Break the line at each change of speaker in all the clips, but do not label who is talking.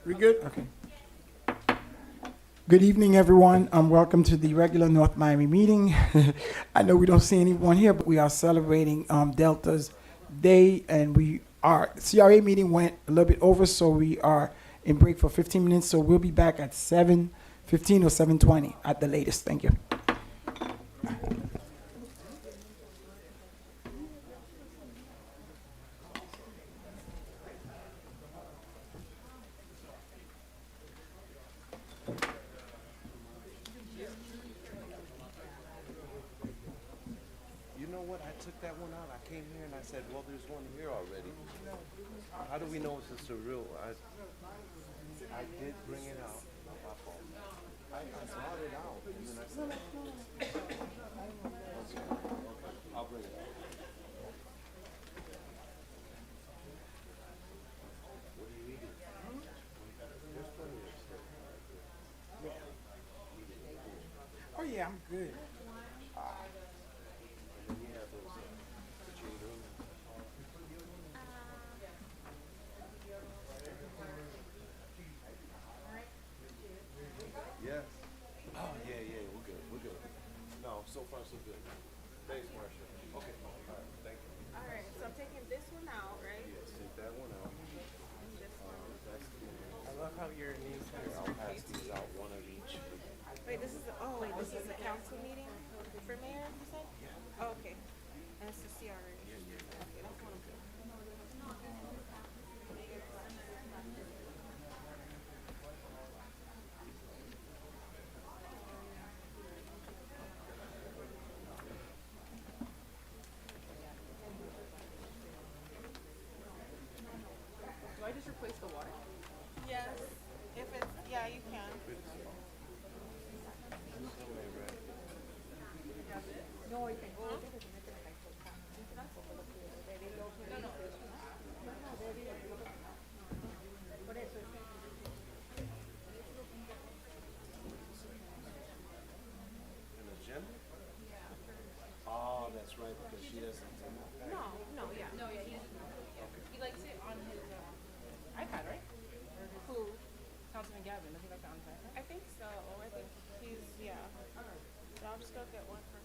We good?
Okay. Good evening, everyone. Welcome to the regular North Miami meeting. I know we don't see anyone here, but we are celebrating Delta's Day, and our CRA meeting went a little bit over, so we are in break for 15 minutes. So we'll be back at 7:15 or 7:20 at the latest. Thank you.
You know what? I took that one out. I came here and I said, well, there's one here already. How do we know if it's a real? I did bring it out. Not my fault. I brought it out. And then I said, okay, I'll bring it out. What are you eating? There's plenty of stuff.
Oh yeah, I'm good.
And then you have those potato. Yes. Oh, yeah, yeah, we're good, we're good. No, so far so good. Thanks, Marsha. Okay, all right, thank you.
All right, so I'm taking this one out, right?
Yes, take that one out.
And this one.
That's the one.
I love how your knees
Here, I'll pass these out, one of each.
Wait, this is the council meeting for mayor, you said? Yeah. Oh, okay. And it's the CRA. Okay, that's one. Do I just replace the water? Yes. If it's, yeah, you can. No, you can.
An agenda? Oh, that's right, because she doesn't take it back.
No, yeah. No, yeah, he likes it on his iPad, right? Who? Councilman Gavin, does he like it on his iPad? I think so. I think he's, yeah. So I'll just go get one for her.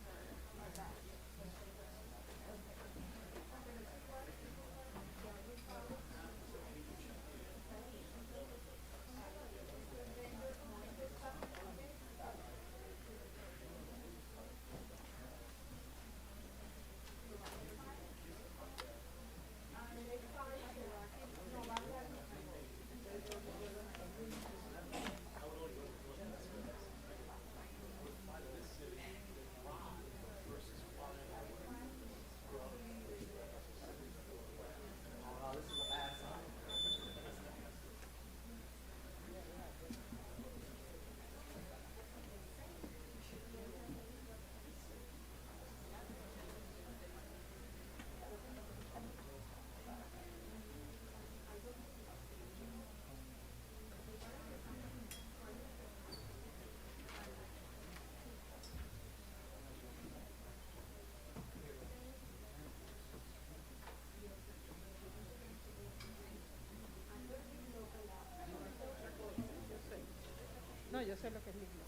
No, yo sé lo que es la iglesia.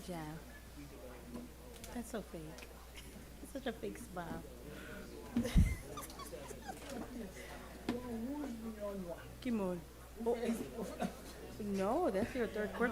job. That's so fake. It's such a fake smile. Kimon. Oh, no, that's your third court.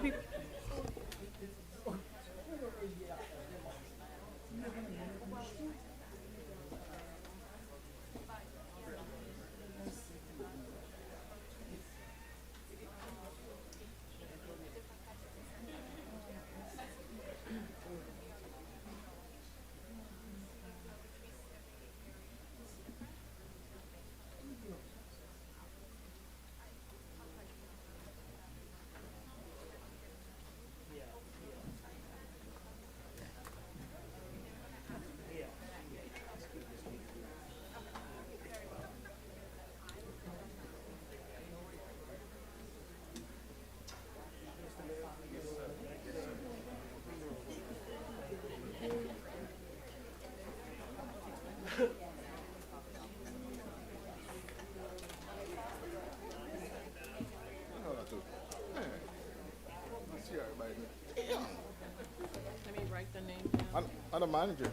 Let me write the name down.
I'm the manager.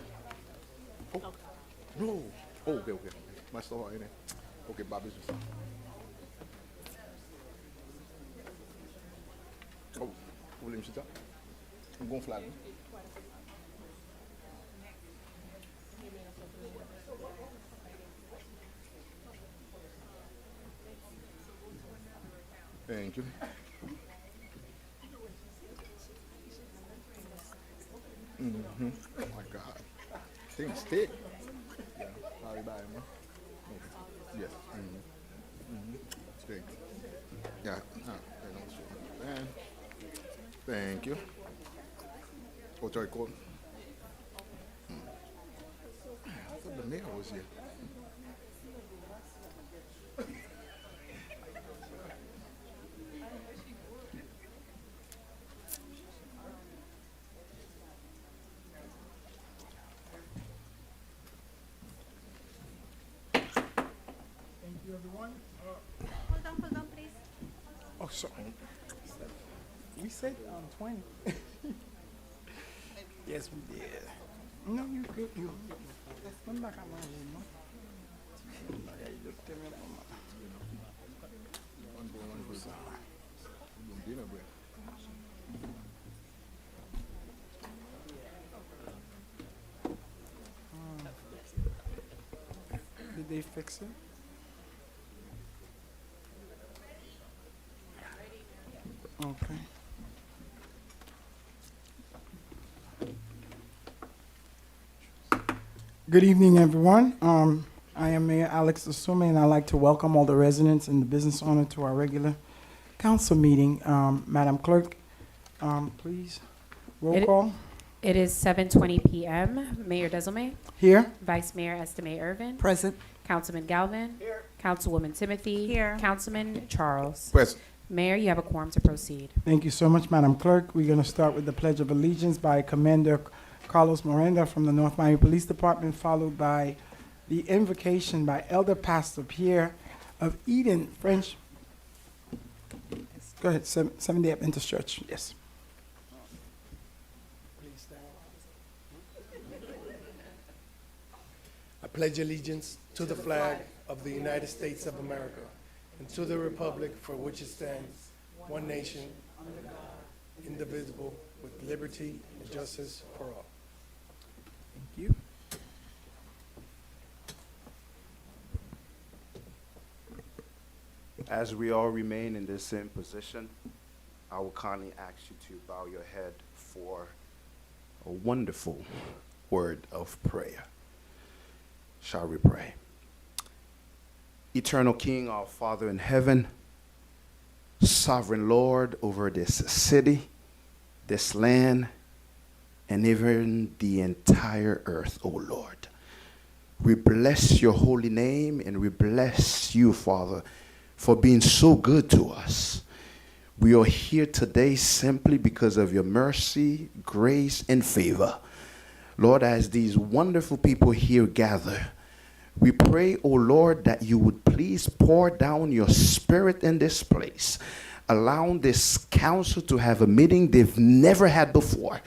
Oh, no. Oh, okay. My store in there. Okay, Bobby's just. Oh, William Chita. I'm going flat. Thank you. Mm-hmm. Oh my God. Things thick. Yeah. Sorry about it, man. Okay. Yes. Mm-hmm. Mm-hmm. Thick. Yeah. And thank you. Oh, sorry, cool. I thought the mayor was here.
Thank you, everyone.
Hold on, please.
Oh, sorry. We said 20. Yes, we did. No, you good. You. Come back on my head, man. Yeah, you just tell me about my.
One good. We're doing dinner break.
Did they fix it? Okay. Good evening, everyone. I am Mayor Alex Asume, and I'd like to welcome all the residents and the business owner to our regular council meeting. Madam Clerk, please, roll
It-
call.
It is 7:20 p.m. Mayor Desilme,
Here.
Vice Mayor Estime Irvin,
Present.
Councilman Galvin, Councilwoman Timothy,
Here.
Councilman Charles.
Present.
Mayor, you have a quorum to proceed.
Thank you so much, Madam Clerk. We're going to start with the Pledge of Allegiance by Commander Carlos Miranda from the North Miami Police Department, followed by the invocation by Elder Pastor Pierre of Eden French. Go ahead, Seventh-day Adventist Church. Yes.
I pledge allegiance to the flag of the United States of America and to the republic for which it stands, one nation, indivisible, with liberty and justice for all.
Thank you.
As we all remain in this same position, I will kindly ask you to bow your head for a wonderful word of prayer. Shall we pray? Eternal King, our Father in heaven, sovereign Lord over this city, this land, and even the entire earth, O Lord. We bless your holy name and we bless you, Father, for being so good to us. We are here today simply because of your mercy, grace, and favor. Lord, as these wonderful people here gather, we pray, O Lord, that you would please pour down your spirit in this place.
allowing this council to have a meeting they've never had before.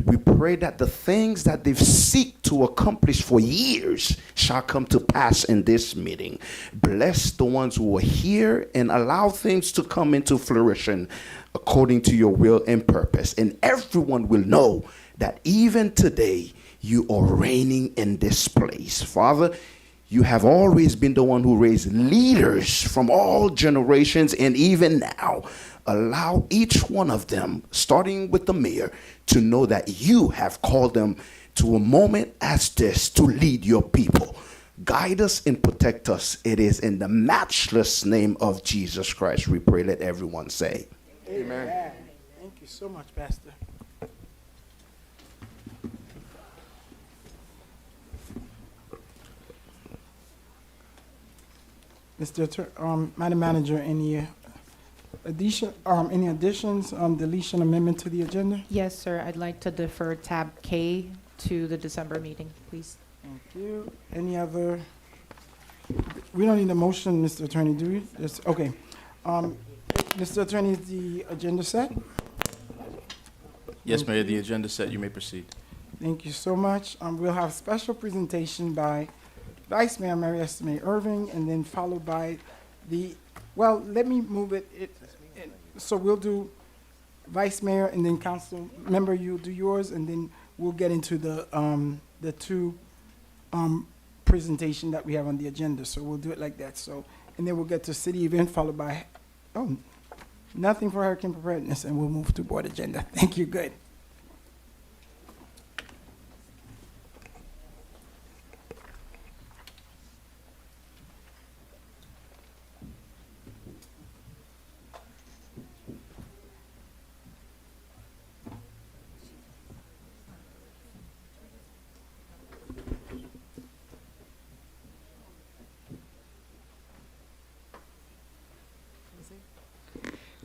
We pray that the things that they've seek to accomplish for years shall come to pass in this meeting. Bless the ones who are here and allow things to come into fruition according to your will and purpose. And everyone will know that even today you are reigning in this place. Father, you have always been the one who raised leaders from all generations, and even now, allow each one of them, starting with the mayor, to know that you have called them to a moment as this to lead your people. Guide us and protect us. It is in the matchless name of Jesus Christ we pray. Let everyone say,
Amen. Thank you so much, Pastor. Madam Manager, any additions, deletion, amendment to the agenda?
Yes, sir. I'd like to defer tab K to the December meeting, please.
Thank you. Any other? We don't need a motion, Mr. Attorney, do we? Yes, okay. Mr. Attorney, is the agenda set?
Yes, Mayor, the agenda set. You may proceed.
Thank you so much. We'll have special presentation by Vice Mayor Mary Estime Irving, and then followed by well, let me move it. So we'll do Vice Mayor, and then Council Member, you'll do yours, and then we'll get into the two presentation that we have on the agenda. So we'll do it like that. So, and then we'll get to city event, followed by, nothing for hurricane preparedness, and we'll move to board agenda. Thank you. Good.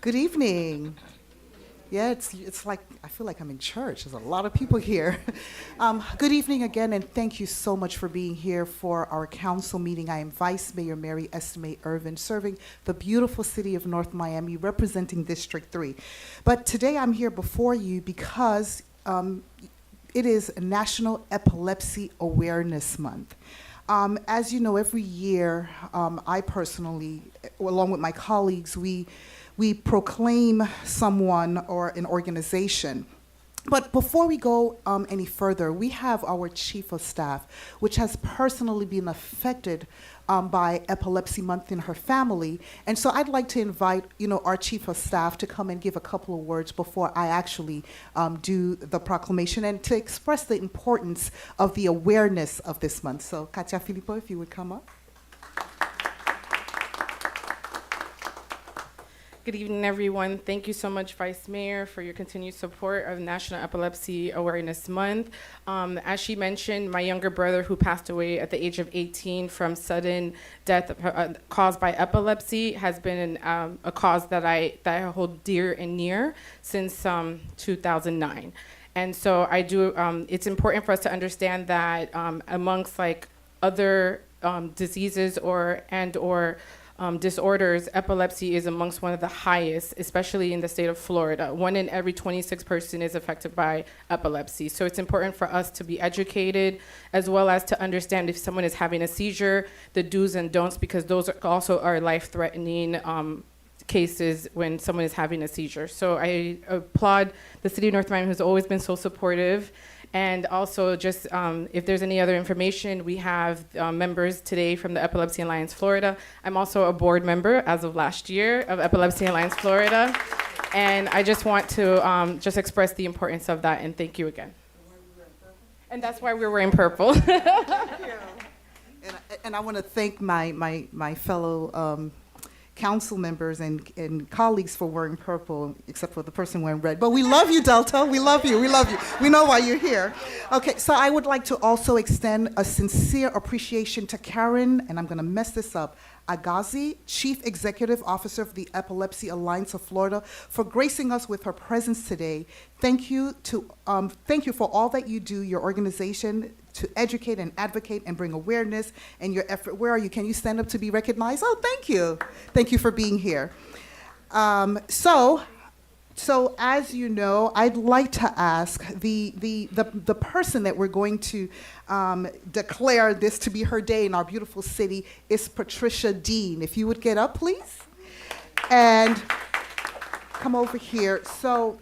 Good evening. Yeah, it's like, I feel like I'm in church. There's a lot of people here. Good evening again, and thank you so much for being here for our council meeting. I am Vice Mayor Mary Estime Irvin, serving the beautiful city of North Miami, representing District 3. But today I'm here before you because it is National Epilepsy Awareness Month. As you know, every year, I personally, along with my colleagues, we proclaim someone or an organization. But before we go any further, we have our Chief of Staff, which has personally been affected by Epilepsy Month in her family. And so I'd like to invite, our Chief of Staff to come and give a couple of words before I actually do the proclamation, and to express the importance of the awareness of this month. So Katia Filippo, if you would come up.
Good evening, everyone. Thank you so much, Vice Mayor, for your continued support of National Epilepsy Awareness Month. As she mentioned, my younger brother, who passed away at the age of 18 from sudden death caused by epilepsy, has been a cause that I hold dear and near since 2009. And so I do. It's important for us to understand that amongst other diseases or disorders, epilepsy is amongst one of the highest, especially in the state of Florida. 1 in every 26 person is affected by epilepsy. So it's important for us to be educated, as well as to understand if someone is having a seizure, the do's and don'ts, because those also are life-threatening cases when someone is having a seizure. So I applaud the City of North Miami, who's always been so supportive. And also, just if there's any other information, we have members today from the Epilepsy Alliance Florida. I'm also a board member as of last year of Epilepsy Alliance Florida. And I just want to just express the importance of that, and thank you again. And that's why we're wearing purple.
And I want to thank my fellow council members and colleagues for wearing purple, except for the person wearing red. But we love you, Delta. We love you. We love you. We know why you're here. Okay, so I would like to also extend a sincere appreciation to Karen, and I'm going to mess this up, Agazi, Chief Executive Officer of the Epilepsy Alliance of Florida, for gracing us with her presence today. Thank you for all that you do, your organization, to educate and advocate and bring awareness, and your effort. Where are you? Can you stand up to be recognized? Oh, thank you. Thank you for being here. So as you know, I'd like to ask the person that we're going to declare this to be her day in our beautiful city is Patricia Dean. If you would get up, please, and come over here. So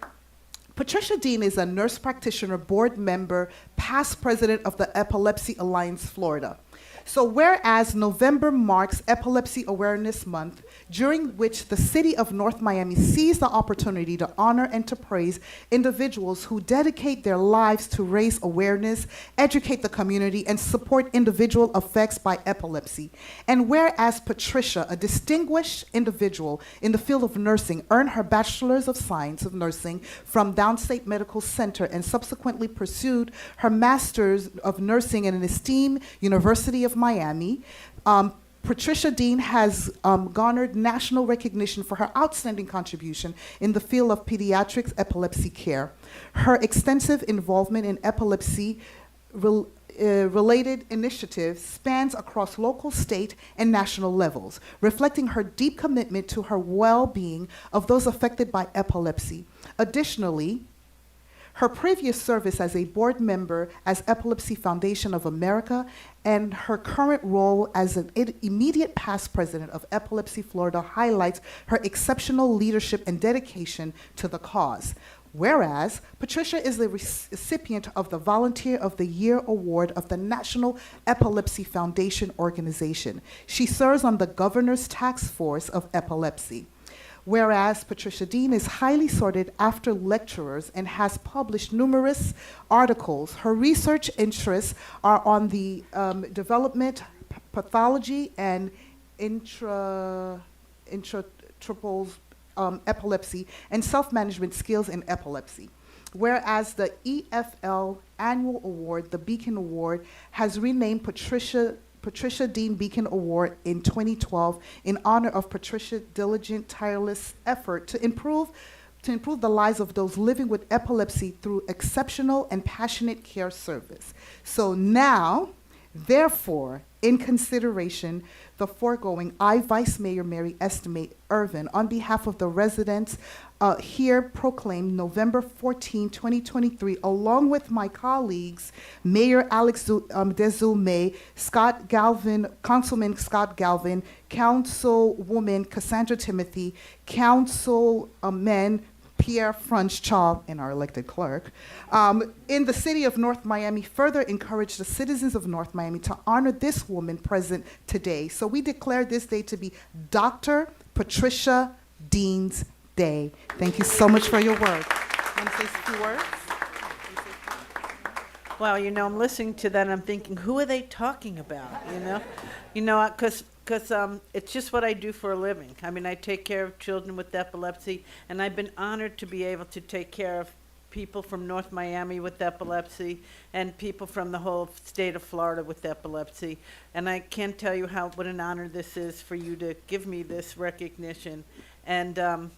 Patricia Dean is a nurse practitioner, board member, past president of the Epilepsy Alliance Florida. So whereas November marks Epilepsy Awareness Month, during which the city of North Miami sees the opportunity to honor and to praise individuals who dedicate their lives to raise awareness, educate the community, and support individual affected by epilepsy. And whereas Patricia, a distinguished individual in the field of nursing, earned her Bachelor's of Science of Nursing from Downstate Medical Center and subsequently pursued her Master's of Nursing in an esteemed University of Miami, Patricia Dean has garnered national recognition for her outstanding contribution in the field of pediatrics epilepsy care. Her extensive involvement in epilepsy related initiatives spans across local, state, and national levels, reflecting her deep commitment to her well-being of those affected by epilepsy. Additionally, her previous service as a board member as Epilepsy Foundation of America and her current role as an immediate past president of Epilepsy Florida highlights her exceptional leadership and dedication to the cause. Whereas Patricia is the recipient of the Volunteer of the Year Award of the National Epilepsy Foundation Organization. She serves on the Governor's Task Force of Epilepsy. Whereas Patricia Dean is highly sought after lecturers and has published numerous articles. Her research interests are on the development, pathology, and intratriple epilepsy and self-management skills in epilepsy. Whereas the EFL Annual Award, the Beacon Award, has renamed Patricia Dean Beacon Award in 2012 in honor of Patricia's diligent, tireless effort to improve the lives of those living with epilepsy through exceptional and passionate care service. So now, therefore, in consideration the foregoing, I, Vice Mayor Mary Estimate Irvin, on behalf of the residents here proclaim November 14, 2023, along with my colleagues, Mayor Alex Dezume, Scott Galvin, Councilman Scott Galvin, Councilwoman Cassandra Timothy, Councilman Pierre Franchal, and our elected clerk, in the city of North Miami, further encourage the citizens of North Miami to honor this woman present today. So we declare this day to be Dr. Patricia Dean's Day. Thank you so much for your work. Want to say a few words?
Well, I'm listening to that and I'm thinking, who are they talking about, because it's just what I do for a living. I mean, I take care of children with epilepsy, and I've been honored to be able to take care of people from North Miami with epilepsy and people from the whole state of Florida with epilepsy. And I can't tell you what an honor this is for you to give me this recognition. And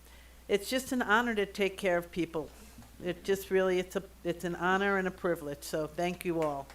it's just an honor to take care of people. It just really, it's an honor and a privilege. So thank you all.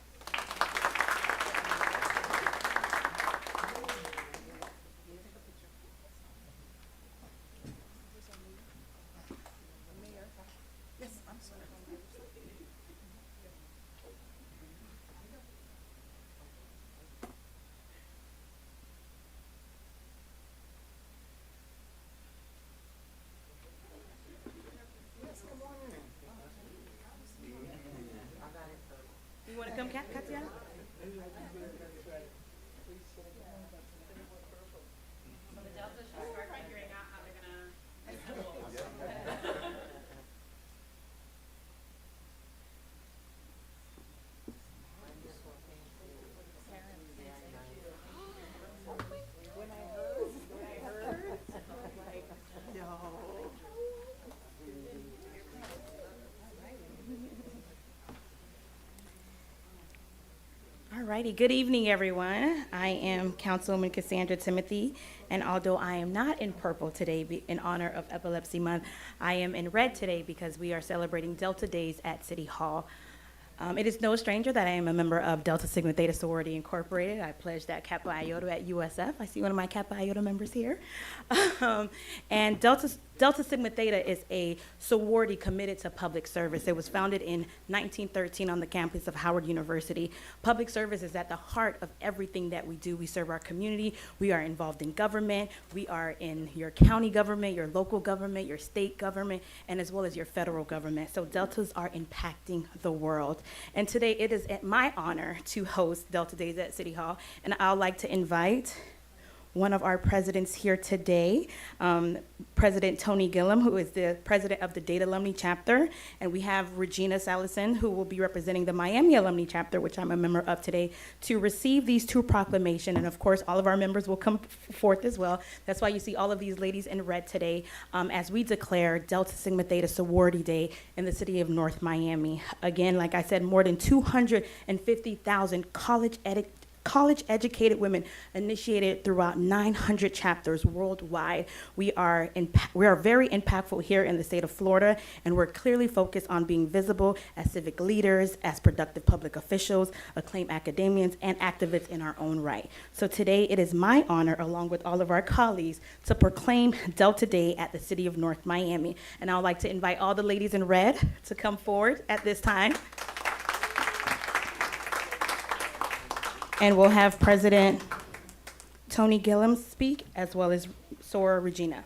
You want to come, Katia?
Alrighty, good evening, everyone. I am Councilwoman Cassandra Timothy, and although I am not in purple today in honor of Epilepsy Month, I am in red today because we are celebrating Delta Days at City Hall. It is no stranger that I am a member of Delta Sigma Theta Sorority Incorporated. I pledged that Kappa Iota at USF. I see one of my Kappa Iota members here. And Delta Sigma Theta is a sorority committed to public service. It was founded in 1913 on the campus of Howard University. Public service is at the heart of everything that we do. We serve our community. We are involved in government. We are in your county government, your local government, your state government, and as well as your federal government. So Deltas are impacting the world. And today it is my honor to host Delta Days at City Hall. And I'd like to invite one of our presidents here today, President Tony Gillum, who is the president of the Dade Alumni Chapter. And we have Regina Salison, who will be representing the Miami Alumni Chapter, which I'm a member of today, to receive these two proclamations. And of course, all of our members will come forth as well. That's why you see all of these ladies in red today as we declare Delta Sigma Theta Sorority Day in the city of North Miami. Again, like I said, more than 250,000 college-educated women initiated throughout 900 chapters worldwide. We are very impactful here in the state of Florida, and we're clearly focused on being visible as civic leaders, as productive public officials, acclaimed academians, and activists in our own right. So today it is my honor, along with all of our colleagues, to proclaim Delta Day at the city of North Miami. And I would like to invite all the ladies in red to come forward at this time. And we'll have President Tony Gillum speak, as well as Sora Regina.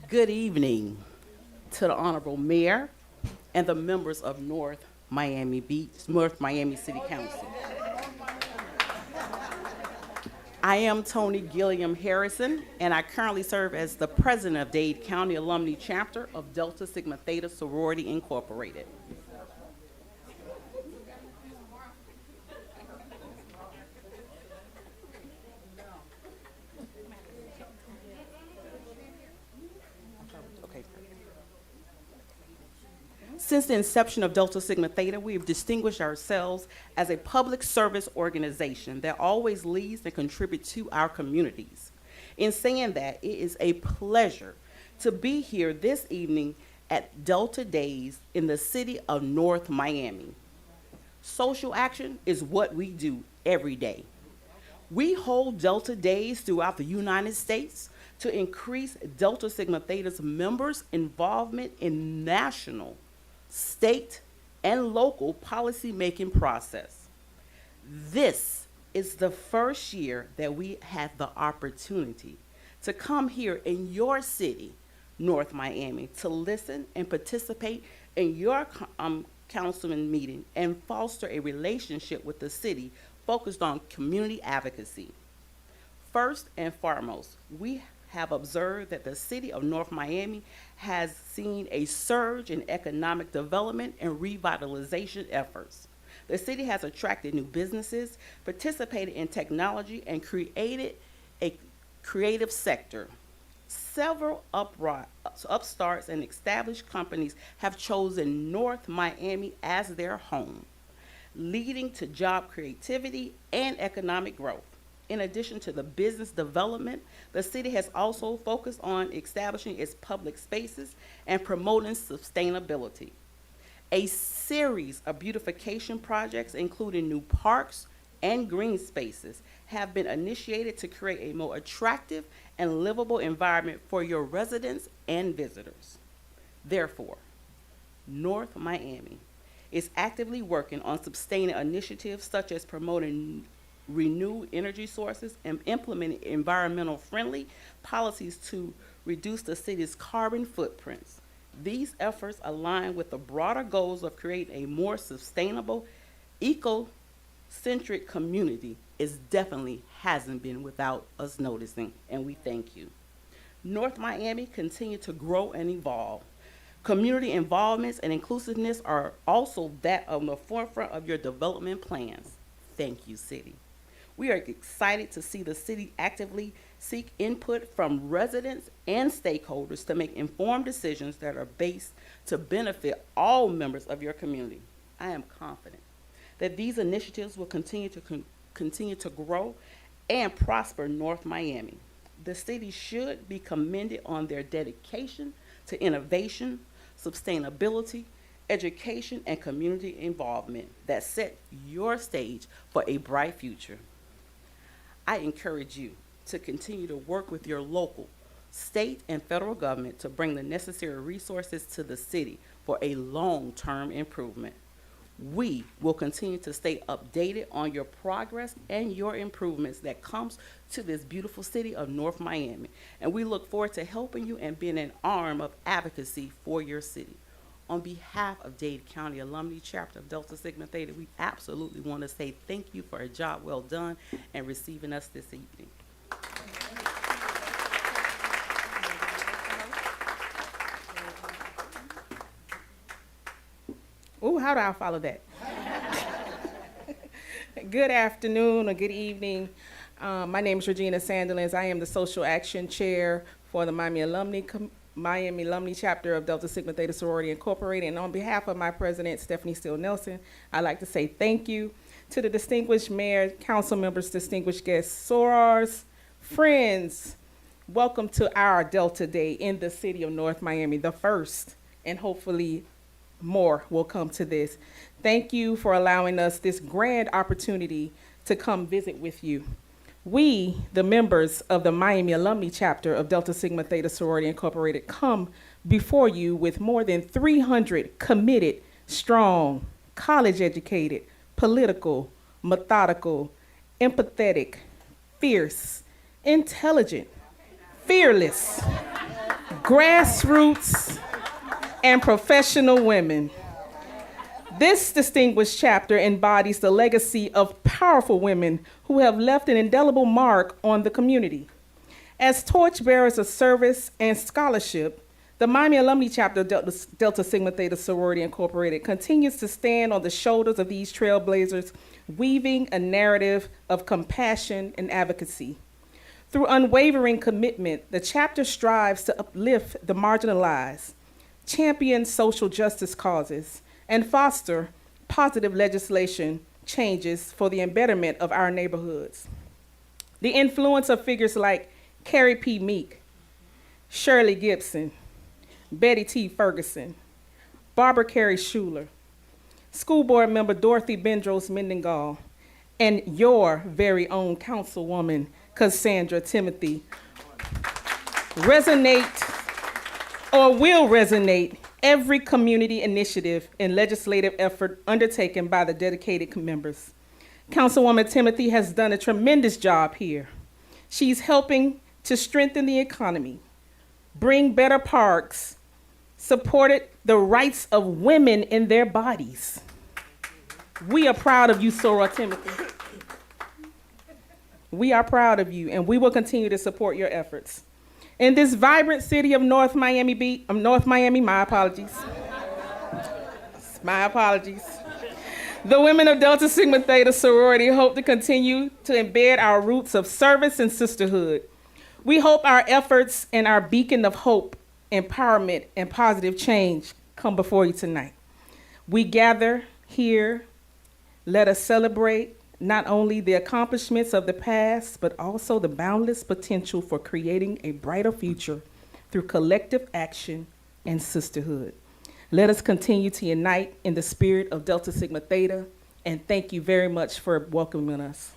Good evening to the Honorable Mayor and the members of North Miami City Council. I am Tony Gilliam Harrison, and I currently serve as the president of Dade County Alumni Chapter of Delta Sigma Theta Sorority Incorporated. Since the inception of Delta Sigma Theta, we have distinguished ourselves as a public service organization that always leads and contributes to our communities. In saying that, it is a pleasure to be here this evening at Delta Days in the city of North Miami. Social action is what we do every day. We hold Delta Days throughout the United States to increase Delta Sigma Theta's members' involvement in national, state, and local policy-making process. This is the first year that we had the opportunity to come here in your city, North Miami, to listen and participate in your councilman meeting and foster a relationship with the city focused on community advocacy. First and foremost, we have observed that the city of North Miami has seen a surge in economic development and revitalization efforts. The city has attracted new businesses, participated in technology, and created a creative sector. Several upstarts and established companies have chosen North Miami as their home, leading to job creativity and economic growth. In addition to the business development, the city has also focused on establishing its public spaces and promoting sustainability. A series of beautification projects, including new parks and green spaces, have been initiated to create a more attractive and livable environment for your residents and visitors. Therefore, North Miami is actively working on sustaining initiatives such as promoting renewable energy sources and implementing environmental friendly policies to reduce the city's carbon footprints. These efforts align with the broader goals of creating a more sustainable, eco-centric community. It definitely hasn't been without us noticing, and we thank you. North Miami continues to grow and evolve. Community involvements and inclusiveness are also that on the forefront of your development plans. Thank you, city. We are excited to see the city actively seek input from residents and stakeholders to make informed decisions that are based to benefit all members of your community. I am confident that these initiatives will continue to grow and prosper North Miami. The city should be commended on their dedication to innovation, sustainability, education, and community involvement that set your stage for a bright future. I encourage you to continue to work with your local, state, and federal government to bring the necessary resources to the city for a long-term improvement. We will continue to stay updated on your progress and your improvements that comes to this beautiful city of North Miami. And we look forward to helping you and being an arm of advocacy for your city. On behalf of Dade County Alumni Chapter of Delta Sigma Theta, we absolutely want to say thank you for a job well done and receiving us this evening.
Ooh, how do I follow that? Good afternoon or good evening. My name is Regina Sandilands. I am the Social Action Chair for the Miami Alumni Chapter of Delta Sigma Theta Sorority Incorporated. And on behalf of my president, Stephanie Steele Nelson, I'd like to say thank you to the distinguished mayor, council members, distinguished guests, sorors, friends. Welcome to our Delta Day in the city of North Miami, the first, and hopefully more will come to this. Thank you for allowing us this grand opportunity to come visit with you. We, the members of the Miami Alumni Chapter of Delta Sigma Theta Sorority Incorporated, come before you with more than 300 committed, strong, college-educated, political, methodical, empathetic, fierce, intelligent, fearless, grassroots, and professional women. This distinguished chapter embodies the legacy of powerful women who have left an indelible mark on the community. As torchbearers of service and scholarship, the Miami Alumni Chapter of Delta Sigma Theta Sorority Incorporated continues to stand on the shoulders of these trailblazers, weaving a narrative of compassion and advocacy. Through unwavering commitment, the chapter strives to uplift the marginalized, champion social justice causes, and foster positive legislation changes for the betterment of our neighborhoods. The influence of figures like Carrie P. Meek, Shirley Gibson, Betty T. Ferguson, Barbara Carey Schuler, School Board Member Dorothy Bendros Mendengal, and your very own Councilwoman Cassandra Timothy will resonate every community initiative and legislative effort undertaken by the dedicated members. Councilwoman Timothy has done a tremendous job here. She's helping to strengthen the economy, bring better parks, supported the rights of women in their bodies. We are proud of you, Soror Timothy. We are proud of you, and we will continue to support your efforts. In this vibrant city of North Miami, my apologies. My apologies. The women of Delta Sigma Theta Sorority hope to continue to embed our roots of service and sisterhood. We hope our efforts and our beacon of hope, empowerment, and positive change come before you tonight. We gather here, let us celebrate not only the accomplishments of the past, but also the boundless potential for creating a brighter future through collective action and sisterhood. Let us continue to unite in the spirit of Delta Sigma Theta, and thank you very much for welcoming us.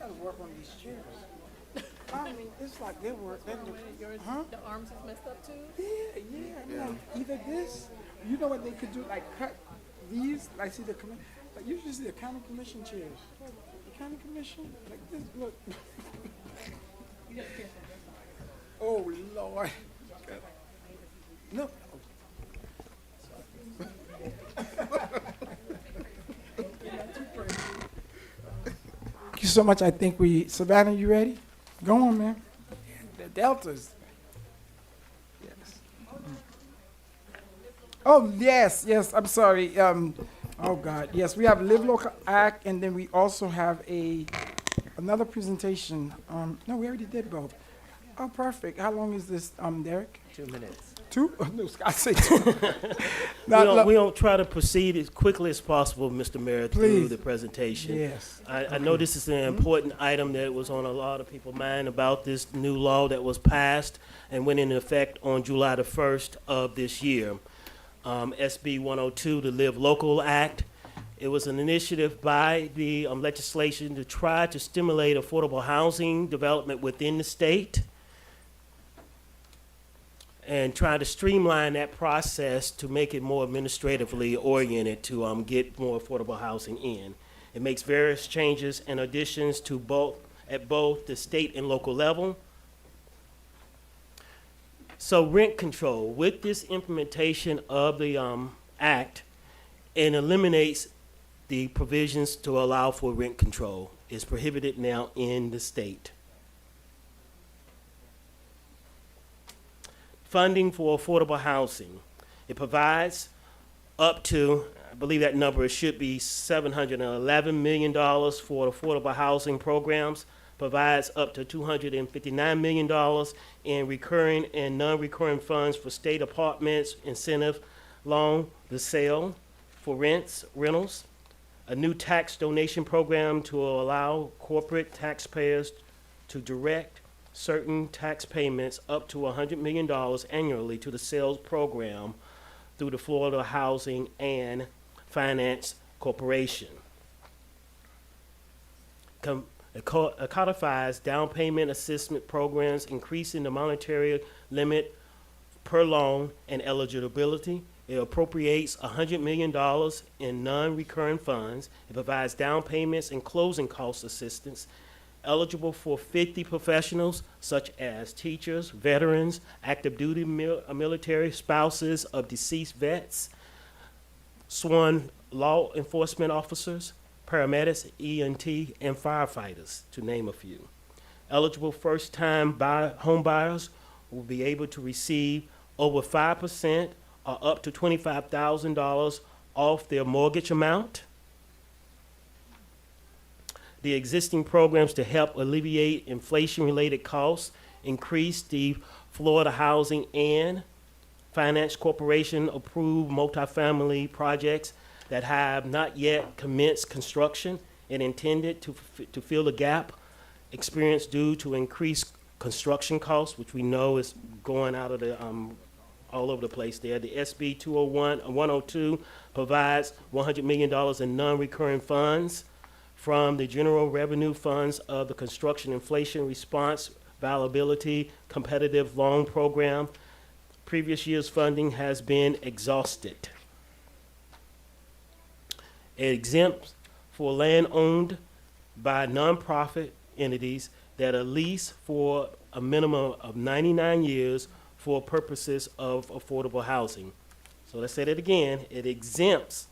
trying to work on these chairs. I mean, it's like they were, huh?
The arms is messed up too.
Yeah. Like either this, you know what they could do, like cut these, like see like you should see the county commission chairs. The county commission, like this, look. Oh, Lord. Look. Thank you so much. I think Savannah, you ready? Go on, man. The Deltas. Yes. Oh, yes. I'm sorry. Oh, God. Yes, we have Live Local Act, and then we also have another presentation. No, we already did both. Oh, perfect. How long is this, Derek?
2 minutes.
2? Oh, no, I say 2.
We don't try to proceed as quickly as possible, Mr. Mayor, through the presentation.
Yes.
I know this is an important item that was on a lot of people's mind about this new law that was passed and went into effect on July the 1st of this year. SB 102, the Live Local Act. It was an initiative by the legislation to try to stimulate affordable housing development within the state and try to streamline that process to make it more administratively oriented to get more affordable housing in. It makes various changes and additions to both the state and local level. So rent control, with this implementation of the act, it eliminates the provisions to allow for rent control. It's prohibited now in the state. Funding for affordable housing. It provides up to, I believe that number should be $711 million for affordable housing programs, provides up to $259 million in recurring and non-recurring funds for state apartments, incentive loan, the sale for rentals, a new tax donation program to allow corporate taxpayers to direct certain tax payments up to $100 million annually to the sales program through the Florida Housing and Finance Corporation. It codifies down payment assistance programs, increasing the monetary limit per loan and eligibility. It appropriates $100 million in non-recurring funds. It provides down payments and closing cost assistance eligible for 50 professionals such as teachers, veterans, active duty military spouses of deceased vets, sworn law enforcement officers, paramedics, EMT, and firefighters, to name a few. Eligible first-time home buyers will be able to receive over 5% or up to $25,000 off their mortgage amount. The existing programs to help alleviate inflation-related costs increase the Florida Housing and Finance Corporation approved multifamily projects that have not yet commenced construction and intended to fill the gap experienced due to increased construction costs, which we know is going out of the all over the place there. The SB 102 provides $100 million in non-recurring funds from the general revenue funds of the Construction Inflation Response Viability Competitive Loan Program. Previous year's funding has been exhausted. It exempts for land owned by nonprofit entities that are leased for a minimum of 99 years for purposes of affordable housing. So let's say that again. It exempts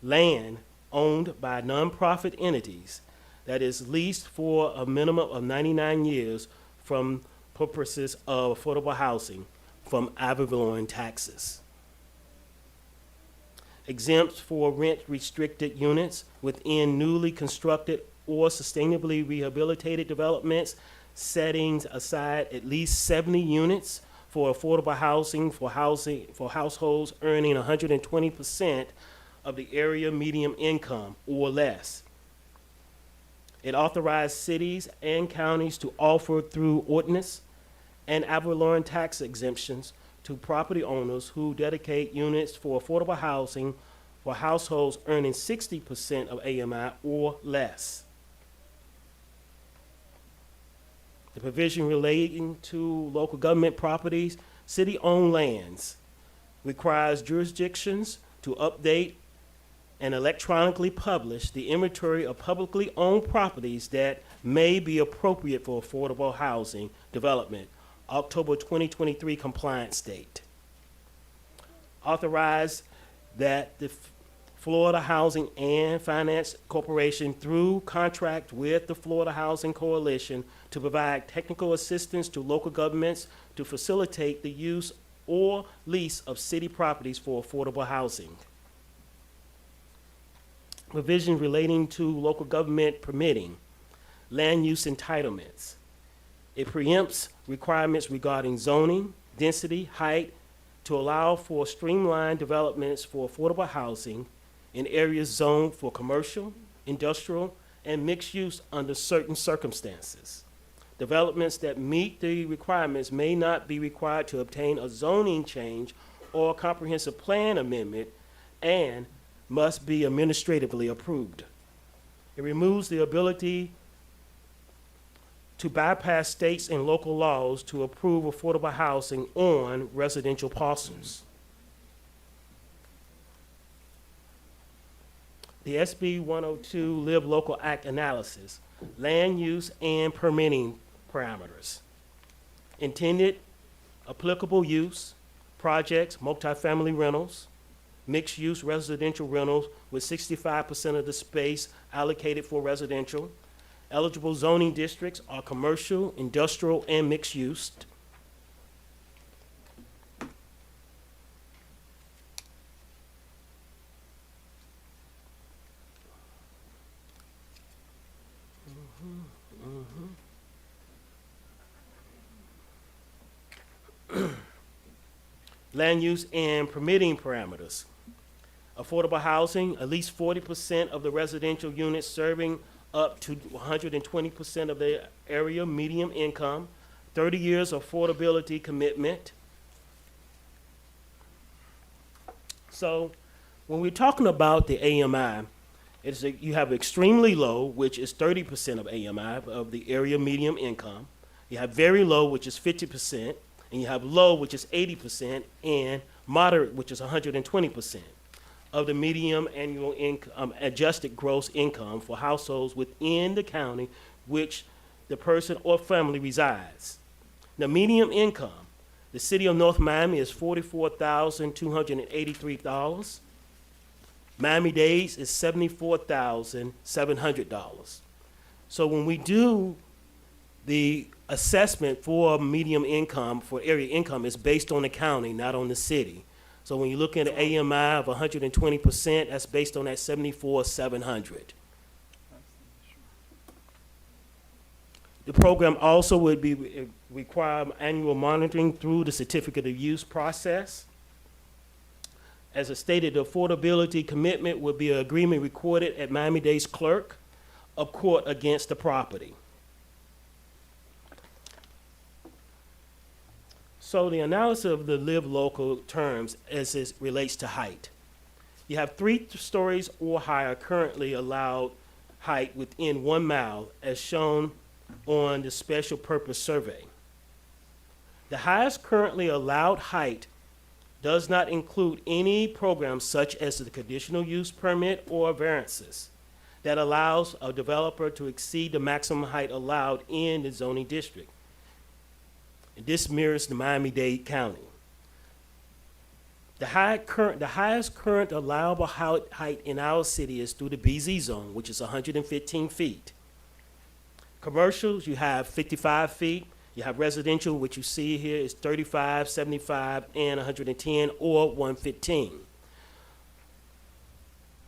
land owned by nonprofit entities that is leased for a minimum of 99 years from purposes of affordable housing from ad valorem taxes. Exempts for rent-restricted units within newly constructed or sustainably rehabilitated developments, setting aside at least 70 units for affordable housing for households earning 120% of the area median income or less. It authorized cities and counties to offer through ordinance and ad valorem tax exemptions to property owners who dedicate units for affordable housing for households earning 60% of AMI or less. The provision relating to local government properties, city-owned lands, requires jurisdictions to update and electronically publish the inventory of publicly owned properties that may be appropriate for affordable housing development, October 2023 compliance date. Authorize that the Florida Housing and Finance Corporation, through contract with the Florida Housing Coalition, to provide technical assistance to local governments to facilitate the use or lease of city properties for affordable housing. Provision relating to local government permitting, land use entitlements. It preempts requirements regarding zoning, density, height, to allow for streamlined developments for affordable housing in areas zoned for commercial, industrial, and mixed use under certain circumstances. Developments that meet the requirements may not be required to obtain a zoning change or comprehensive plan amendment and must be administratively approved. It removes the ability to bypass states and local laws to approve affordable housing on residential parcels. The SB 102 Live Local Act analysis, land use and permitting parameters. Intended applicable use, projects, multifamily rentals, mixed-use residential rentals with 65% of the space allocated for residential. Eligible zoning districts are commercial, industrial, and mixed-use. Land use and permitting parameters. Affordable housing, at least 40% of the residential units serving up to 120% of the area median income, 30 years affordability commitment. So when we're talking about the AMI, you have extremely low, which is 30% of AMI, of the area median income. You have very low, which is 50%, and you have low, which is 80%, and moderate, which is 120% of the median annual income, adjusted gross income for households within the county which the person or family resides. The median income, the city of North Miami is $44,283. Miami-Dade is $74,700. So when we do the assessment for median income, for area income, is based on the county, not on the city. So when you look at an AMI of 120%, that's based on that 74,700. The program also would be require annual monitoring through the certificate of use process. As I stated, the affordability commitment would be an agreement recorded at Miami-Dade's clerk of court against the property. So the analysis of the live local terms as it relates to height. You have 3 stories or higher currently allowed height within 1 mile as shown on the special purpose survey. The highest currently allowed height does not include any programs such as the conditional use permit or variances that allows a developer to exceed the maximum height allowed in the zoning district. This mirrors the Miami-Dade County. The highest current allowable height in our city is through the BZ zone, which is 115 feet. Commercials, you have 55 feet. You have residential, which you see here is 35, 75, and 110, or 115.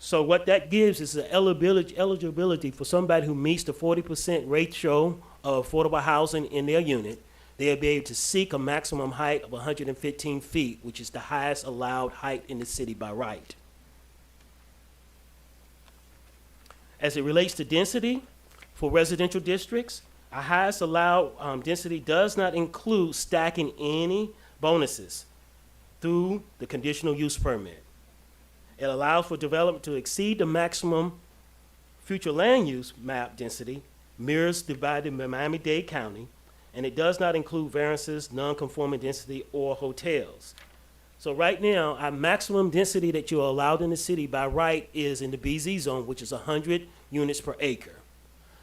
So what that gives is the eligibility for somebody who meets the 40% ratio of affordable housing in their unit. They'll be able to seek a maximum height of 115 feet, which is the highest allowed height in the city by right. As it relates to density for residential districts, our highest allowed density does not include stacking any bonuses through the conditional use permit. It allows for development to exceed the maximum future land use map density, mirrors divided by Miami-Dade County, and it does not include variances, non-conforming density, or hotels. So right now, our maximum density that you're allowed in the city by right is in the BZ zone, which is 100 units per acre.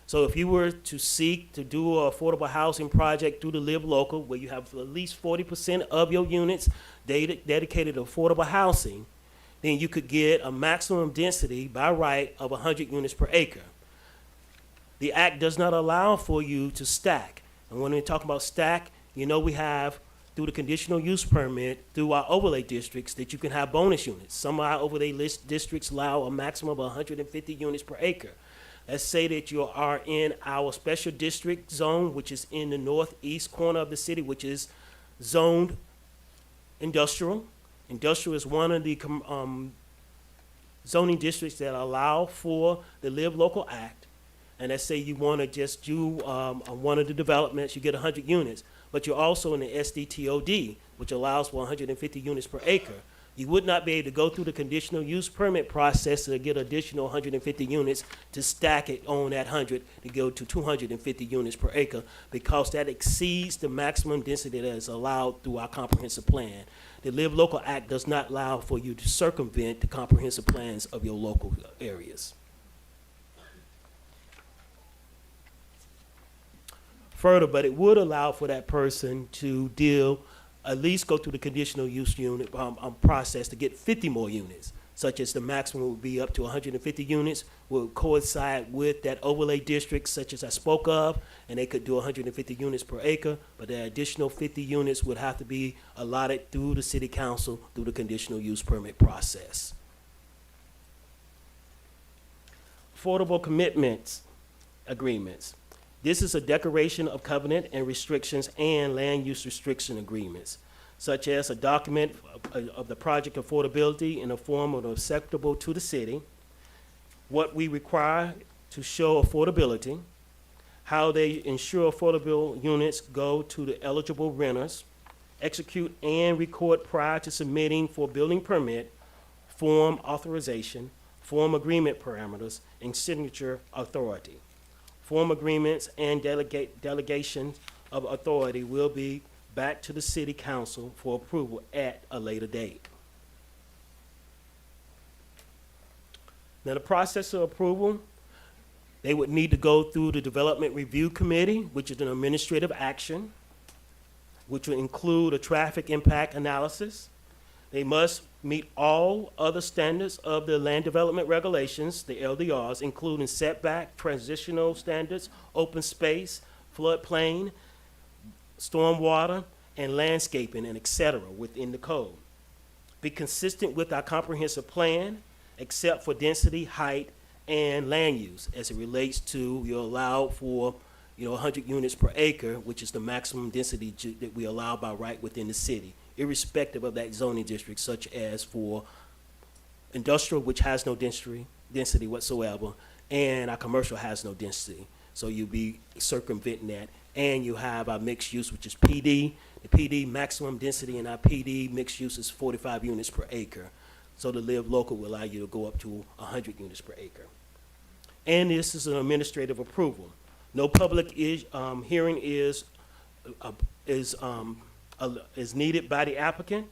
So if you were to seek to do an affordable housing project through the Live Local, where you have at least 40% of your units dedicated to affordable housing, then you could get a maximum density by right of 100 units per acre. The act does not allow for you to stack. And when we talk about stack, you know we have, through the conditional use permit, through our overlay districts, that you can have bonus units. Some of our overlay list districts allow a maximum of 150 units per acre. Let's say that you are in our special district zone, which is in the northeast corner of the city, which is zoned industrial. Industrial is one of the zoning districts that allow for the Live Local Act. And let's say you want to just do one of the developments, you get 100 units. But you're also in the SDTOD, which allows for 150 units per acre. You would not be able to go through the conditional use permit process to get additional 150 units to stack it on that 100 to go to 250 units per acre, because that exceeds the maximum density that is allowed through our comprehensive plan. The Live Local Act does not allow for you to circumvent the comprehensive plans of your local areas. Further, but it would allow for that person to at least go through the conditional use unit process to get 50 more units, such as the maximum would be up to 150 units, will coincide with that overlay district, such as I spoke of, and they could do 150 units per acre, but the additional 50 units would have to be allotted through the city council through the conditional use permit process. Affordable commitments agreements. This is a declaration of covenant and restrictions and land use restriction agreements, such as a document of the project affordability in a form of acceptable to the city, what we require to show affordability, how they ensure affordable units go to the eligible renters, execute and record prior to submitting for building permit, form authorization, form agreement parameters, and signature authority. Form agreements and delegation of authority will be back to the city council for approval at a later date. Now, the process of approval, they would need to go through the Development Review Committee, which is an administrative action, which will include a traffic impact analysis. They must meet all other standards of the land development regulations, the LDRs, including setback, transitional standards, open space, floodplain, stormwater, and landscaping, and et cetera, within the code. Be consistent with our comprehensive plan, except for density, height, and land use, as it relates to, you're allowed for 100 units per acre, which is the maximum density that we allow by right within the city, irrespective of that zoning district, such as for industrial, which has no density whatsoever, and our commercial has no density. So you'll be circumventing that. And you have our mixed use, which is PD. The PD maximum density in our PD mixed use is 45 units per acre. So the Live Local will allow you to go up to 100 units per acre. And this is an administrative approval. No public hearing is needed by the applicant,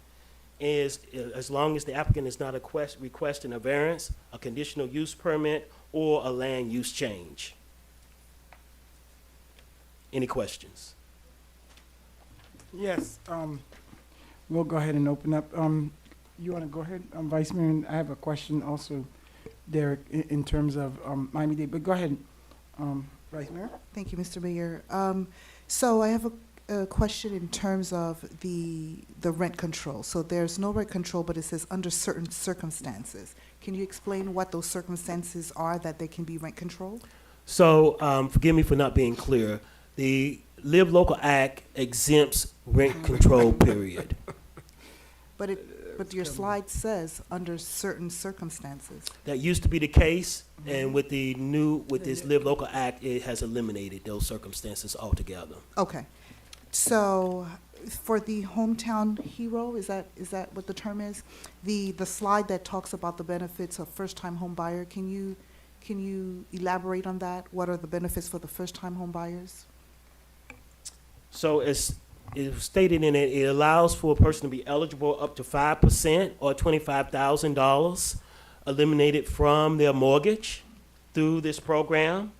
as long as the applicant is not requesting a variance, a conditional use permit, or a land use change. Any questions?
Yes, we'll go ahead and open up. You want to go ahead, Vice Mayor? I have a question also, Derek, in terms of Miami-Dade, but go ahead, Vice Mayor.
Thank you, Mr. Mayor. So I have a question in terms of the rent control. So there's no rent control, but it says under certain circumstances. Can you explain what those circumstances are that they can be rent controlled?
So forgive me for not being clear. The Live Local Act exempts rent control, period.
But your slide says under certain circumstances.
That used to be the case, and with this Live Local Act, it has eliminated those circumstances altogether.
Okay. So for the hometown hero, is that what the term is? The slide that talks about the benefits of first-time home buyer, can you elaborate on that? What are the benefits for the first-time home buyers?
So it's stated in it, it allows for a person to be eligible up to 5% or $25,000 eliminated from their mortgage through this program.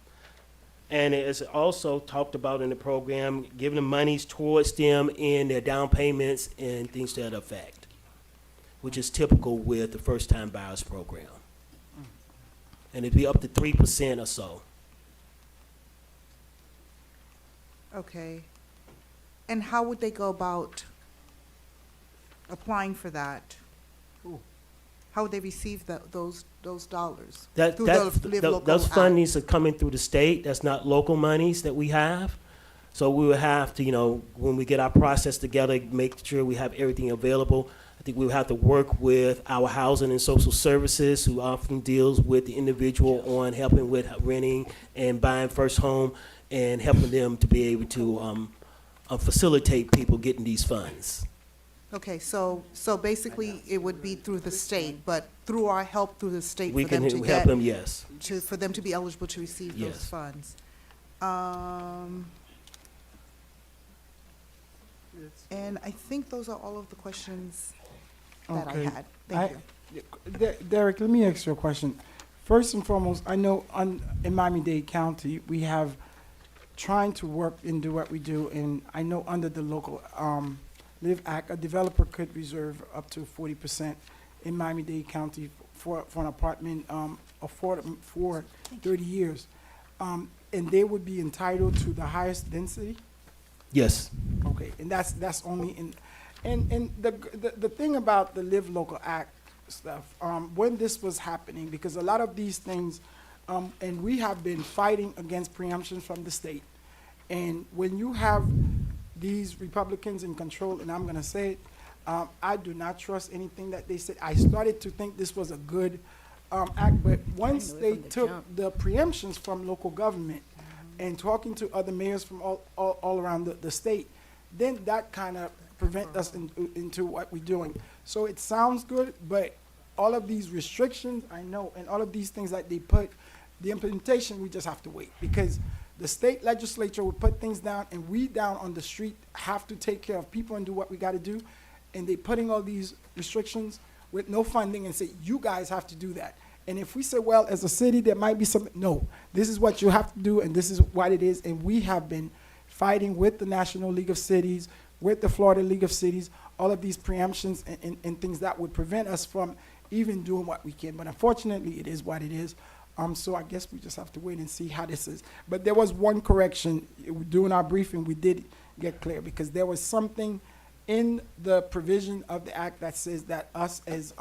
And it is also talked about in the program, giving them monies towards them in their down payments and things to that effect, which is typical with the first-time buyers program. And it'd be up to 3% or so.
Okay. And how would they go about applying for that? How would they receive those dollars?
Those fundings are coming through the state. That's not local monies that we have. So we would have to, when we get our process together, make sure we have everything available. I think we would have to work with our housing and social services, who often deals with the individual on helping with renting and buying first home, and helping them to be able to facilitate people getting these funds.
Okay, so basically it would be through the state, but through our help through the state
We
for them
can
to
help
get,
them, yes.
for them to be eligible to receive those
Yes.
funds. And I think those are all of the questions that I
Okay.
had. Thank you.
Derek, let me ask you a question. First and foremost, I know in Miami-Dade County, we have trying to work and do what we do, and I know under the local Live Act, a developer could reserve up to 40% in Miami-Dade County for an apartment for 30 years. And they would be entitled to the highest density?
Yes.
Okay, and that's only in, and the thing about the Live Local Act stuff, when this was happening, because a lot of these things, and we have been fighting against preemptions from the state, and when you have these Republicans in control, and I'm gonna say it, I do not trust anything that they said. I started to think this was a good act, but once they took the preemptions from local government, and talking to other mayors from all around the state, then that kind of prevent us into what we're doing. So it sounds good, but all of these restrictions, I know, and all of these things that they put, the implementation, we just have to wait, because the state legislature will put things down, and we down on the street have to take care of people and do what we gotta do, and they putting all these restrictions with no funding and say, you guys have to do that. And if we say, well, as a city, there might be some, no, this is what you have to do, and this is what it is. And we have been fighting with the National League of Cities, with the Florida League of Cities, all of these preemptions and things that would prevent us from even doing what we can. But unfortunately, it is what it is. So I guess we just have to wait and see how this is. But there was one correction. During our briefing, we did get clear, because there was something in the provision of the act that says that us as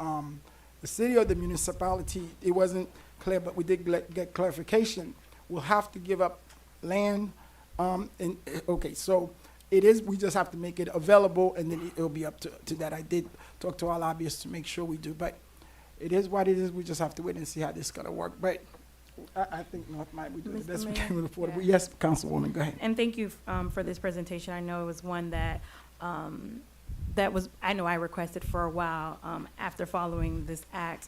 the city or the municipality, it wasn't clear, but we did get clarification. We'll have to give up land, and okay, so it is, we just have to make it available, and then it'll be up to that. I did talk to our lobbyists to make sure we do, but it is what it is. We just have to wait and see how this is gonna work. But I think North Miami, we do the best we can with affordable. Yes, Councilwoman, go ahead.
And thank you for this presentation. I know it was one that I know I requested for a while after following this act,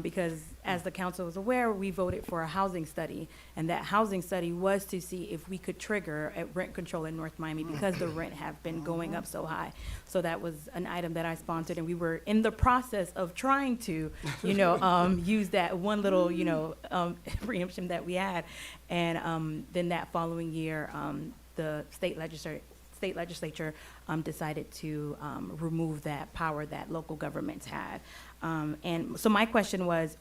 because as the council is aware, we voted for a housing study, and that housing study was to see if we could trigger a rent control in North Miami, because the rent have been going up so high. So that was an item that I sponsored, and we were in the process of trying to, use that one little, preemption that we had. And then that following year, the state legislature decided to remove that power that local governments had. And so my question was,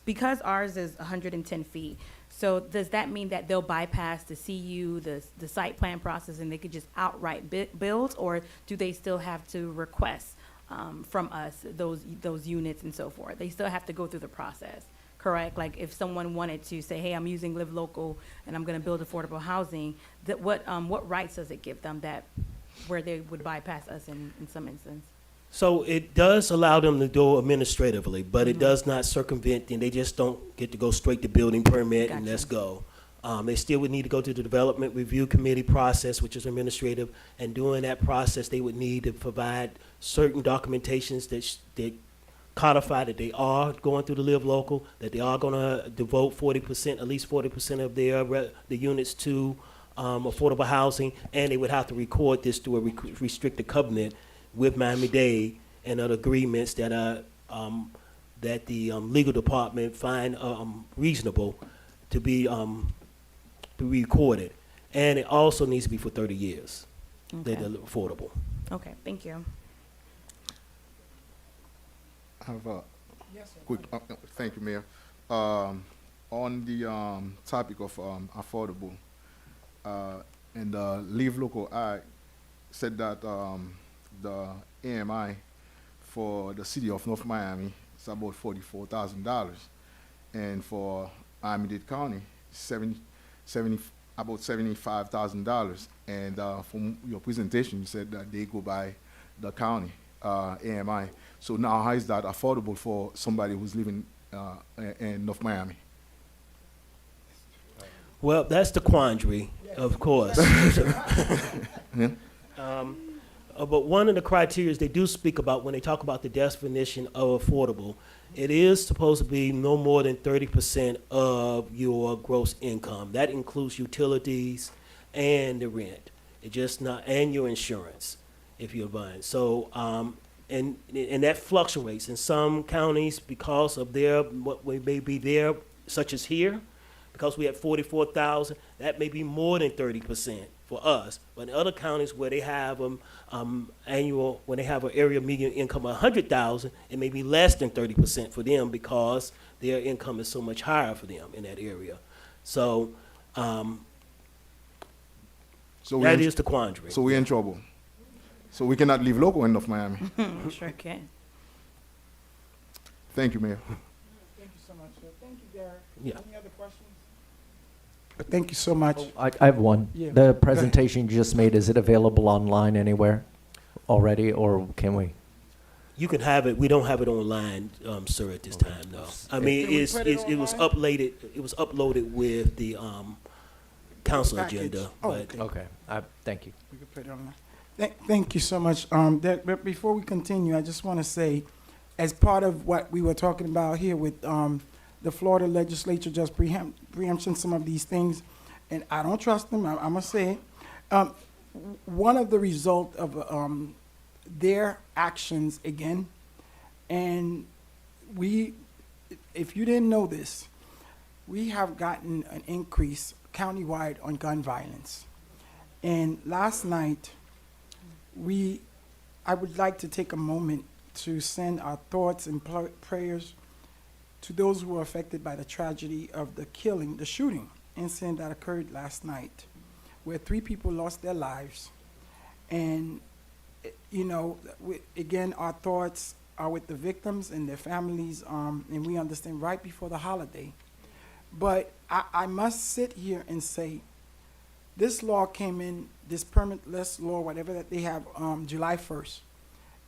because ours is 110 feet, so does that mean that they'll bypass the CU, the site plan process, and they could just outright build, or do they still have to request from us those units and so forth? They still have to go through the process, correct? Like if someone wanted to say, hey, I'm using Live Local and I'm gonna build affordable housing, that what rights does it give them where they would bypass us in some instance?
So it does allow them to do administratively, but it does not circumvent, and they just don't get to go straight to building permit and let's go. They still would need to go to the development review committee process, which is administrative, and during that process, they would need to provide certain documentations that codify that they are going through the Live Local, that they are gonna devote 40%, at least 40% of the units to affordable housing, and they would have to record this through a restricted covenant with Miami-Dade and other agreements that are that the legal department find reasonable to be recorded, and it also needs to be for 30 years.
Okay.
They're affordable.
Okay, thank you.
I have a quick, thank you, Mayor. On the topic of affordable, and the Leave Local Act said that the AMI for the city of North Miami is about $44,000, and for Miami-Dade County, about $75,000. And from your presentation, you said that they go by the county AMI. So now, how is that affordable for somebody who's living in North Miami?
Well, that's the quandary, of course.
Yeah.
But one of the criteria they do speak about when they talk about the definition of affordable, it is supposed to be no more than 30% of your gross income. That includes utilities and the rent. It just not, and your insurance if you're buying. So, and that fluctuates in some counties because of their, what may be there, such as here, because we have 44,000, that may be more than 30% for us. But in other counties where they have annual, when they have an area median income of 100,000, it may be less than 30% for them because their income is so much higher for them in that area. So, that is the quandary.
So we're in trouble. So we cannot leave local in North Miami.
Sure can.
Thank you, Mayor.
Thank you so much, sir. Thank you, Derek.
Yeah.
Any other questions? Thank you so much.
I have one.
Yeah.
The presentation you just made, is it available online anywhere already, or can we?
You can have it. We don't have it online, sir, at this time. No. I mean,
Can we
it's
put it
it was
online?
uploaded. It was uploaded with the council
Package.
agenda.
Oh,
But
okay.
Okay, thank you.
We could put it online. Thank you so much. But before we continue, I just want to say, as part of what we were talking about here with the Florida legislature just preemption some of these things, and I don't trust them. I'm gonna say it. One of the result of their actions again, and if you didn't know this, we have gotten an increase countywide on gun violence. And last night, I would like to take a moment to send our thoughts and prayers to those who were affected by the tragedy of the shooting incident that occurred last night, where 3 people lost their lives. And, you know, again, our thoughts are with the victims and their families, and we understand right before the holiday. But I must sit here and say, this law came in, this permitless law, whatever that they have, July 1st.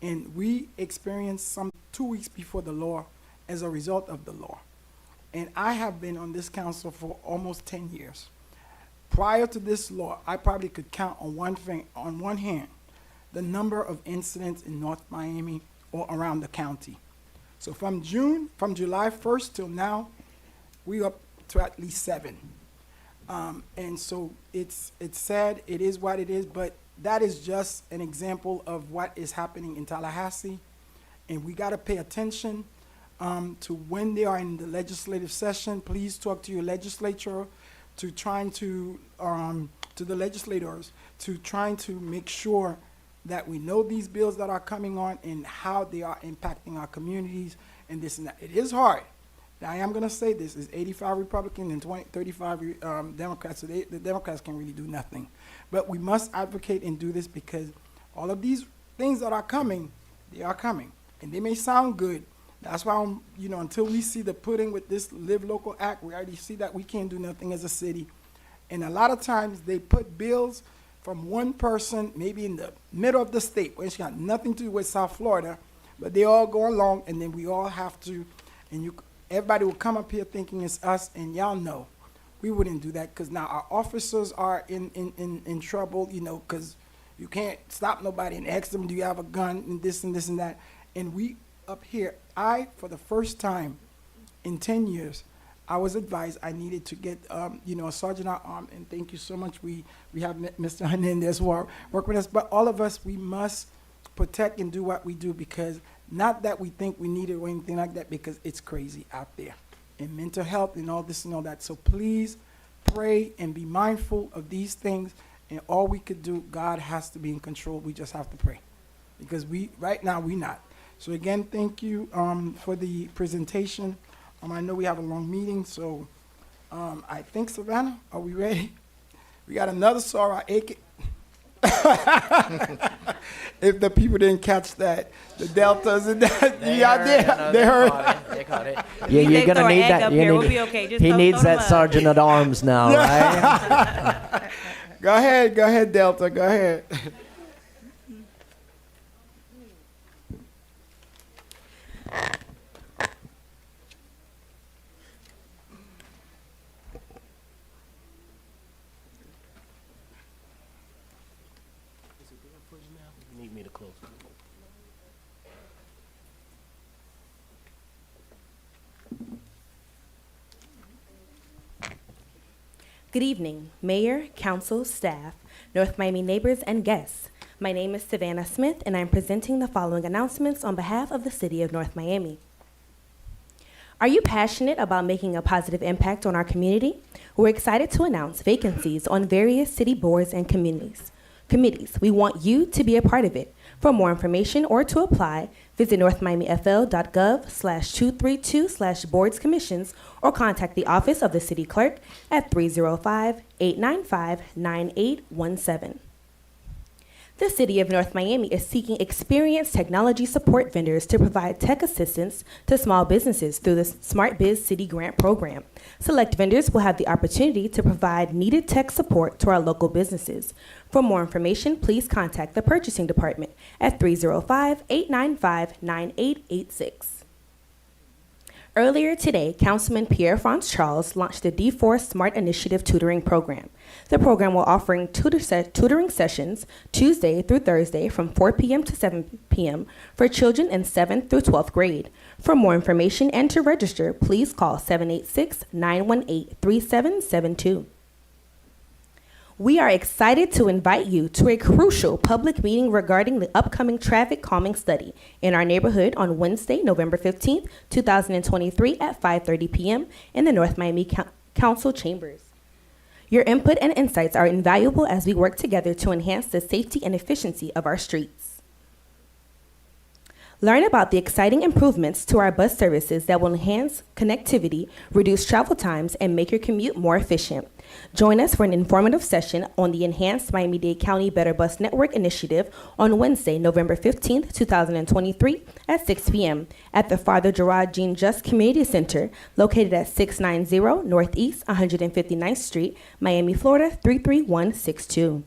And we experienced 2 weeks before the law as a result of the law. And I have been on this council for almost 10 years. Prior to this law, I probably could count on one hand the number of incidents in North Miami or around the county. So from July 1st till now, we're up to at least 7. And so it's sad, it is what it is, but that is just an example of what is happening in Tallahassee. And we gotta pay attention to when they are in the legislative session. Please talk to your legislature, to the legislators, to trying to make sure that we know these bills that are coming on and how they are impacting our communities and this and that. It is hard. Now, I am going to say this, is 85 Republicans and 35 Democrats, so the Democrats can really do nothing. But we must advocate and do this because all of these things that are coming, they are coming. And they may sound good. That's why, until we see the pudding with this Live Local Act, we already see that we can't do nothing as a city. And a lot of times they put bills from one person, maybe in the middle of the state, which got nothing to do with South Florida, but they all go along, and then we all have to, everybody will come up here thinking it's us, and y'all know we wouldn't do that because now our officers are in trouble, because you can't stop nobody and ask them, do you have a gun, and this and this and that. And we up here, for the first time in 10 years, I was advised I needed to get, a sergeant at arms, and thank you so much. We have Mr. Hernandez who are working with us, but all of us, we must protect and do what we do, because not that we think we need it or anything like that, because it's crazy out there, and mental health and all this and all that. So please pray and be mindful of these things, and all we could do, God has to be in control. We just have to pray, because right now we're not. So again, thank you for the presentation. I know we have a long meeting, so I think, Savannah, are we ready? We got another Sarah Aiken. If the people didn't catch that, the deltas and that, they heard.
They caught it. Yeah, you're gonna need that.
We'll be okay. Just
He
throw
needs
them
that
up.
sergeant at arms now, right?
Go ahead, Delta, go ahead.
Need me to close.
Good evening, Mayor, Council, staff, North Miami neighbors, and guests. My name is Savannah Smith, and I'm presenting the following announcements on behalf of the City of North Miami. Are you passionate about making a positive impact on our community? We're excited to announce vacancies on various city boards and committees. We want you to be a part of it. For more information or to apply, visit northmiamifl.gov/232/boards-commissions or contact the Office of the City Clerk at 305-895-9817. The City of North Miami is seeking experienced technology support vendors to provide tech assistance to small businesses through the Smart Biz City Grant Program. Select vendors will have the opportunity to provide needed tech support to our local businesses. For more information, please contact the Purchasing Department at 305-895-9886. Earlier today, Councilman Pierre-France Charles launched the D4 Smart Initiative Tutoring Program. The program will offering tutoring sessions Tuesday through Thursday from 4 p.m. to 7 p.m. for children in 7th through 12th grade. For more information and to register, please call 786-918-3772. We are excited to invite you to a crucial public meeting regarding the upcoming traffic calming study in our neighborhood on Wednesday, November 15th, 2023 at 5:30 p.m. in the North Miami Council chambers. Your input and insights are invaluable as we work together to enhance the safety and efficiency of our streets. Learn about the exciting improvements to our bus services that will enhance connectivity, reduce travel times, and make your commute more efficient. Join us for an informative session on the Enhanced Miami-Dade County Better Bus Network Initiative on Wednesday, November 15th, 2023 at 6 p.m. at the Father Gerard Jean Just Community Center located at 690 Northeast 159th Street, Miami, Florida 33162.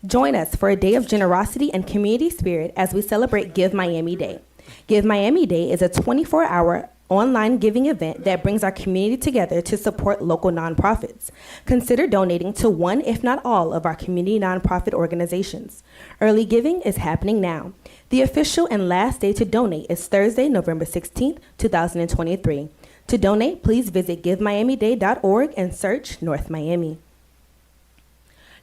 Join us for a day of generosity and community spirit as we celebrate Give Miami Day. Give Miami Day is a 24-hour online giving event that brings our community together to support local nonprofits. Consider donating to one, if not all, of our community nonprofit organizations. Early giving is happening now. The official and last day to donate is Thursday, November 16th, 2023. To donate, please visit givemiamiday.org and search North Miami.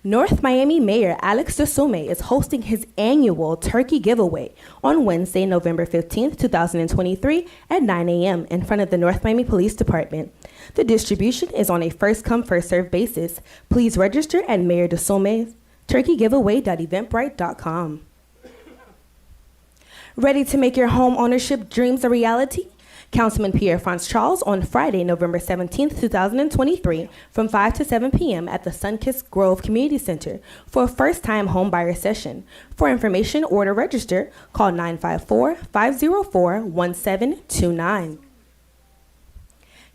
North Miami Mayor Alex DeSume is hosting his annual turkey giveaway on Wednesday, November 15th, 2023 at 9 a.m. in front of the North Miami Police Department. The distribution is on a first-come, first-served basis. Please register at Mayor DeSume's turkeygiveaway.eventbrite.com. Ready to make your home ownership dreams a reality? Councilman Pierre-France Charles on Friday, November 17th, 2023, from 5 to 7 p.m. at the Sunkist Grove Community Center for a first-time home buyer session. For information or to register, call 954-504-1729.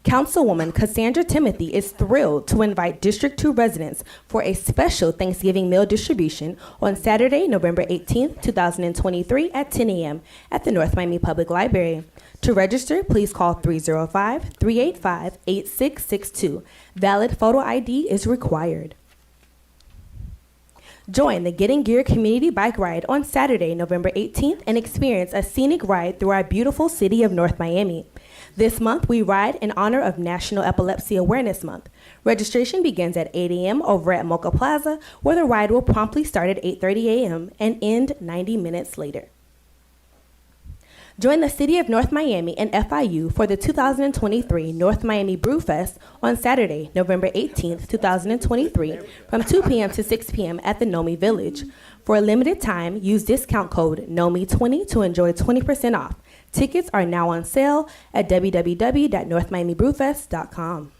Councilwoman Cassandra Timothy is thrilled to invite District 2 residents for a special Thanksgiving meal distribution on Saturday, November 18th, 2023 at 10 a.m. at the North Miami Public Library. To register, please call 305-385-8662. Valid photo ID is required. Join the Getting Gear Community Bike Ride on Saturday, November 18th, and experience a scenic ride through our beautiful city of North Miami. This month, we ride in honor of National Epilepsy Awareness Month. Registration begins at 8 a.m. over at Mocha Plaza, where the ride will promptly start at 8:30 a.m. and end 90 minutes later. Join the City of North Miami and FIU for the 2023 North Miami Brewfest on Saturday, November 18th, 2023, from 2 p.m. to 6 p.m. at the Nomi Village. For a limited time, use discount code NOMI20 to enjoy 20% off. Tickets are now on sale at www.northmiamibrewfest.com.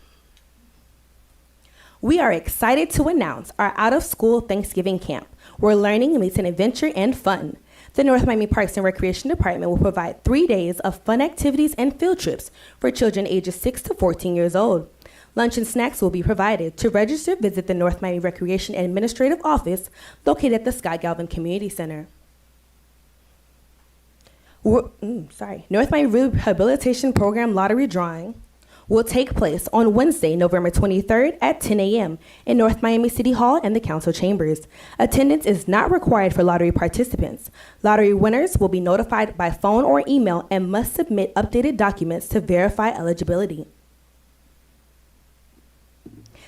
We are excited to announce our out-of-school Thanksgiving camp, where learning meets an adventure and fun. The North Miami Parks and Recreation Department will provide 3 days of fun activities and field trips for children ages 6 to 14 years old. Lunch and snacks will be provided. To register, visit the North Miami Recreation Administrative Office located at the Scott Galvin Community Center. North Miami Rehabilitation Program Lottery Drawing will take place on Wednesday, November 23rd at 10 a.m. in North Miami City Hall and the Council Chambers. Attendance is not required for lottery participants. Lottery winners will be notified by phone or email and must submit updated documents to verify eligibility.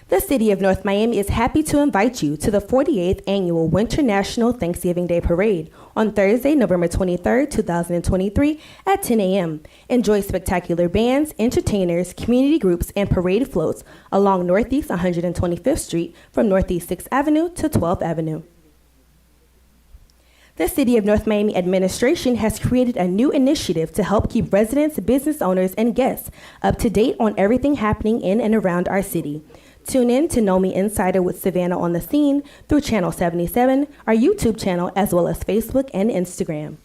The City of North Miami is happy to invite you to the 48th Annual Winter National Thanksgiving Day Parade on Thursday, November 23rd, 2023 at 10 a.m. Enjoy spectacular bands, entertainers, community groups, and parade floats along Northeast 125th Street from Northeast 6th Avenue to 12th Avenue. The City of North Miami administration has created a new initiative to help keep residents, business owners, and guests up to date on everything happening in and around our city. Tune in to Nomi Insider with Savannah on the Scene through Channel 77, our YouTube channel, as well as Facebook and Instagram.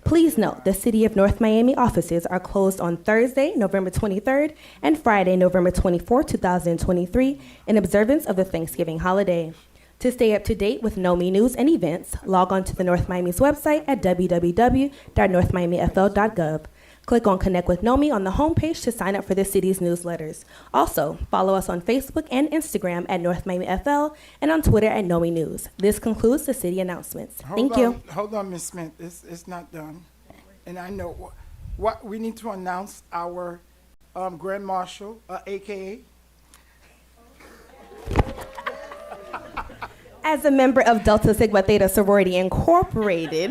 Please note, the City of North Miami offices are closed on Thursday, November 23rd, and Friday, November 24th, 2023, in observance of the Thanksgiving holiday. To stay up to date with Nomi news and events, log on to the North Miami's website at www.northmiamifl.gov. Click on Connect with Nomi on the homepage to sign up for the city's newsletters. Also, follow us on Facebook and Instagram at North Miami FL and on Twitter at Nomi News. This concludes the city announcements. Thank you.
Hold on, Ms. Smith. It's not done. And I know what we need to announce our Grand Marshal, AKA.
As a member of Delta Sigma Theta Sorority Incorporated,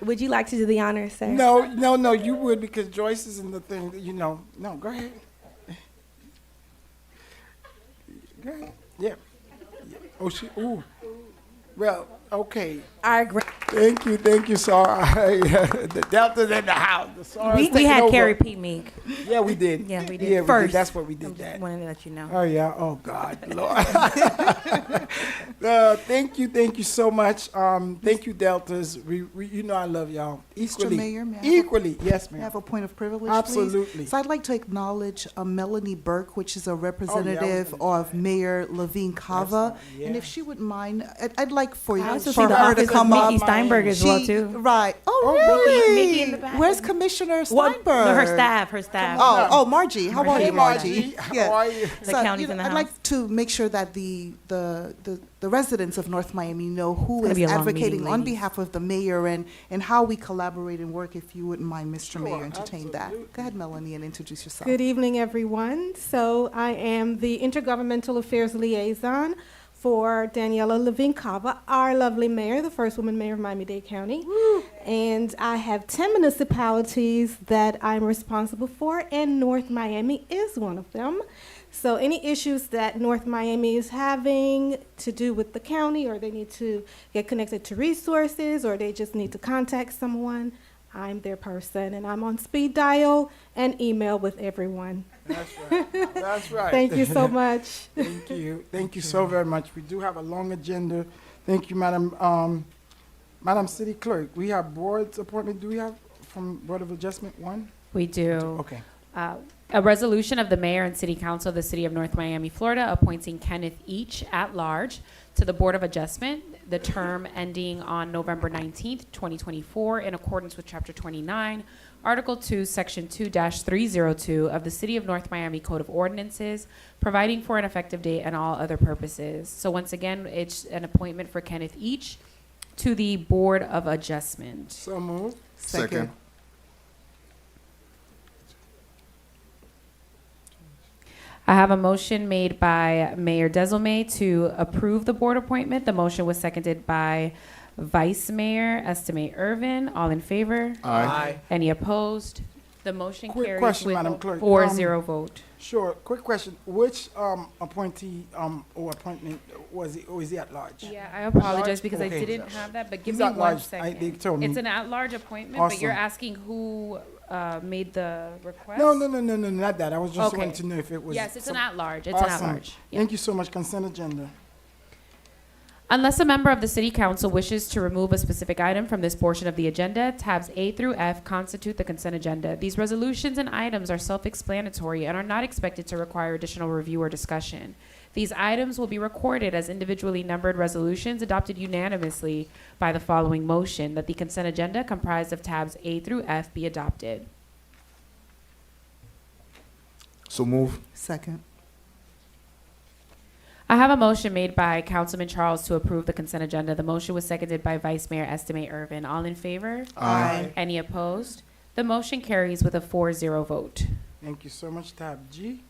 would you like to do the honors, sir?
No, you would, because Joyce is in the thing, No, go ahead. Go ahead. Yeah. Oh, well, okay. Thank you, sorry. The Delta's in the house. The Sora's
We had
taking
Carrie
over.
P. Meek.
Yeah, we did.
Yeah, we did.
Yeah,
First.
That's what we did. That.
Wanted to let you know.
Oh yeah. Oh God, Lord. Thank you so much. Thank you, Deltas. We I love y'all equally.
Mr. Mayor, may I
equally. Yes,
May I
ma'am.
have a point of privilege,
Absolutely.
please? So I'd like to acknowledge Melanie Burke, which is a
Oh,
representative of Mayor Levine Cava.
Yeah.
And if she wouldn't mind, I'd like for
I also
for
see the
her to
office
come
of
up.
Mickey Steinberg as well,
She-
too.
Right. Oh,
Oh,
really?
Mickey in the back.
Where's Commissioner
Well,
Steinberg?
no, her staff.
Oh, Margie. How are
Hey,
you, Margie?
How are you?
The county's in the
I'd
house.
like to make sure that the residents of North Miami know who
gonna
is
be a long
advocating
meeting,
on
ladies.
behalf of the mayor and how we collaborate and work, if you wouldn't mind, Mr. Mayor, entertain that. Go ahead, Melanie, and introduce yourself.
Good evening, everyone. So I am the Intergovernmental Affairs Liaison for Daniela Levine Cava, our lovely mayor, the first woman mayor of Miami-Dade County. And I have 10 municipalities that I'm responsible for, and North Miami is one of them. So any issues that North Miami is having to do with the county, or they need to get connected to resources, or they just need to contact someone, I'm their person, and I'm on speed dial and email with everyone.
That's right. That's right.
Thank you so much.
Thank you. Thank you so very much. We do have a long agenda. Thank you, Madam City Clerk. We have board's appointment. Do we have from Board of Adjustment 1?
We do.
Okay.
A resolution of the mayor and city council of the city of North Miami, Florida, appointing Kenneth Each at large to the Board of Adjustment. the term ending on November 19th, 2024, in accordance with Chapter 29, Article 2, Section 2-302 of the City of North Miami Code of Ordinances, providing for an effective date and all other purposes. So once again, it's an appointment for Kenneth Each to the Board of Adjustment.
So moved.
Second.
I have a motion made by Mayor Desilme to approve the board appointment. The motion was seconded by Vice Mayor Estime Irvin. All in favor?
Aye.
Any opposed? The motion
Quick
carries
question,
with
Madam
a
Clerk.
4-0 vote.
Sure. Quick question. Which appointee or appointment was it, or is he at large?
Yeah, I apologize
Large?
because I
Okay.
didn't have that, but give
He's
me
at
1
large.
second.
They told me.
It's an at-large appointment, but you're
Awesome.
asking who made the request?
No, not that. I was just
Okay.
wanting to know if it was.
Yes, it's an
some-
at-large. It's an
Awesome.
at-large. Yeah.
Thank you so much. Consent agenda.
Unless a member of the City Council wishes to remove a specific item from this portion of the agenda, tabs A through F constitute the consent agenda. These resolutions and items are self-explanatory and are not expected to require additional review or discussion. These items will be recorded as individually numbered resolutions adopted unanimously by the following motion, that the consent agenda comprised of tabs A through F be adopted.
So move.
Second.
I have a motion made by Councilman Charles to approve the consent agenda. The motion was seconded by Vice Mayor Estime Irvin. All in favor?
Aye.
Any opposed? The motion carries with a 4-0 vote.
Thank you so much. Tab G.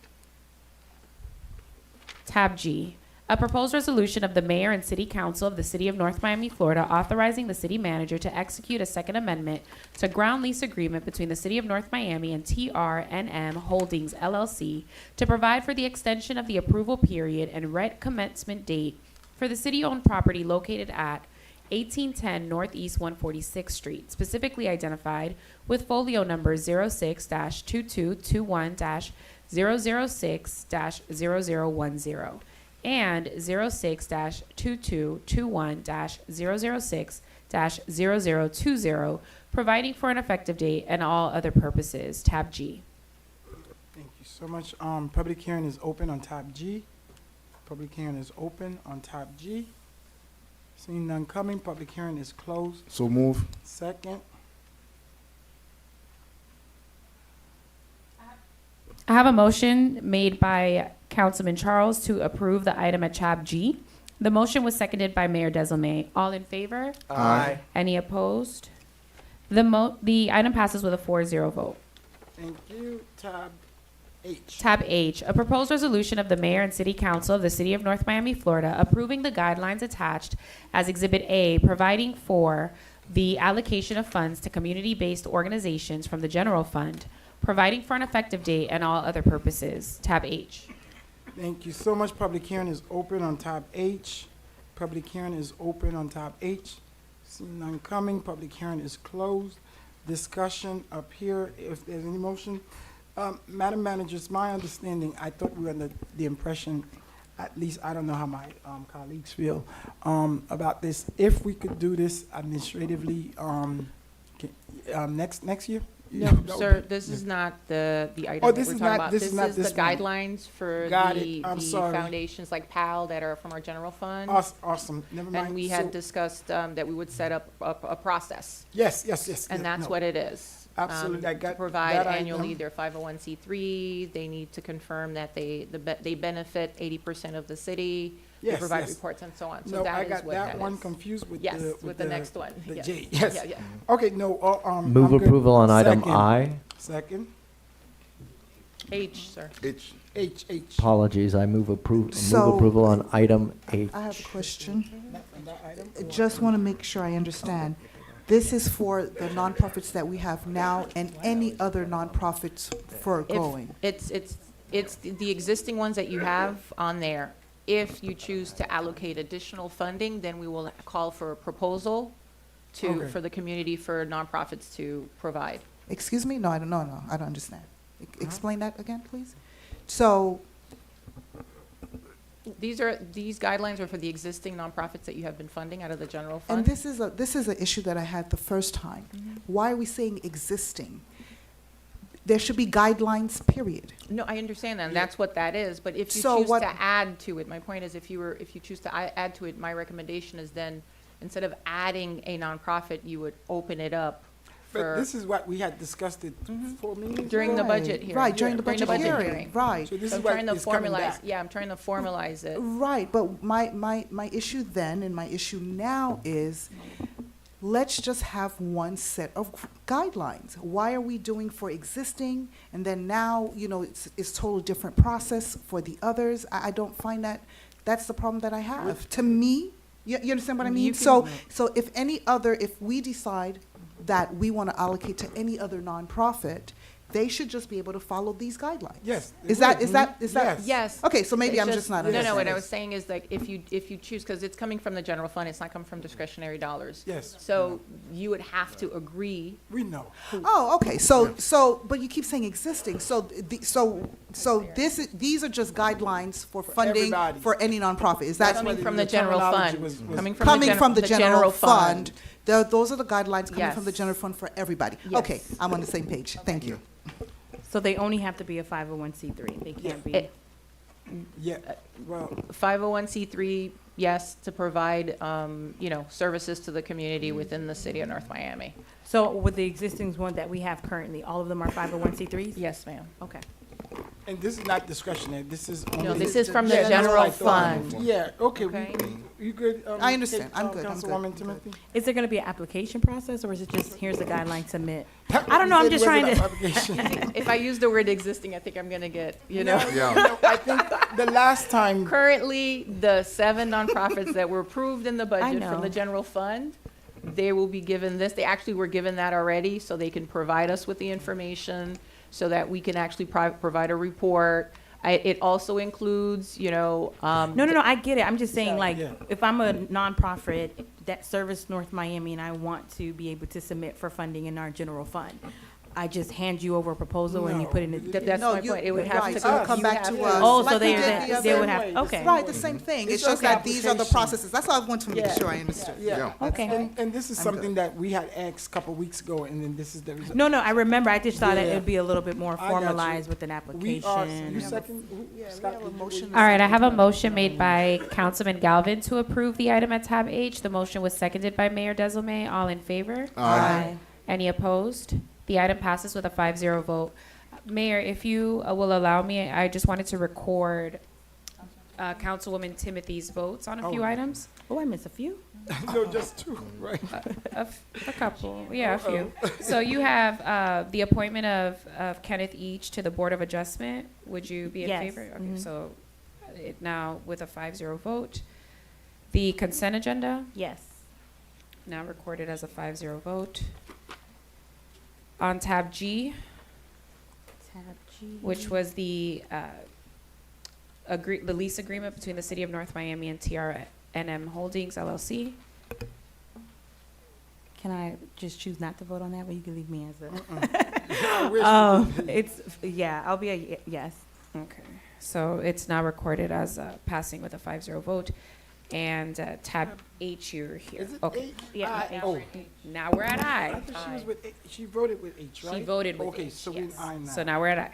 Tab G, a proposed resolution of the Mayor and City Council of the City of North Miami, Florida, authorizing the city manager to execute a second amendment to ground lease agreement between the City of North Miami and TRNM Holdings, LLC, to provide for the extension of the approval period and rent commencement date for the city-owned property located at 1810 Northeast 146th Street, specifically identified with folio number 06-2221-006-0010 and 06-2221-006-0020, providing for an effective date and all other purposes. Tab G.
Thank you so much. Public hearing is open on tab G. Public hearing is open on tab G. Seeing none coming, public hearing is closed.
So move.
Second.
I have a motion made by Councilman Charles to approve the item at tab G. The motion was seconded by Mayor Desilme. All in favor?
Aye.
Any opposed? The item passes with a 4-0 vote.
Thank you. Tab H.
Tab H, a proposed resolution of the Mayor and City Council of the City of North Miami, Florida, approving the guidelines attached as Exhibit A, providing for the allocation of funds to community-based organizations from the general fund, providing for an effective date and all other purposes. Tab H.
Thank you so much. Public hearing is open on tab H. Public hearing is open on tab H. Seeing none coming, public hearing is closed. Discussion up here, if there's any motion. Madam Manager, it's my understanding, I thought we were under the impression, at least I don't know how my colleagues feel about this. If we could do this administratively next year?
No,
That would
sir,
be-
this
yeah.
is not the item
Oh,
that
this
we're
is
talking
not-
about.
this is not this
the
one.
guidelines for
Got
the
it. I'm sorry.
foundations like PAL that are from our general fund.
Awesome, never mind.
And we
So-
had discussed that we would set up a process.
Yes.
And that's
no.
what it is.
Absolutely, I
To
got
provide
that
annually
item.
their 501c3, they need to confirm that they benefit 80% of the city. They
Yes,
provide
yes.
reports and so on. So
No,
that
I
is
got
what
that one
is.
confused with
Yes,
the.
with the next one.
The
Yes.
J, yes.
Yeah, yeah.
Okay, no,
Move
I'm good.
approval on item
Second.
I.
Second.
H, sir.
H.
H.
Apologies, I move move
So-
approval on item H.
I have a question.
That item?
I just want to make sure I understand. This is for the nonprofits that we have now and any other nonprofits for going.
It's the existing ones that you have on there. If you choose to allocate additional funding, then we will call for a proposal
Okay.
for the community, for nonprofits to provide.
Excuse me? No, I don't understand. Explain that again, please. So,
These guidelines are for the existing nonprofits that you have been funding out of the general fund.
and this is an issue that I had the first time. Why are we saying existing? There should be guidelines, period.
No, I understand that, and that's what that is, but if you
So
choose
what-
to add to it, my point is, if you choose to add to it, my recommendation is then, instead of adding a nonprofit, you would open it up
But
for,
this is what we had discussed it 4 meetings
during the
ago.
budget hearing.
Right, during the budget hearing,
hearing.
right.
So this
So
is
I'm
what
trying to
is coming
formalize,
back.
yeah, I'm trying to formalize it.
Right, but my issue then and my issue now is, let's just have one set of guidelines. Why are we doing for existing, and then now, it's total different process for the others? I don't find that's the problem that I have. To me, you understand what I mean? So if we decide that we want to allocate to any other nonprofit, they should just be able to follow these guidelines.
Yes.
Is that?
Yes.
Yes.
Okay, so maybe
It's
I'm just not
No, what
understanding.
I was saying is like, if you choose, because it's coming from the general fund, it's not coming from discretionary dollars.
Yes.
So you would have to agree.
We know.
Oh, okay. But you keep saying existing. These are just guidelines for funding
everybody.
for any nonprofit. Is that
Coming from the
the
general
terminology
fund.
was-
Coming from the general
fund? Those are the guidelines coming from the
Yes.
general fund for everybody.
Yes.
Okay, I'm on the same page. Thank you.
So they only have to be a 501c3. They can't be.
It-
Yeah, well,
501c3, yes, to provide, services to the community within the city of North Miami.
So with the existing one that we have currently, all of them are 501c3s?
Yes, ma'am.
Okay.
and this is not discretionary, this is only.
No, this is from the
Yeah,
general
I thought.
fund.
Yeah, okay,
Okay.
you good?
I understand. I'm good.
Councilwoman Timothy?
Is there going to be an application process, or is it just, here's the guideline, submit? I don't know, I'm just trying to.
If I use the word existing, I think I'm gonna get,
Yeah.
I think the last time,
Currently, the 7 nonprofits that were approved in the budget from the
know.
general fund, they will be given this. They actually were given that already, so they can provide us with the information so that we can actually provide a report. It also includes,
No, I get it. I'm just saying, like,
Yeah.
if I'm a nonprofit that serves North Miami and I want to be able to submit for funding in our general fund, I just hand you over a proposal and you
No.
put it in.
that's my point. It would have
right,
to
so it'll come
you
back
have
to us.
Oh,
like
so
we
they
did the
they
other
would have,
way.
okay.
Right, the same thing. It's just
like
that these are the
application.
processes. That's all I want to make
Yeah.
sure I understood.
yeah.
Okay.
And this is
I'm
something that we had asked a couple weeks ago, and then this is the result.
No, I remember. I just thought that
Yeah.
it would be a little bit more
I got you.
formalized with an
We
application.
are, you second? Scott,
a motion.
All right, I have a motion made by Councilman Galvin to approve the item at tab H. The motion was seconded by Mayor Desilme. All in favor?
Aye.
Any opposed? The item passes with a 5-0 vote. Mayor, if you will allow me, I just wanted to record Councilwoman Timothy's votes on a few
Oh.
items.
Oh, I missed a few.
No, just two, right?
A couple, yeah, a few. So you have the appointment of Kenneth Each to the Board of Adjustment. Would you be in
Yes.
favor? Okay,
Mhm.
so it now with a 5-0 vote. The consent agenda,
Yes.
now recorded as a 5-0 vote. On tab G,
Tab G.
which was the lease agreement between the City of North Miami and TRNM Holdings LLC.
Can I just choose not to vote on that, but you can leave me as a. I'll be a yes.
Okay, so it's now recorded as passing with a 5-0 vote. And tab H, you're here.
Is it
Okay,
H?
Yeah,
I-
H.
Oh,
now we're at
I
I.
thought she was with, she voted with H, right?
She voted with
Okay,
H,
so we're
yes.
I now.
So now we're at I.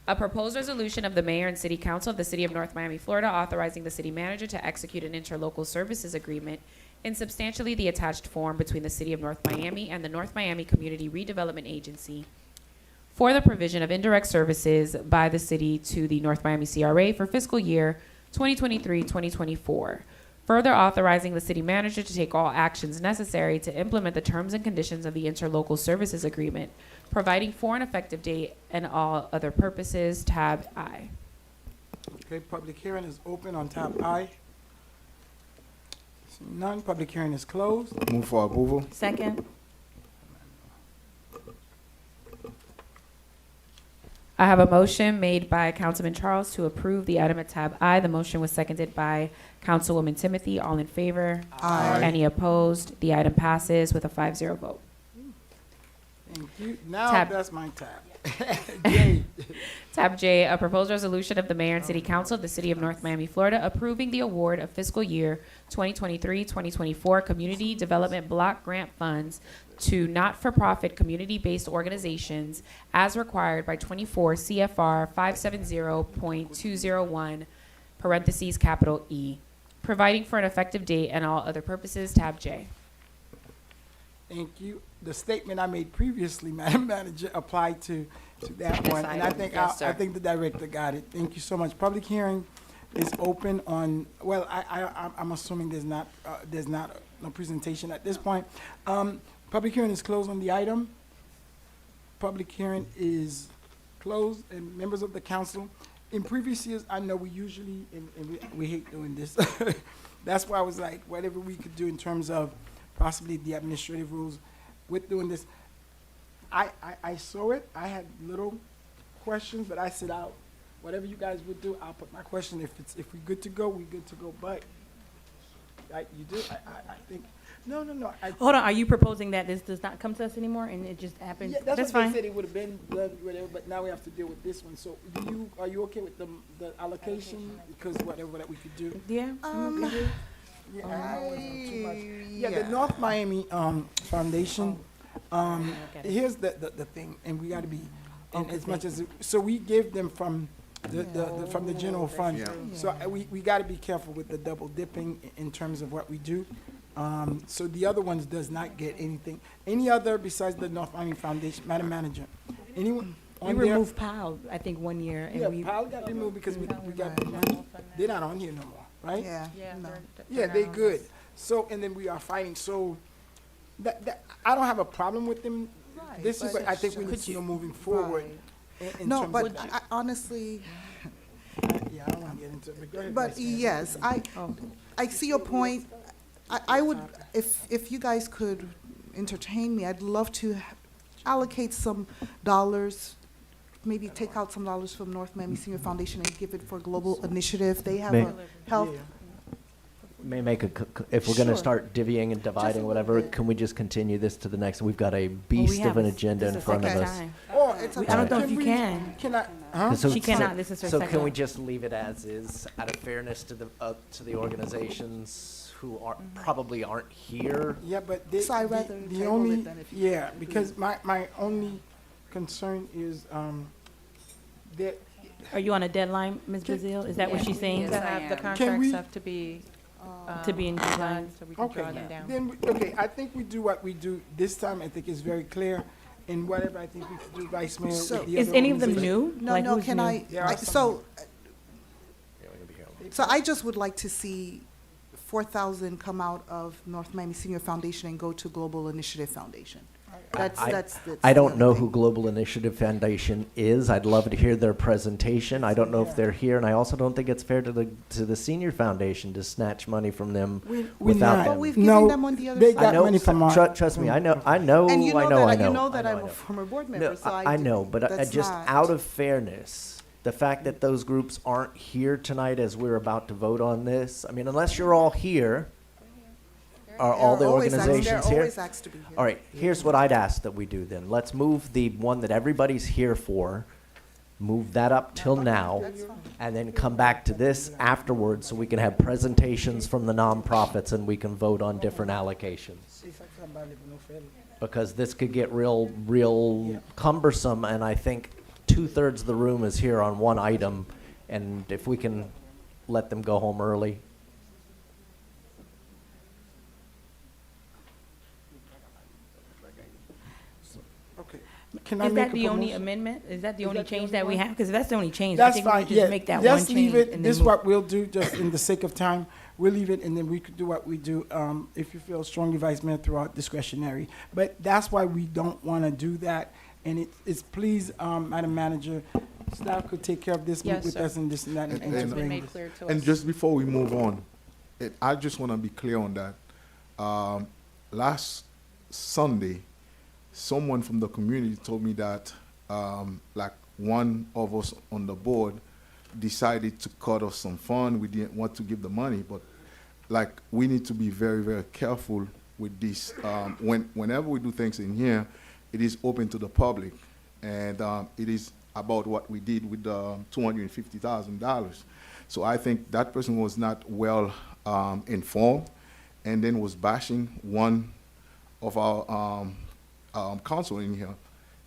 A proposed resolution of the mayor and city council of the city of North Miami, Florida, authorizing the city manager to execute an interlocal services agreement in substantially the attached form between the city of North Miami and the North Miami Community Redevelopment Agency for the provision of indirect services by the city to the North Miami CRA for fiscal year 2023-2024. Further authorizing the city manager to take all actions necessary to implement the terms and conditions of the interlocal services agreement, providing for an effective date and all other purposes. Tab I.
Okay, public hearing is open on tab I. Seeing none, public hearing is closed.
Move for approval.
Second.
I have a motion made by Councilman Charles to approve the item at tab I. The motion was seconded by Councilwoman Timothy. All in favor?
Aye.
Any opposed? The item passes with a 5-0 vote.
Thank you. Now
Tab.
that's my tab.
Tab J, a proposed resolution of the mayor and city council of the city of North Miami, Florida, approving the award of fiscal year 2023-2024 community development block grant funds to not-for-profit community-based organizations as required by 24 CFR 570.201, parentheses, capital E, providing for an effective date and all other purposes. Tab J.
Thank you. The statement I made previously, Madam Manager, applied to that
This
one. And I
item.
think,
Yes,
I
sir.
think the director got it. Thank you so much. Public hearing is open on, well, I'm assuming there's not no presentation at this point. Public hearing is closed on the item. Public hearing is closed, and members of the council, in previous years, I know we usually, and we hate doing this. That's why I was like, whatever we could do in terms of possibly the administrative rules with doing this. I saw it, I had little questions, but I said, whatever you guys would do, I'll put my question. If we're good to go, we're good to go, but you do, I think, no.
Hold on, are you proposing that this does not come to us anymore and it just happened?
Yeah, that's what
fine.
they said it would have been done, whatever, but now we have to deal with this one. So are you okay with the allocation? Because whatever that we could do.
Yeah, I'm okay with it.
Yeah, I wasn't too much. Yeah, the North Miami Foundation, here's the thing, and we gotta be, and as much as, so we give them from from the general fund.
Yeah.
So we gotta be careful with the double dipping in terms of what we do. So the other ones does not get anything. Any other besides the North Miami Foundation, Madam Manager? Anyone
We
on there?
removed PAL, I think, one year, and
Yeah,
we.
PAL got removed because we got money. They're not on here no more, right?
Yeah.
Yeah,
no.
they good. So, and then we are fighting, so that, I don't have a problem with them.
Right,
This is
but
what I think we need to know moving forward. in
No,
terms
but
of-
I honestly,
Yeah, I don't want to get into it, but go ahead.
but
Vice Mayor.
yes, I see your point. I would, if you guys could entertain me, I'd love to allocate some dollars, maybe take out some dollars from North Miami Senior Foundation and give it for Global Initiative. They have
May-
a health,
May make if we're going to
Sure.
start divvying and dividing,
little
whatever,
bit.
can we just continue this to the next? We've got a beast of an agenda in front of us.
Or it's
I
don't know if you can.
Can I, huh?
So-
She cannot, this is her
So
second
can we
one.
just leave it as is, out of fairness to the organizations who are, probably aren't here?
Yeah, but they,
So I'd rather
the
table
only,
it then if you
yeah, because my only concern is, that,
Are you on a deadline, Ms. Brazil? Is that what she's saying?
To have the
Can
contracts
we-
have to be,
To be in
done,
compliance?
so we can
okay,
draw them down.
then, okay, I think we do what we do this time, I think it's very clear, and whatever I think we could do, Vice Mayor,
So-
with the
Is
other
any of them
organizations.
new?
no,
Like,
no,
who's
can
new?
There are some
so I just would like to see 4,000 come out of North Miami Senior Foundation and go to Global Initiative Foundation. That's
I
the
don't
other
know
thing.
who Global Initiative Foundation is. I'd love to hear their presentation. I don't know if they're here, and I also don't think it's fair to the Senior Foundation to snatch money from them
We
without
not.
them.
But we've
No,
given them on the other
they
side.
got money from our.
Trust me, I know,
And you know that,
I
you
know.
know that
I
I'm
know.
a former board
No,
member, so
I know, but
that's
just
not-
out of fairness, the fact that those groups aren't here tonight as we're about to vote on this, I mean, unless you're all here, are all the
They're always asked-
organizations
they're
here?
always asked to be here.
All right, here's what I'd ask that we do then. Let's move the one that everybody's here for, move that up till now, and then come back to this afterwards so we can have presentations from the nonprofits and we can vote on different allocations. Because this could get real cumbersome, and I think 2/3 of the room is here on one item, and if we can let them go home early.
Okay. Can I
Is
make
that
a
the only
promotion?
amendment? Is that the
Is
only
that the
change
only
that we
one?
have? Because that's the only change. I
That's
think we
fine,
could just
yeah.
make that one
Let's
change.
leave it,
and
this
then move.
what we'll do, just in the sake of time, we'll leave it, and then we could do what we do, if you feel strongly, Vice Mayor, throughout discretionary. But that's why we don't want to do that, and it's, please, Madam Manager, staff could take care of this, meet
Yes,
with
sir.
us and this and that, and
And-
It's
to
been
bring
made
this.
clear to
And
us.
just before we move on, I just want to be clear on that. Last Sunday, someone from the community told me that, like one of us on the board decided to cut off some fund. We didn't want to give the money, but like we need to be very, very careful with this. Whenever we do things in here, it is open to the public. and it is about what we did with the $250,000. So I think that person was not well informed, and then was bashing one of our council in here.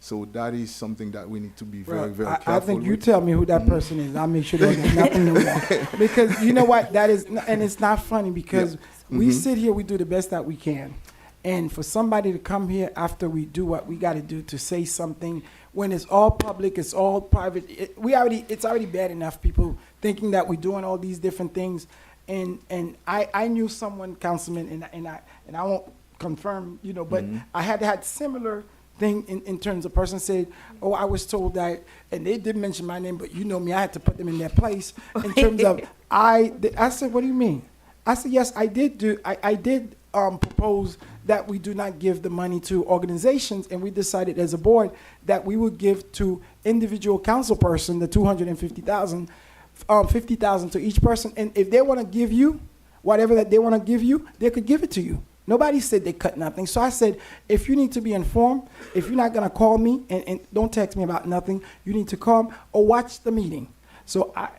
So that is something that we need to be very, very careful
I think you
with.
tell me who that person is. I'll make sure they got nothing to do. Because you know what? That is, and it's not funny because we sit here, we do the best that we can. And for somebody to come here after we do what we got to do to say something, when it's all public, it's all private, it's already bad enough, people thinking that we're doing all these different things. And I knew someone, Councilman, and I won't confirm, you know, but I had similar thing in terms of person said, oh, I was told that, and they didn't mention my name, but you know me, I had to put them in their place in terms of, I said, what do you mean? I said, yes, I did propose that we do not give the money to organizations, and we decided as a board that we would give to individual council person the $250,000, $50,000 to each person, and if they want to give you whatever that they want to give you, they could give it to you. Nobody said they cut nothing. So I said, if you need to be informed, if you're not going to call me and don't text me about nothing, you need to call or watch the meeting. So I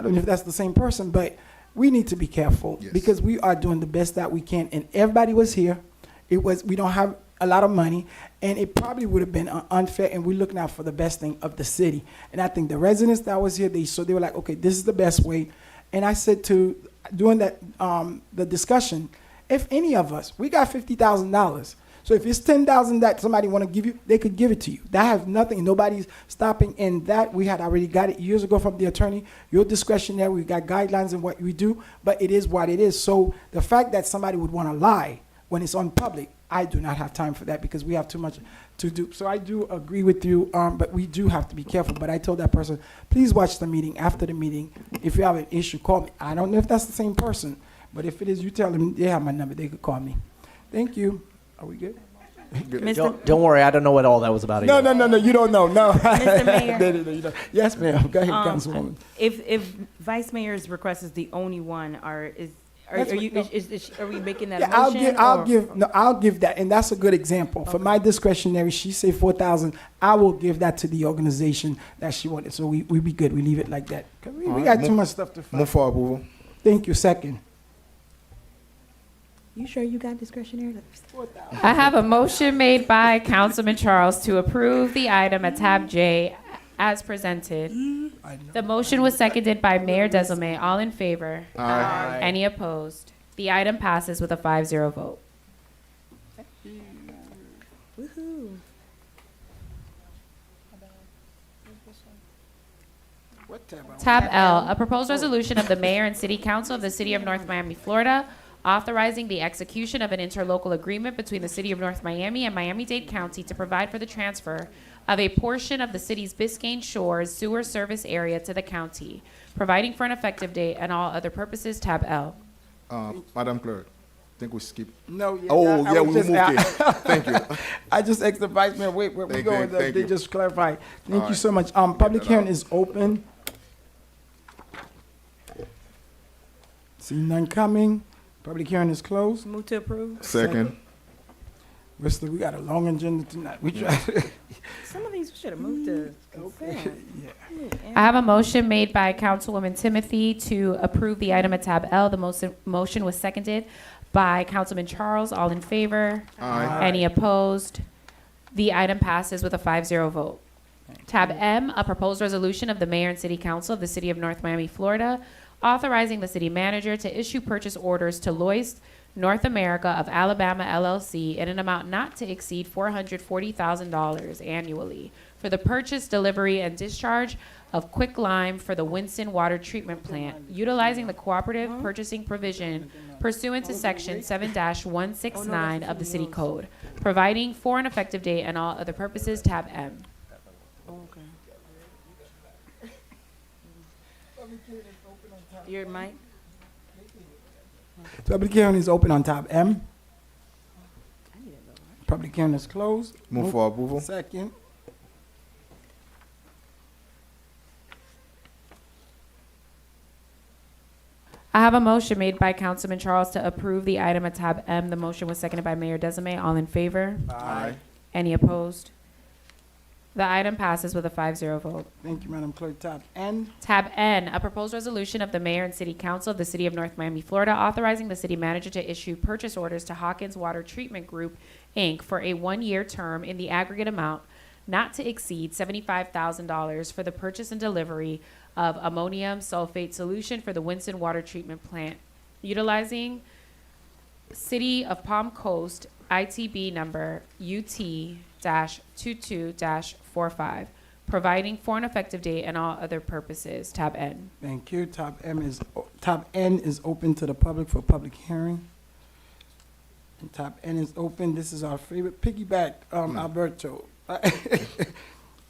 don't know if that's the same person, but we need to be careful because we are doing the best that we can. And everybody was here. We don't have a lot of money, and it probably would have been unfair, and we're looking out for the best thing of the city. And I think the residents that was here, they were like, okay, this is the best way. And I said during that, the discussion, if any of us, we got $50,000. So if it's $10,000 that somebody want to give you, they could give it to you. That has nothing, nobody's stopping. And that we had already got it years ago from the attorney. Your discretionary, we got guidelines in what we do, but it is what it is. So the fact that somebody would want to lie when it's on public, I do not have time for that because we have too much to do. So I do agree with you, but we do have to be careful. But I told that person, please watch the meeting. After the meeting, if you have an issue, call me. I don't know if that's the same person, but if it is, you tell them they have my number. They could call me. Thank you. Are we good?
Don't worry, I don't know what all that was about.
No, you don't know. No.
Mr. Mayor.
You don't. Yes, ma'am. Go ahead, Councilwoman.
If Vice Mayor's request is the only one, are we making that a motion?
I'll give that, and that's a good example. For my discretionary, she say 4,000. I will give that to the organization that she wanted. So we be good. We leave it like that. 'Cause we got too much stuff to find.
Move for approval.
Thank you. Second.
You sure you got discretionary?
I have a motion made by Councilman Charles to approve the item at tab J as presented. The motion was seconded by Mayor Desilme. All in favor?
Aye.
Any opposed? The item passes with a 5-0 vote.
Woohoo.
Tab L, a proposed resolution of the mayor and city council of the city of North Miami, Florida, authorizing the execution of an interlocal agreement between the city of North Miami and Miami-Dade County to provide for the transfer of a portion of the city's Biscayne Shores sewer service area to the county, providing for an effective date and all other purposes. Tab L.
Madam Clerk, I think we skip.
No, yeah.
Oh,
I
yeah,
was
we
just
moved it.
out.
Thank you.
I just asked the Vice Mayor, wait, where we going?
Thank
They
you.
just clarified. Thank
All
you
right.
so much. Public
that
hearing
out.
is open. See none coming. Public hearing is closed.
Move to approve.
Second.
Mister, we got a long agenda tonight. We try.
Some of these should have moved to consent.
I have a motion made by Councilwoman Timothy to approve the item at tab L. The motion was seconded by Councilman Charles. All in favor?
Aye.
Any opposed? The item passes with a 5-0 vote. Tab M, a proposed resolution of the mayor and city council of the city of North Miami, Florida, authorizing the city manager to issue purchase orders to Loyce North America of Alabama LLC in an amount not to exceed $440,000 annually for the purchase, delivery, and discharge of quicklime for the Winston Water Treatment Plant, utilizing the cooperative purchasing provision pursuant to Section 7-169 of the City Code, providing for an effective date and all other purposes. Tab M.
Your mic?
Public hearing is open on tab M. Public hearing is closed.
Move for approval.
Second.
I have a motion made by Councilman Charles to approve the item at tab M. The motion was seconded by Mayor Desilme. All in favor?
Aye.
Any opposed? The item passes with a 5-0 vote.
Thank you, Madam Clerk. Tab N.
Tab N, a proposed resolution of the mayor and city council of the city of North Miami, Florida, authorizing the city manager to issue purchase orders to Hawkins Water Treatment Group, Inc. for a 1-year term in the aggregate amount not to exceed $75,000 for the purchase and delivery of ammonium sulfate solution for the Winston Water Treatment Plant, utilizing City of Palm Coast ITB number UT-22-45, providing for an effective date and all other purposes. Tab N.
Thank you. Tab N is open to the public for public hearing. And tab N is open. This is our favorite piggyback, Alberto.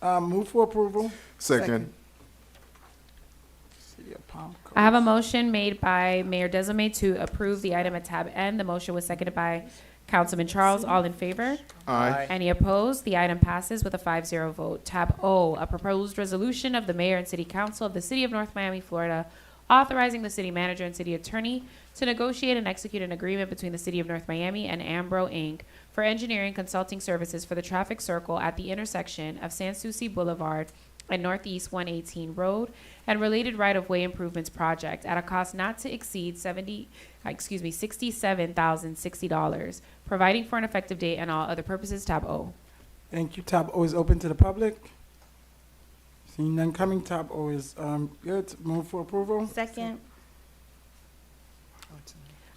Move for approval.
Second.
City of Palm Coast.
I have a motion made by Mayor Desame to approve the item at tab N. The motion was seconded by Councilman Charles. All in favor?
Aye.
Any opposed? The item passes with a 5-0 vote. Tab O, a proposed resolution of the mayor and city council of the city of North Miami, Florida, authorizing the city manager and city attorney to negotiate and execute an agreement between the city of North Miami and Ambro, Inc. for engineering consulting services for the traffic circle at the intersection of Sans Souci Boulevard and Northeast 118 Road and related right-of-way improvements project at a cost not to exceed $67,060, providing for an effective date and all other purposes. Tab O.
Thank you. Tab O is open to the public. Seeing none coming, tab O is good. Move for approval.
Second.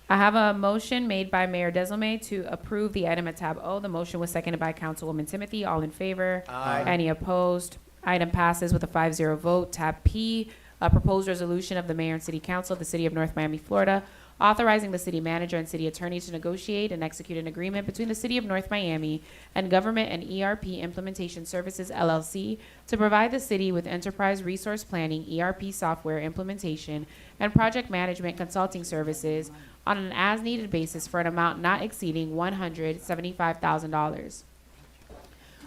I have a motion made by Mayor Desome to approve the item at tab O. The motion was seconded by Councilwoman Timothy. All in favor?
Aye.
Any opposed? Item passes with a 5-0 vote. Tab P, a proposed resolution of the mayor and city council of the city of North Miami, Florida, authorizing the city manager and city attorney to negotiate and execute an agreement between the city of North Miami and Government and ERP Implementation Services, LLC, to provide the city with enterprise resource planning, ERP software implementation, and project management consulting services on an as-needed basis for an amount not exceeding $175,000.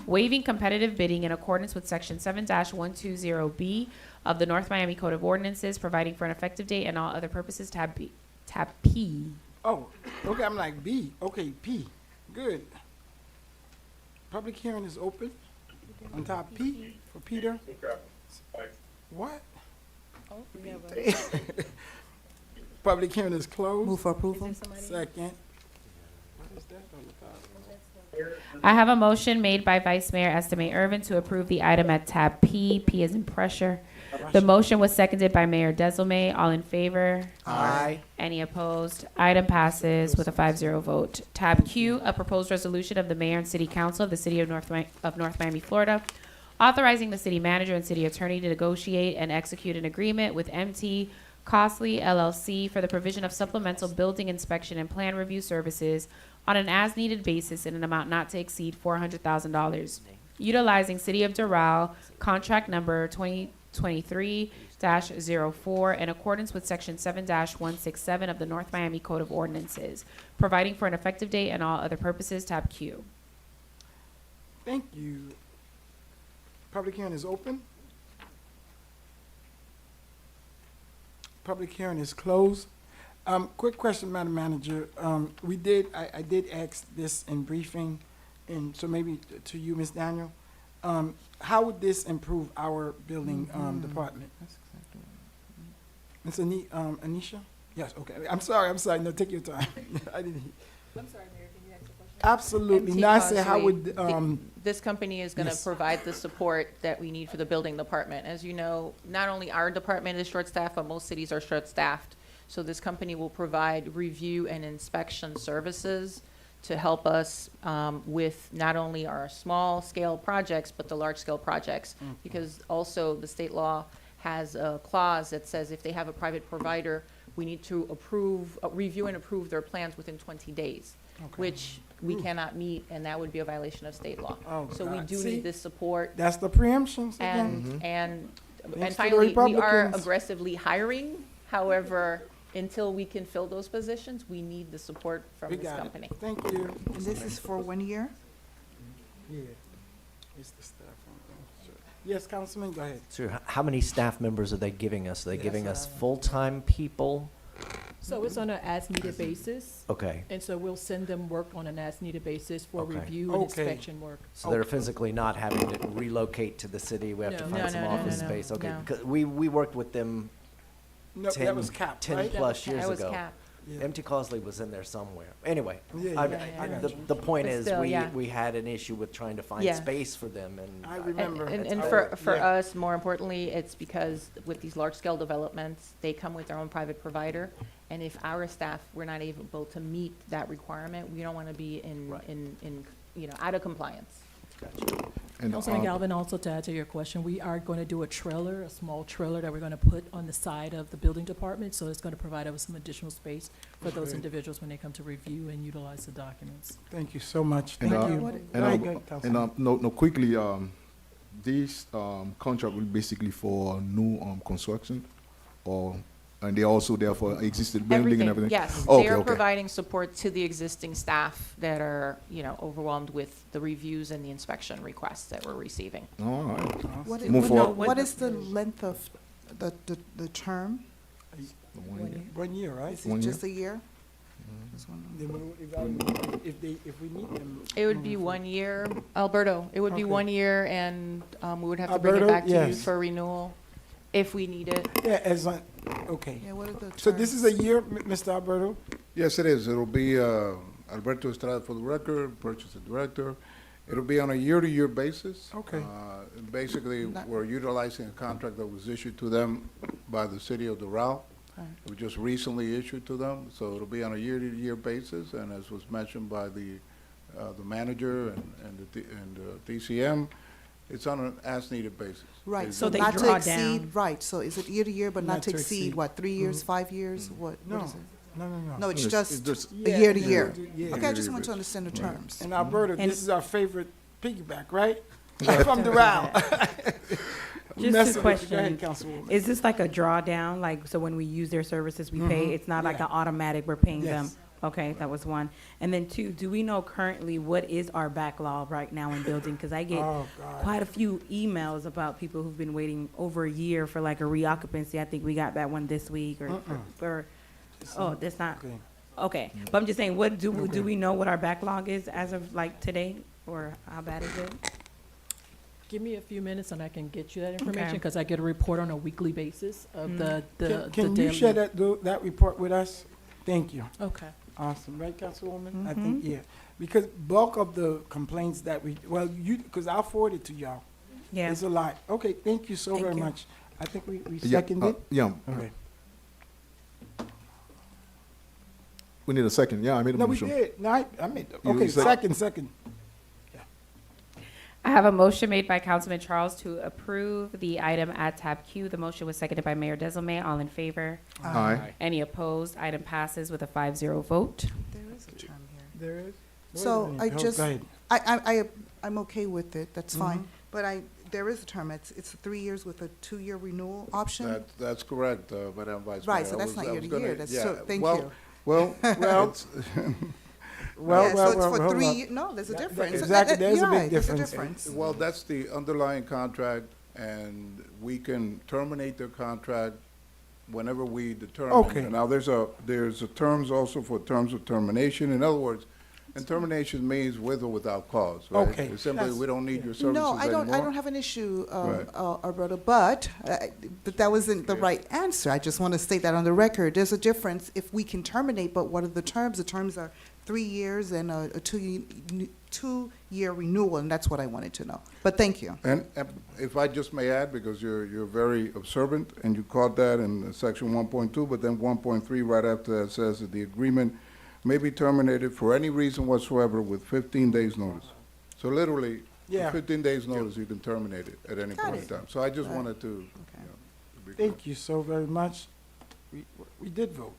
Waiving competitive bidding in accordance with Section 7-120B of the North Miami Code of Ordinances, providing for an effective date and all other purposes. Tab B. Tab P.
Oh, okay. I'm like B. Okay, P. Good. Public hearing is open on tab P for Peter. What? Public hearing is closed.
Move for approval.
Second. What is that on the top?
I have a motion made by Vice Mayor Estime Irvin to approve the item at tab P. P is in pressure. The motion was seconded by Mayor Desome. All in favor?
Aye.
Any opposed? Item passes with a 5-0 vote. Tab Q, a proposed resolution of the mayor and city council of the city of North Miami, Florida, authorizing the city manager and city attorney to negotiate and execute an agreement with MT Costley LLC for the provision of supplemental building inspection and plan review services on an as-needed basis in an amount not to exceed $400,000, utilizing City of Doral contract number 2023-04 in accordance with Section 7-167 of the North Miami Code of Ordinances, providing for an effective date and all other purposes. Tab Q.
Thank you. Public hearing is open. Public hearing is closed. Quick question, Madam Manager. I did ask this in briefing, and so maybe to you, Ms. Daniel. How would this improve our building department? Ms. Anisha? Yes, okay. I'm sorry. No, take your time. I didn't.
I'm sorry, Mayor, can you ask the question?
Absolutely.
MT
Now I say, how
Costley,
would,
this company is going to
yes.
provide the support that we need for the building department. As you know, not only our department is short-staffed, but most cities are short-staffed. So this company will provide review and inspection services to help us with not only our small-scale projects, but the large-scale projects. Because also the state law has a clause that says if they have a private provider, we need to review and approve their plans within 20 days, which we cannot meet, and that would be a violation of state law.
Oh,
So we
God.
do
See?
need this support.
that's the preemptions again.
And
Thanks to the
finally, we are
Republicans.
aggressively hiring. However, until we can fill those positions, we need the support from
We
this
got
company.
it. Thank you.
And this is for 1 year?
Yeah. It's the staff. Sure. Yes, Councilman, go ahead.
So how many staff members are they giving us? Are they
Yes,
giving us
sir.
full-time people?
So it's on an as-needed basis,
Okay.
and so we'll send them work on an as-needed basis for
Okay.
review and
Okay.
inspection work.
So they're physically not having to relocate to the city. We have to
No.
find
No,
some
no, no,
office
no,
space. Okay.
no.
'Cause we worked with them
No,
10,
that was capped,
10
right?
plus years
That was
ago.
cap.
Yeah.
MT Cosley was in there somewhere. Anyway,
Yeah,
I-
yeah, I got
the,
you.
the point
But
is
still, yeah.
we had an issue with trying to find
Yeah.
space for them, and
I remember.
And
I-
for
yeah.
us, more importantly, it's because with these large-scale developments, they come with their own private provider. And if our staff, we're not able to meet that requirement, we don't want to be
Right.
out of compliance.
And,
Councilman Galvin, also to add to your question, we are going to do a trailer, a small trailer that we're going to put on the side of the building department, so it's going to provide us some additional space for those
Great.
individuals when they come to review and utilize the documents.
Thank you so much.
And,
Thank
uh,
you.
and,
Go ahead, Councilman.
no, quickly, this contract will basically for new construction, and they're also there for existing building and everything?
Yes,
Okay,
they are
okay.
providing support to the existing staff that are, overwhelmed with the reviews and the inspection requests that we're receiving.
All right.
What i-
Move forward.
what is the length of the term?
1 year.
1 year, right?
Is
1
it
year.
just a year? Just wondering.
Then we'll evaluate if we need them.
It would be 1 year, Alberto, it would be
Okay.
1 year, and we would have to bring it
Alberto,
back to you
yes.
for renewal if we need it.
Yeah, okay.
Yeah, what are the
So this is a
terms?
year, Mr. Alberto?
Yes, it is. It'll be Alberto Estrada for the record, purchase director. It'll be on a year-to-year basis.
Okay.
Basically, we're utilizing a contract that was issued to them by the city of Doral. It was just recently issued to them, so it'll be on a year-to-year basis, and as was mentioned by the manager and the DCM, it's on an as-needed basis.
Right,
It's-
so
they
not to
draw
exceed,
down.
right, so is it year to year, but not to exceed, what, 3 years, 5 years, what
No,
is it?
no, no, no.
No, it's just a
Yeah,
year to year.
yeah.
Okay, I just want to understand the terms.
And Alberta,
And-
this is our favorite piggyback, right? From Doral. We
Just
messing
a
with you. Go
question.
ahead, Councilwoman.
Is this like a drawdown, like, so when we use their services, we pay? It's not like
Yeah.
an automatic, we're paying them?
Yes.
Okay, that was one. And then two, do we know currently what is our backlog right now in building? Because I get
Oh, God.
quite a few emails about people who've been waiting over a year for like a reoccupancy. I think we got that one this week or oh, that's not,
Okay.
okay. But I'm just saying, what do we know what our backlog is as of like today? Or how bad is it?
Give me a few minutes and I can get you that information,
Okay.
because I get a report on a weekly basis of the
Can you
daily.
share that report with us? Thank you.
Okay.
Awesome, right, Councilwoman? I think, yeah. Because bulk of the complaints that because I'll forward it to y'all.
Yeah.
It's a lot. Okay, thank you so
Thank
very
you.
much. I think we
Yeah,
seconded.
yeah.
Okay.
We need a second. Yeah, I made a
No, we
motion.
did. No, I made,
You
okay,
said-
second.
I have a motion made by Councilman Charles to approve the item at tab Q. The motion was seconded by Mayor Desilme. All in favor?
Aye.
Any opposed? Item passes with a 5-0 vote.
There is a term here.
There is? Wait a
So
minute.
I
Go
just,
ahead.
I'm okay with it, that's fine. But there is a term, it's 3 years with a 2-year renewal option?
That's correct, Madam Vice Mayor.
Right, so that's not year to year, that's so, thank
well,
you.
Well, it's-
Yeah, so it's
well,
for
hold
3
on.
years, no, there's a difference.
Exactly, there's a
You're
big
right, there's
difference.
well, that's the underlying contract, and we can terminate the contract whenever we determine.
Okay.
Now, there's a terms also for terms of termination. In other words, and termination means with or without cause, right?
Okay.
It's simply,
That's-
we don't need your services
No,
anymore.
I don't have an issue,
Right.
Alberto, but that wasn't the right answer. I just want to state that on the record. There's a difference if we can terminate, but what are the terms? The terms are 3 years and a 2-year renewal, and that's what I wanted to know. But thank you.
And if I just may add, because you're very observant, and you caught that in section 1.2, but then 1.3 right after that says that the agreement may be terminated for any reason whatsoever with 15 days' notice. So literally,
Yeah.
15 days' notice, you can terminate it at any
Got
point in
it.
time. So I just
Right.
wanted to,
Okay.
be clear.
Thank you so very much. We did vote.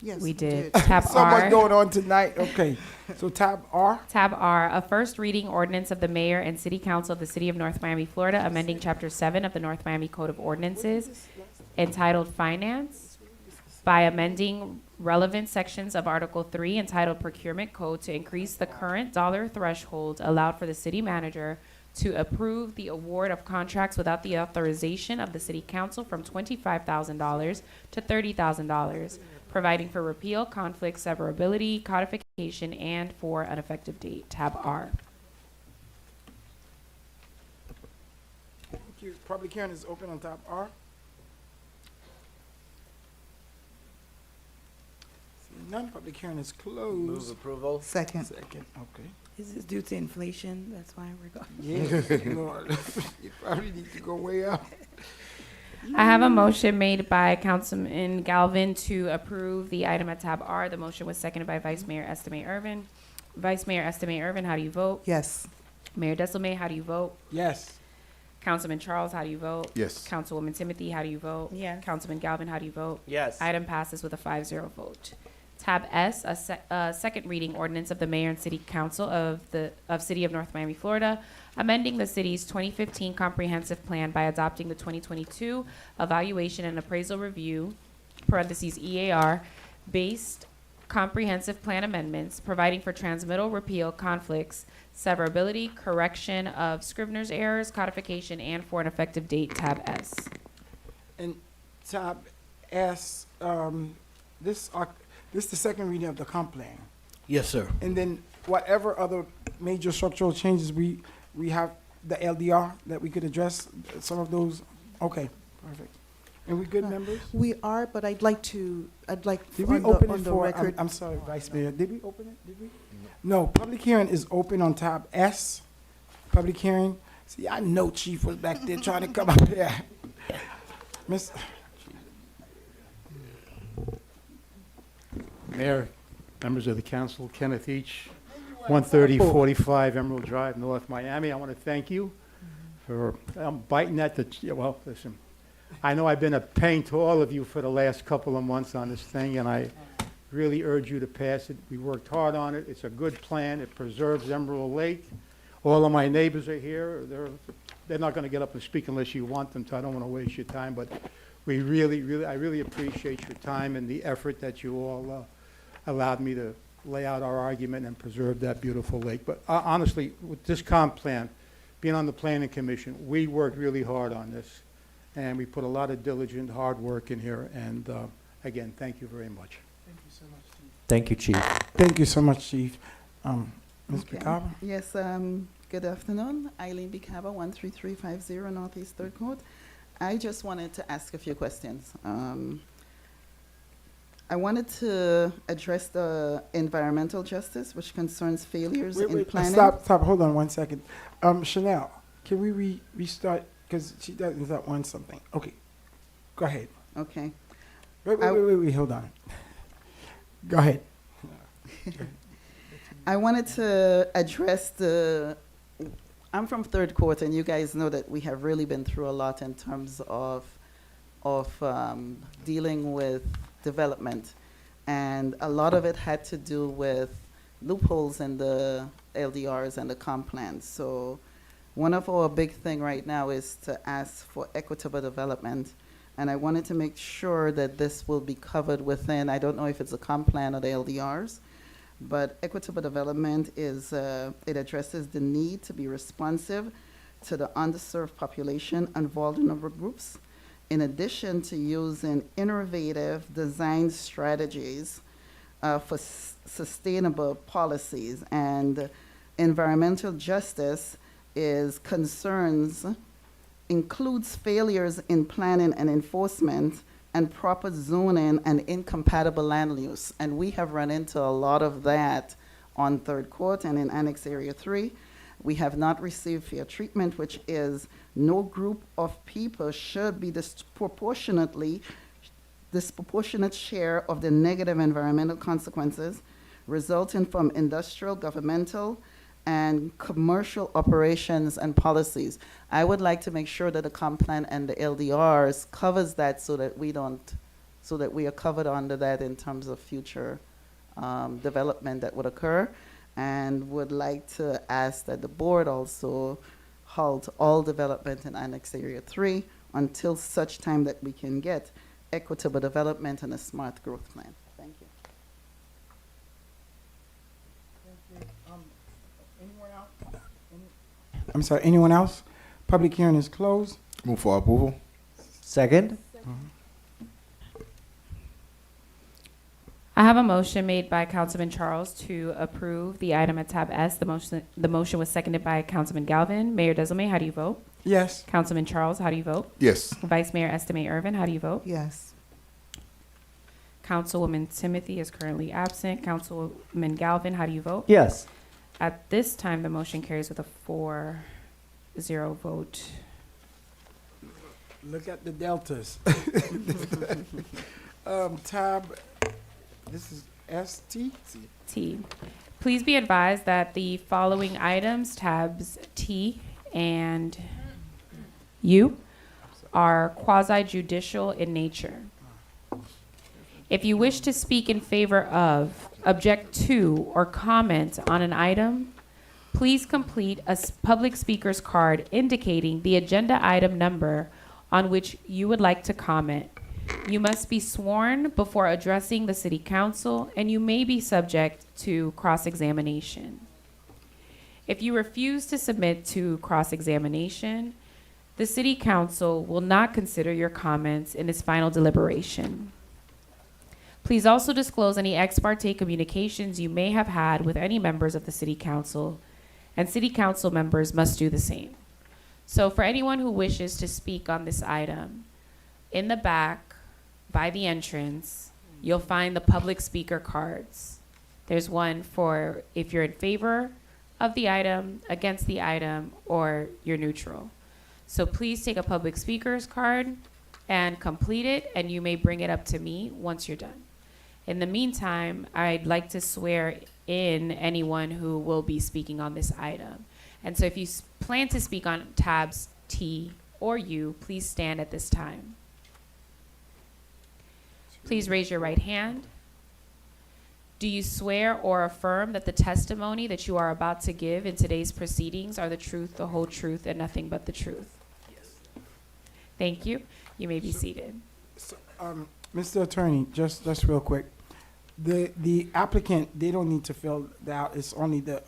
Yes,
We
you
did. Tab
So much
R.
going on tonight. Okay, so tab R.
Tab R, a first reading ordinance of the mayor and city council of the city of North Miami, Florida, amending chapter 7 of the North Miami Code of Ordinances entitled Finance by amending relevant sections of Article 3 entitled Procurement Code to increase the current dollar threshold allowed for the city manager to approve the award of contracts without the authorization of the city council from $25,000 to $30,000. providing for repeal, conflict, severability, codification, and for an effective date. Tab R.
Thank you. Public hearing is open on tab R. Seeing none, public hearing is closed.
Move approval.
Second.
Second, okay.
Is this due to inflation? That's why we're going.
Yes, Lord. You probably need to go way up.
I have a motion made by Councilman Galvin to approve the item at tab R. The motion was seconded by Vice Mayor Estimate Irvin. Vice Mayor Estimate Irvin, how do you vote?
Yes.
Mayor Desilme, how do you vote?
Yes.
Councilman Charles, how do you vote?
Yes.
Councilwoman Timothy, how do you vote?
Yes.
Councilman Galvin, how do you vote?
Yes.
Item passes with a 5-0 vote. Tab S, a second reading ordinance of the Mayor and City Council of City of North Miami, Florida, amending the city's 2015 comprehensive plan by adopting the 2022 Evaluation and Appraisal Review (parentheses EAR) based comprehensive plan amendments, providing for transmittal, repeal, conflicts, severability, correction of Scrivener's errors, codification, and for an effective date. Tab S.
And tab S, this is the second reading of the comp plan.
Yes, sir.
And then whatever other major structural changes we have the LDR that we could address, some of those. Okay, perfect. And we good, members?
We are, but I'd like
Did we
on
open
the,
it
on the
for,
record.
I'm sorry, Vice Mayor, did we open it? Did we? No, public hearing is open on tab S. Public hearing. See, I know Chief was back there trying to come up here. Miss,
Mayor, members of the council, Kenneth Each, 13045 Emerald Drive, North Miami. I want to thank you for biting at the, well, listen, I know I've been a pain to all of you for the last couple of months on this thing, and I really urge you to pass it. We worked hard on it. It's a good plan. It preserves Emerald Lake. All of my neighbors are here. They're not going to get up and speak unless you want them to. I don't want to waste your time, but I really appreciate your time and the effort that you all allowed me to lay out our argument and preserve that beautiful lake. But honestly, with this comp plan, being on the planning commission, we worked really hard on this, and we put a lot of diligent, hard work in here. And again, thank you very much.
thank you so much, Chief.
Thank you, Chief.
Thank you so much, Chief. Ms.
Okay.
Picaba?
Yes, good afternoon. Eileen Bicaba, 13350 Northeast 3rd Court. I just wanted to ask a few questions. I wanted to address the environmental justice, which concerns failures in planning.
Stop, hold on 1 second. Chanel, can we restart, because she doesn't want something. Okay, go ahead.
Okay.
Wait, hold on. Go ahead.
I wanted to address I'm from 3rd Court, and you guys know that we have really been through a lot in terms of dealing with development. And a lot of it had to do with loopholes in the LDRs and the comp plans. So one of our big thing right now is to ask for equitable development. And I wanted to make sure that this will be covered within, I don't know if it's a comp plan or the LDRs, but equitable development is, it addresses the need to be responsive to the underserved population and vulnerable groups, in addition to using innovative design strategies for sustainable policies. And environmental justice includes failures in planning and enforcement and proper zoning and incompatible land use. And we have run into a lot of that on 3rd Court and in Annex Area 3. We have not received fair treatment, which is no group of people should be disproportionate share of the negative environmental consequences resulting from industrial, governmental, and commercial operations and policies. I would like to make sure that the comp plan and the LDRs covers that so that we are covered under that in terms of future development that would occur, and would like to ask that the board also halt all development in Annex Area 3 until such time that we can get equitable development and a smart growth plan. Thank you.
Anyone else? I'm sorry, anyone else? Public hearing is closed.
Move for approval.
Second.
I have a motion made by Councilman Charles to approve the item at tab S. The motion was seconded by Councilman Galvin. Mayor Desilme, how do you vote?
Yes.
Councilman Charles, how do you vote?
Yes.
Vice Mayor Estime Irvin, how do you vote?
Yes.
Councilwoman Timothy is currently absent. Councilman Galvin, how do you vote?
Yes.
At this time, the motion carries with a 4-0 vote.
Look at the deltas. Tab, this is ST?
T. Please be advised that the following items, tabs T and U, are quasi-judicial in nature. If you wish to speak in favor of, object to, or comment on an item, please complete a public speaker's card indicating the agenda item number on which you would like to comment. You must be sworn before addressing the City Council, and you may be subject to cross-examination. If you refuse to submit to cross-examination, the City Council will not consider your comments in its final deliberation. Please also disclose any ex parte communications you may have had with any members of the City Council, and City Council members must do the same. So for anyone who wishes to speak on this item, in the back, by the entrance, you'll find the public speaker cards. There's one for if you're in favor of the item, against the item, or you're neutral. So please take a public speaker's card and complete it, and you may bring it up to me once you're done. In the meantime, I'd like to swear in anyone who will be speaking on this item. And so if you plan to speak on tabs T or U, please stand at this time. Please raise your right hand. Do you swear or affirm that the testimony that you are about to give in today's proceedings are the truth, the whole truth, and nothing but the truth? Yes. Thank you. You may be seated.
Mr. Attorney, just real quick. The applicant, they don't need to fill that out. It's only the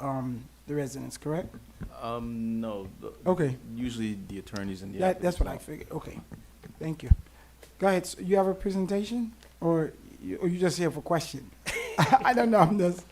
residents, correct?
No.
Okay.
Usually the attorneys and the
That's what I figured. Okay. Thank you. Go ahead. So you have a presentation, or you just here for question? I don't know. I'm just.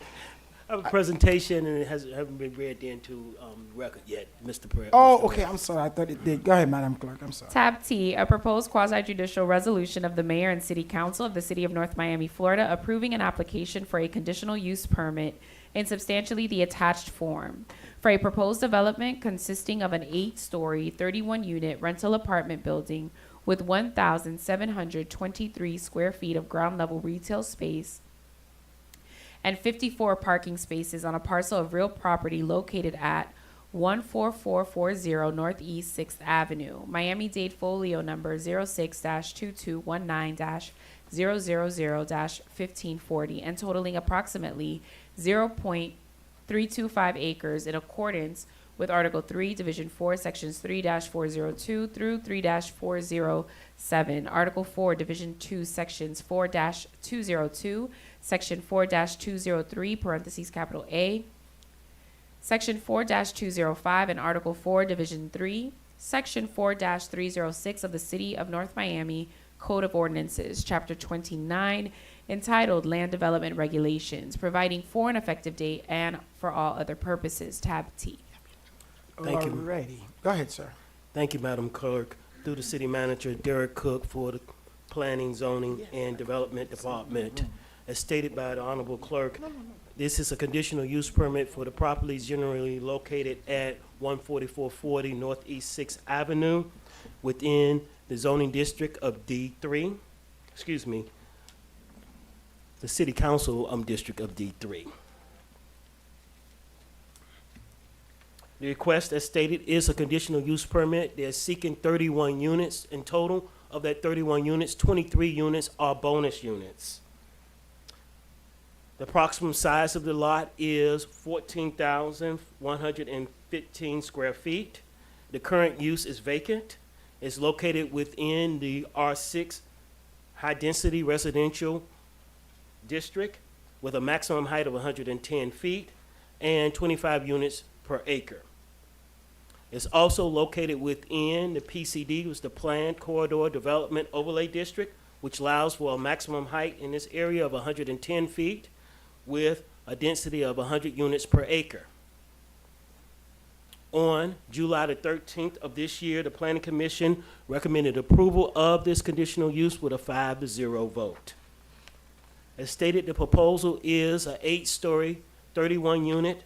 I have a presentation, and it haven't been read into record yet, Mr. President.
Oh, okay. I'm sorry. I thought it did. Go ahead, Madam Clerk. I'm sorry.
Tab T, a proposed quasi-judicial resolution of the Mayor and City Council of the City of North Miami, Florida, approving an application for a conditional use permit in substantially the attached form for a proposed development consisting of an 8-story, 31-unit rental apartment building with 1,723 square feet of ground-level retail space and 54 parking spaces on a parcel of real property located at 14440 Northeast 6th Avenue, Miami-Dade folio number 06-2219-000-1540, and totaling approximately 0.325 acres in accordance with Article 3, Division 4, Sections 3-402 through 3-407, Article 4, Division 2, Sections 4-202, Section 4-203, parentheses, capital A, Section 4-205, and Article 4, Division 3, Section 4-306 of the City of North Miami Code of Ordinances, Chapter 29, entitled Land Development Regulations, providing for an effective date and for all other purposes. Tab T.
Thank you.
Alrighty. Go ahead, sir.
Thank you, Madam Clerk. Through the City Manager, Derek Cook, for the Planning, Zoning, and Development Department. As stated by the Honorable Clerk, this is a conditional use permit for the properties generally located at 14440 Northeast 6th Avenue within the zoning district of D3, the City Council district of D3. The request, as stated, is a conditional use permit. They're seeking 31 units in total. Of that 31 units, 23 units are bonus units. The approximate size of the lot is 14,115 square feet. The current use is vacant. It's located within the R6 high-density residential district with a maximum height of 110 feet and 25 units per acre. It's also located within the PCD, which is the Planned Corridor Development Overlay District, which allows for a maximum height in this area of 110 feet with a density of 100 units per acre. On July the 13th of this year, the Planning Commission recommended approval of this conditional use with a 5-0 vote. As stated, the proposal is an 8-story, 31-unit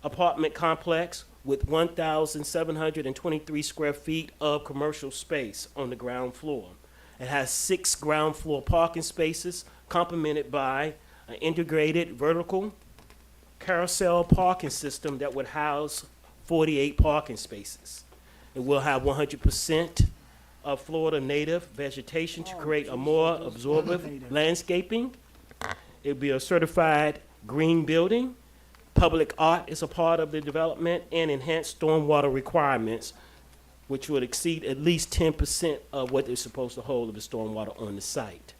apartment complex with 1,723 square feet of commercial space on the ground floor. It has 6 ground floor parking spaces complemented by an integrated vertical carousel parking system that would house 48 parking spaces. It will have 100% of Florida native vegetation to create a more absorptive landscaping. It will be a certified green building. Public art is a part of the development, and enhanced stormwater requirements, which would exceed at least 10% of what they're supposed to hold of the stormwater on the site.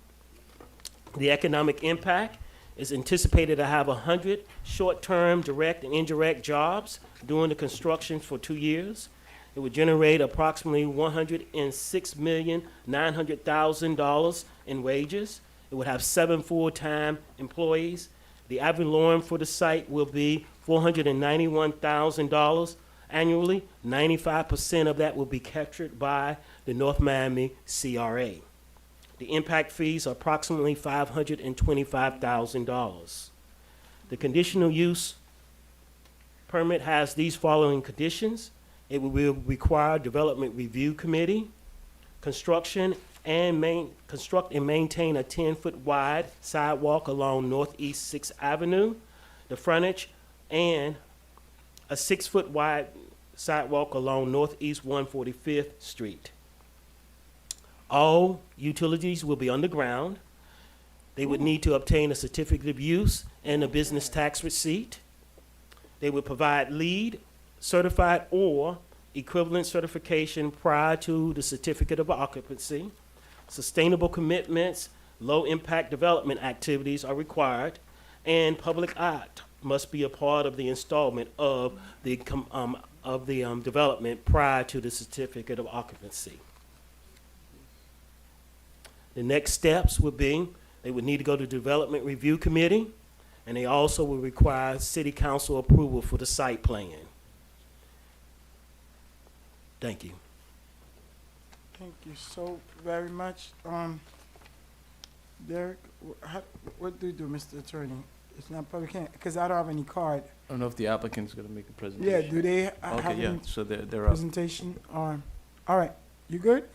The economic impact is anticipated to have 100 short-term direct and indirect jobs during the construction for 2 years. It would generate approximately $106,900,000 in wages. It would have 7 full-time employees. The ad valorem for the site will be $491,000 annually. 95% of that will be captured by the North Miami CRA. The impact fees are approximately $525,000. The conditional use permit has these following conditions. It will require Development Review Committee, construct and maintain a 10-foot wide sidewalk along Northeast 6th Avenue, the frontage, and a 6-foot wide sidewalk along Northeast 145th Street. All utilities will be underground. They would need to obtain a certificate of use and a business tax receipt. They would provide LEED certified or equivalent certification prior to the certificate of occupancy. Sustainable commitments, low-impact development activities are required, and public art must be a part of the installment of the development prior to the certificate of occupancy. The next steps would be they would need to go to Development Review Committee, and they also will require City Council approval for the site plan. Thank you.
Thank you so very much. Derek, what do you do, Mr. Attorney? It's not public, because I don't have any card.
I don't know if the applicant's gonna make a presentation.
Yeah, do they have
Okay, yeah,
any
so they're up.
presentation? All right, you good?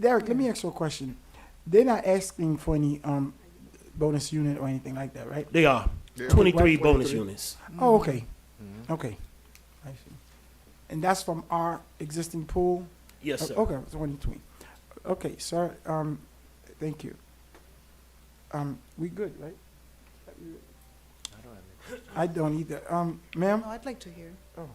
Derek, let me ask you a question. They're not asking for any bonus unit or anything like that, right?
They are.
Yeah.
23
What-
bonus units.
Oh, okay. Okay. I see. And that's from our existing pool?
Yes, sir.
Okay, 2020. Okay, sir, thank you. We good, right? I don't either. Ma'am?
No, I'd like to hear.
Oh.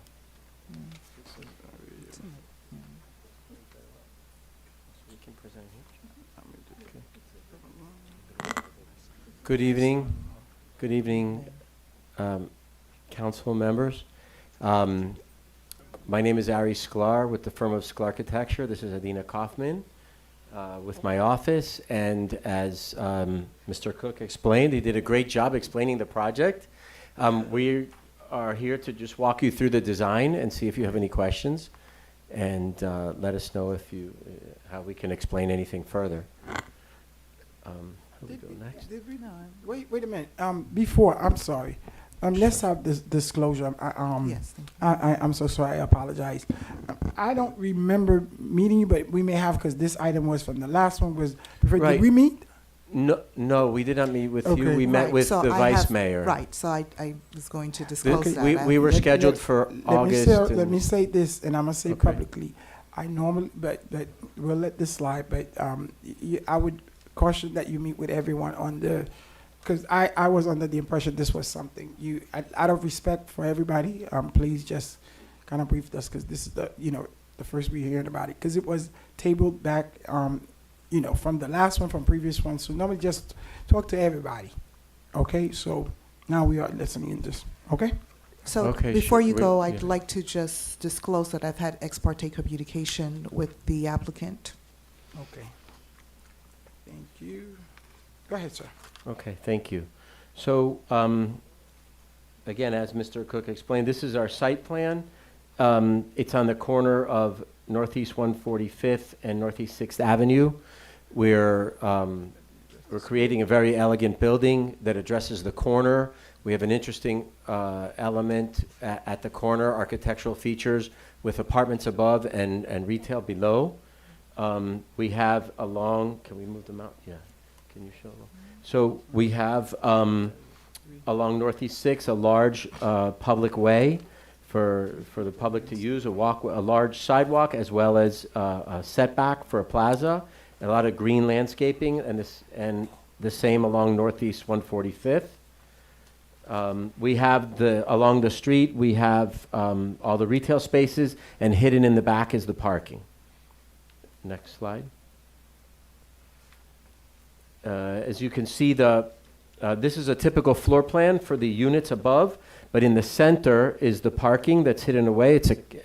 Good evening. Good evening, council members. My name is Ari Sklar with the firm of Sklar Architecture. This is Adina Kaufman with my office. And as Mr. Cook explained, he did a great job explaining the project. We are here to just walk you through the design and see if you have any questions, and let us know if you how we can explain anything further. How do we go next?
Did we not?
Wait a minute. Before, I'm sorry. Let's have this disclosure.
Yes, thank
I'm so sorry. I apologize. I don't remember meeting you, but we may have, because this item was from the last one.
Right.
Did we meet?
No, we did not meet with you.
Okay.
We met
Right,
with
so
the
I
vice
have-
mayor.
Right, so I was going to disclose that.
We were
Let-
scheduled
let-
for
let
August.
Me say,
and-
let me say this, and I'm gonna say
Okay.
publicly. I normally, but we'll let this slide. But I would caution that you meet with everyone on the, because I was under the impression this was something out of respect for everybody. Please just kind of brief us, because this is the first we're hearing about it, because it was tabled back, from the last one, from previous one. So normally just talk to everybody. Okay, so now we are listening in this. Okay.
So
Okay,
before
sure.
you go,
Yeah.
I'd like to just disclose that I've had ex parte communication with the applicant.
Okay. Thank you. Go ahead, sir.
Okay, thank you. So, again, as Mr. Cook explained, this is our site plan. It's on the corner of Northeast 145th and Northeast 6th Avenue. We're creating a very elegant building that addresses the corner. We have an interesting element at the corner, architectural features with apartments above and retail below. We have along, can we move them out? Yeah, can you show them? So we have along Northeast 6 a large public way for the public to use, a large sidewalk as well as a setback for a plaza, a lot of green landscaping, and the same along Northeast 145th. We have along the street, we have all the retail spaces, and hidden in the back is the parking. Next slide. As you can see, this is a typical floor plan for the units above, but in the center is the parking that's hidden away.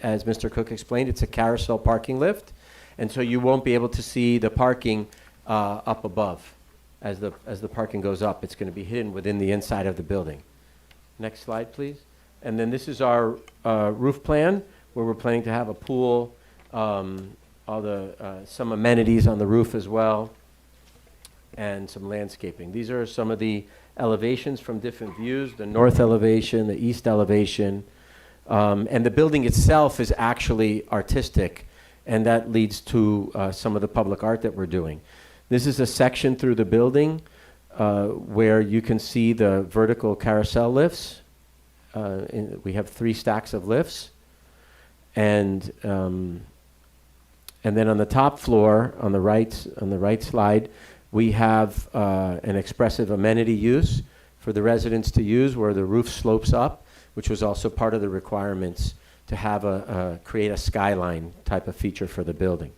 As Mr. Cook explained, it's a carousel parking lift, and so you won't be able to see the parking up above. As the parking goes up, it's going to be hidden within the inside of the building. Next slide, please. And then this is our roof plan, where we're planning to have a pool, some amenities on the roof as well, and some landscaping. These are some of the elevations from different views, the north elevation, the east elevation, and the building itself is actually artistic, and that leads to some of the public art that we're doing. This is a section through the building where you can see the vertical carousel lifts. We have 3 stacks of lifts, and then on the top floor, on the right slide, we have an expressive amenity use for the residents to use, where the roof slopes up, which was also part of the requirements to have create a skyline type of feature for the building.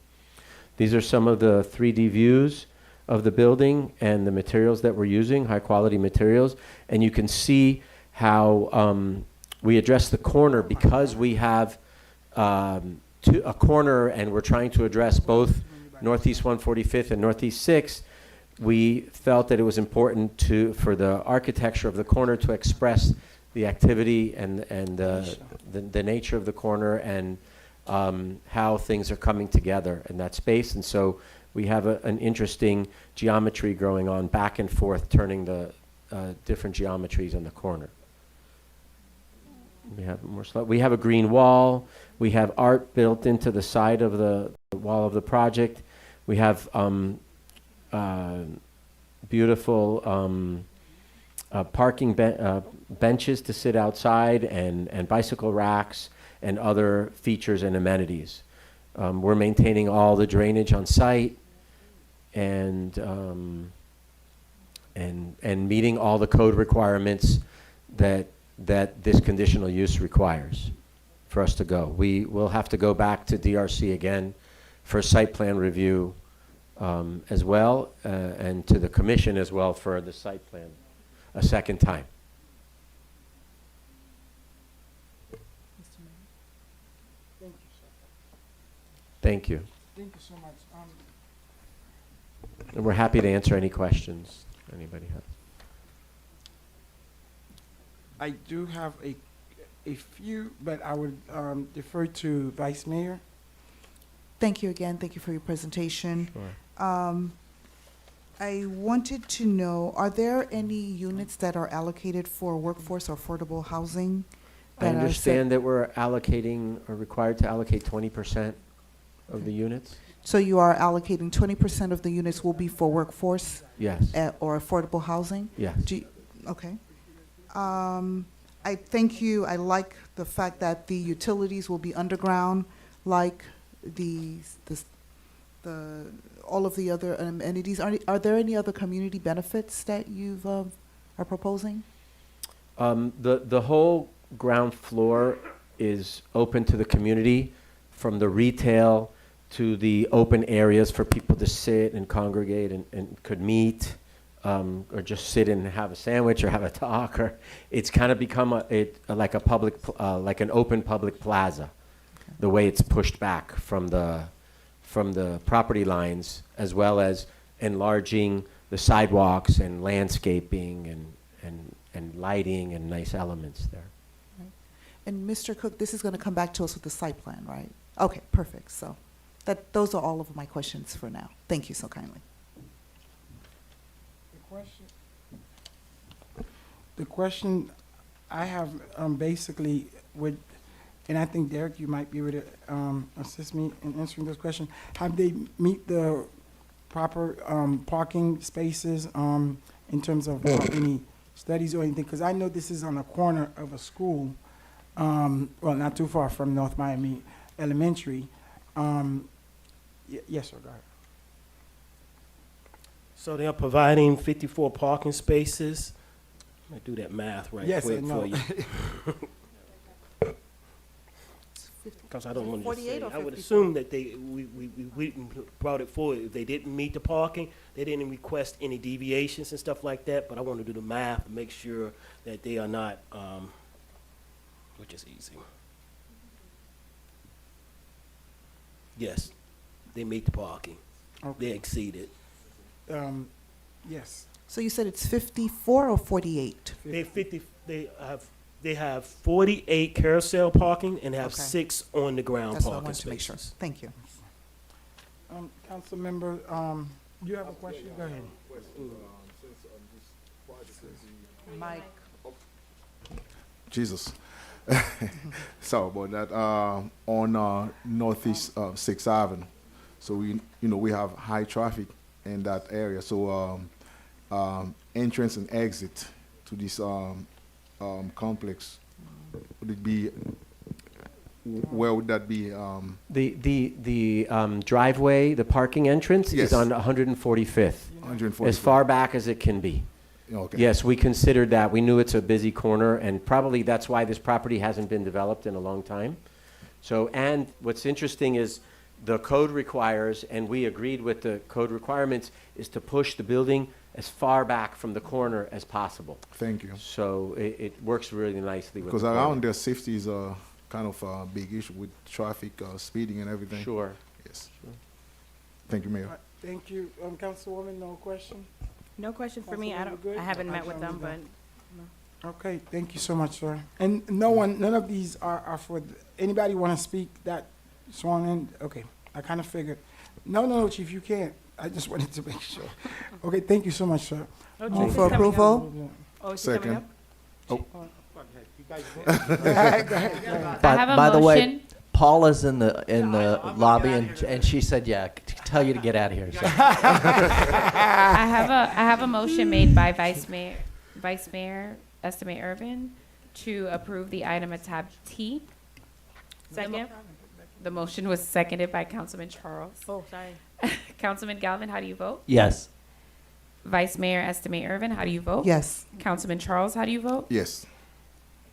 These are some of the 3D views of the building and the materials that we're using, high quality materials. And you can see how we address the corner because we have a corner and we're trying to address both Northeast 145th and Northeast 6th. We felt that it was important for the architecture of the corner to express the activity and the nature of the corner and how things are coming together in that space. And so we have an interesting geometry going on back and forth, turning the different geometries on the corner. We have more slides. We have a green wall. We have art built into the side of the wall of the project. We have beautiful parking benches to sit outside and bicycle racks and other features and amenities. We're maintaining all the drainage on site and meeting all the code requirements that this conditional use requires for us to go. We will have to go back to DRC again for site plan review as well, and to the commission as well for the site plan a second time. Thank you.
Thank you so much.
And we're happy to answer any questions anybody has.
I do have a few, but I would defer to Vice Mayor.
Thank you again. Thank you for your presentation.
Sure.
I wanted to know, are there any units that are allocated for workforce or affordable housing?
I understand that we're allocating, or required to allocate 20% of the units.
So you are allocating 20% of the units will be for workforce?
Yes.
Or affordable housing?
Yes.
Okay. I thank you. I like the fact that the utilities will be underground, like all of the other amenities. Are there any other community benefits that you've are proposing?
The whole ground floor is open to the community, from the retail to the open areas for people to sit and congregate and could meet, or just sit and have a sandwich or have a talk. Or it's kind of become like a public, like an open public plaza, the way it's pushed back from the property lines, as well as enlarging the sidewalks and landscaping and lighting and nice elements there.
And Mr. Cook, this is going to come back to us with the site plan, right? Okay, perfect. So those are all of my questions for now. Thank you so kindly.
The question I have basically would, and I think Derek, you might be able to assist me in answering this question. Have they meet the proper parking spaces in terms of any studies or anything? Because I know this is on the corner of a school, well, not too far from North Miami Elementary. Yes, sir, go ahead.
So they are providing 54 parking spaces. Let me do that math right
Yes,
quick
I know.
for you. Because I don't want to just say, I would assume that we brought it forward. If they didn't meet the parking, they didn't request any deviations and stuff like that, but I want to do the math and make sure that they are not, which is easy. Yes, they meet the parking.
Okay.
They exceeded.
Yes.
So you said it's 54 or 48?
They have 48 carousel parking and have
Okay.
6 on the ground
That's what I
parking
wanted to make sure.
spaces.
Thank you.
Council member, you have a question? Go ahead.
Mike.
Jesus. Sorry about that. On Northeast 6th Avenue. So we have high traffic in that area. So entrance and exit to this complex, would it be, where would that be?
The driveway, the parking entrance
Yes.
is on 145th.
145th.
As far back as it can be.
Okay.
Yes, we considered that. We knew it's a busy corner, and probably that's why this property hasn't been developed in a long time. So, and what's interesting is the code requires, and we agreed with the code requirements, is to push the building as far back from the corner as possible.
Thank you.
So it works really nicely with
Because
the
around
corner.
there, safety is kind of a big issue with traffic, speeding and everything.
Sure.
Yes. Thank you, Mayor.
Thank you. Councilwoman, no question?
No question for me.
Councilwoman, good?
I haven't met with them,
Councilwoman,
but
Okay, thank you so much, sir. And none of these are for, anybody want to speak that sworn in? Okay, I kind of figured. No, Chief, you can't. I just wanted to make sure. Okay, thank you so much, sir.
Oh,
Move
Chief
for
is coming up.
approval.
Oh, is she coming
Second.
up?
Oh.
Go ahead, go ahead.
By,
I have a
by the way,
motion.
Paula's in the lobby, and she said, "Yeah, tell you to get out of here." So.
I have a motion made by Vice Mayor Estimate Urban to approve the item at tab T.
Second.
The motion was seconded by Councilman Charles.
Oh, sorry.
Councilman Galvin, how do you vote?
Yes.
Vice Mayor Estimate Urban, how do you vote?
Yes.
Councilman Charles, how do you vote?
Yes.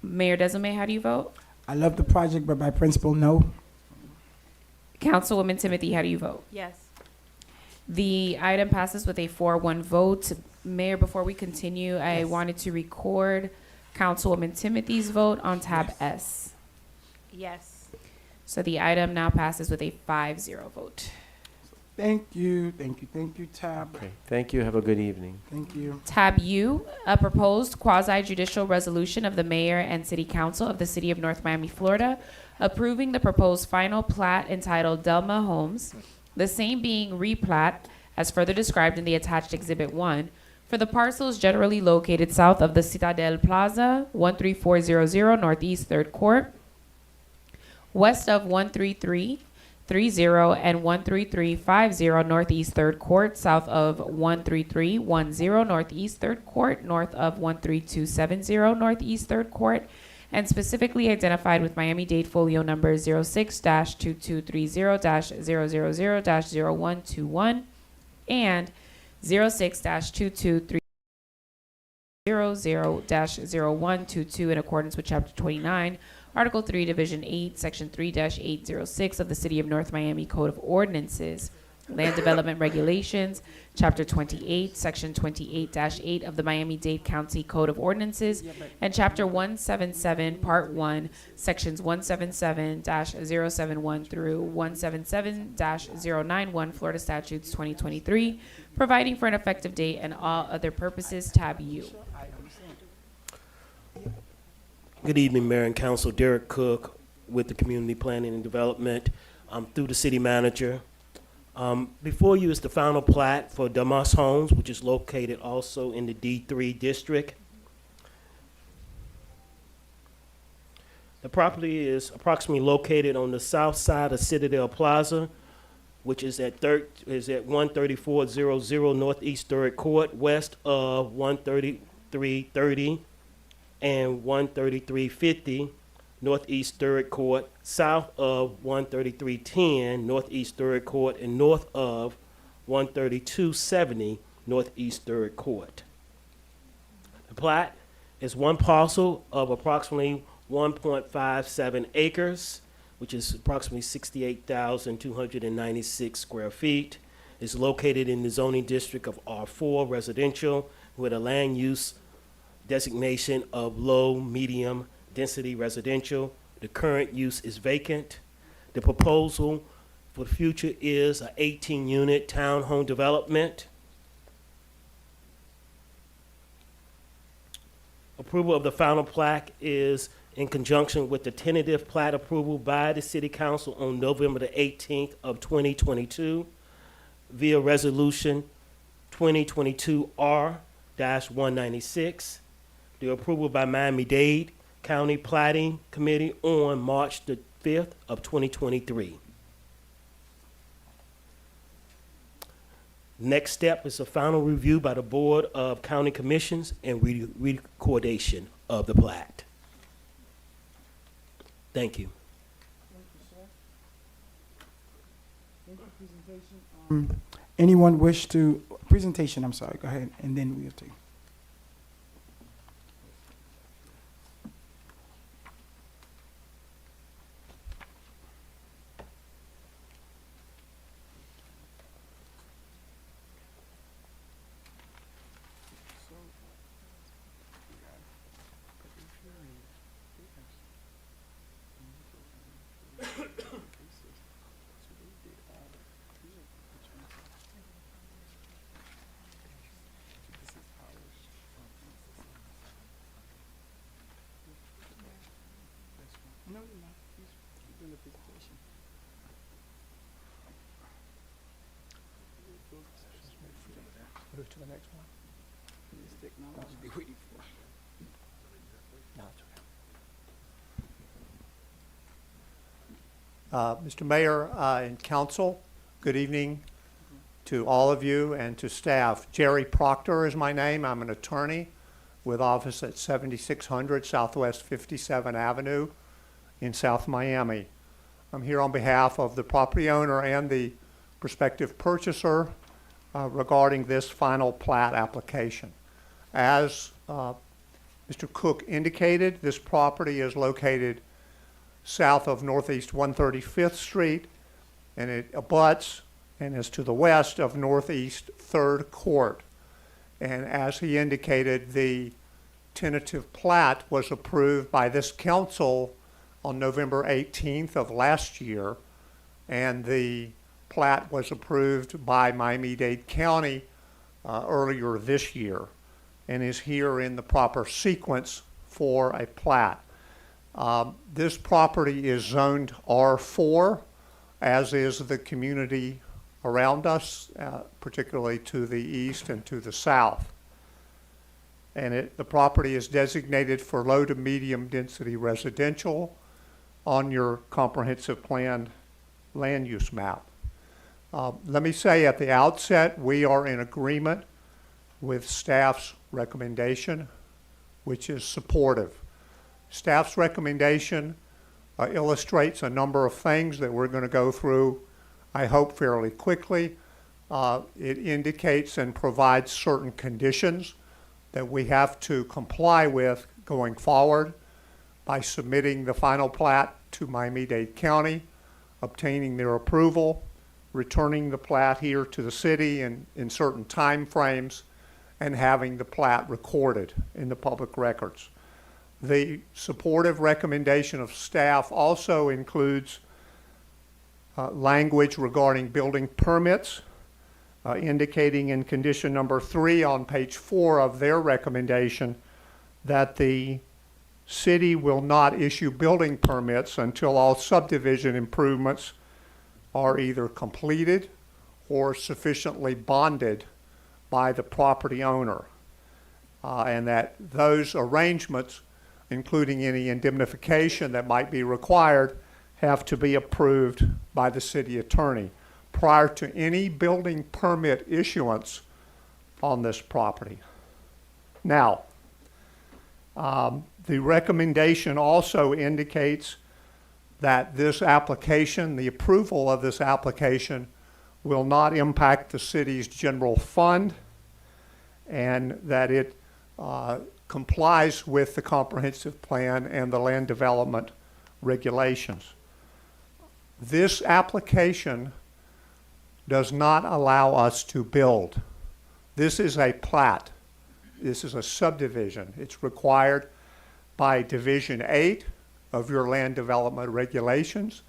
Mayor Desumay, how do you vote?
I love the project, but by principle, no.
Councilwoman Timothy, how do you vote?
Yes.
The item passes with a 4-1 vote. Mayor, before we continue, I wanted to record Councilwoman Timothy's vote on tab S.
Yes.
So the item now passes with a 5-0 vote.
Thank you, Tab.
Okay, thank you. Have a good evening.
Thank you.
Tab U, a proposed quasi-judicial resolution of the mayor and city council of the city of North Miami, Florida, approving the proposed final plat entitled Delma Homes, the same being replat as further described in the attached Exhibit 1, for the parcels generally located south of the Citadel Plaza, 13400 Northeast 3rd Court, west of 13330 and 13350 Northeast 3rd Court, south of 13310 Northeast 3rd Court, north of 13270 Northeast 3rd Court, and specifically identified with Miami-Dade folio number 06-2230-000-0121 and 06-2230-0122 in accordance with Chapter 29, Article 3, Division 8, Section 3-806 of the City of North Miami Code of Ordinances, Land Development Regulations, Chapter 28, Section 28-8 of the Miami-Dade County Code of Ordinances, and Chapter 177, Part 1, Sections 177-071 through 177-091 Florida Statutes 2023, providing for an effective date and all other purposes. Tab U.
Good evening, Mayor and Council. Derek Cook with the Community Planning and Development, through the City Manager. Before you is the final plat for Damas Homes, which is located also in the D3 district. The property is approximately located on the south side of Citadel Plaza, which is at 13400 Northeast 3rd Court, west of 13330 and 13350 Northeast 3rd Court, south of 13310 Northeast 3rd Court, and north of 13270 Northeast 3rd Court. The plat is one parcel of approximately 1.57 acres, which is approximately 68,296 square feet. It's located in the zoning district of R4 residential with a land use designation of low, medium density residential. The current use is vacant. The proposal for the future is an 18-unit townhome development. Approval of the final plat is in conjunction with the tentative plat approval by the City Council on November the 18th of 2022 via Resolution 2022 R-196. The approval by Miami-Dade County Plating Committee on March the 5th of 2023. Next step is a final review by the Board of County Commissions and recordation of the plat. Thank you.
Anyone wish to, presentation, I'm sorry, go ahead, and then we'll take.
Move to the next one.
Mr. Mayor and Council, good evening to all of you and to staff. Jerry Proctor is my name. I'm an attorney with office at 7600 Southwest 57th Avenue in South Miami. I'm here on behalf of the property owner and the prospective purchaser regarding this final plat application. As Mr. Cook indicated, this property is located south of Northeast 135th Street, and it abuts and is to the west of Northeast 3rd Court. And as he indicated, the tentative plat was approved by this council on November 18th of last year, and the plat was approved by Miami-Dade County earlier this year, and is here in the proper sequence for a plat. This property is zoned R4, as is the community around us, particularly to the east and to the south. And the property is designated for low to medium density residential on your comprehensive plan land use map. Let me say at the outset, we are in agreement with staff's recommendation, which is supportive. Staff's recommendation illustrates a number of things that we're going to go through, I hope, fairly quickly. It indicates and provides certain conditions that we have to comply with going forward by submitting the final plat to Miami-Dade County, obtaining their approval, returning the plat here to the city in certain time frames, and having the plat recorded in the public records. The supportive recommendation of staff also includes language regarding building permits, indicating in condition number 3 on page 4 of their recommendation that the city will not issue building permits until all subdivision improvements are either completed or sufficiently bonded by the property owner. And that those arrangements, including any indemnification that might be required, have to be approved by the city attorney prior to any building permit issuance on this property. Now, the recommendation also indicates that this application, the approval of this application, will not impact the city's general fund, and that it complies with the comprehensive plan and the land development regulations. This application does not allow us to build. This is a plat. This is a subdivision. It's required by Division 8 of your land development regulations,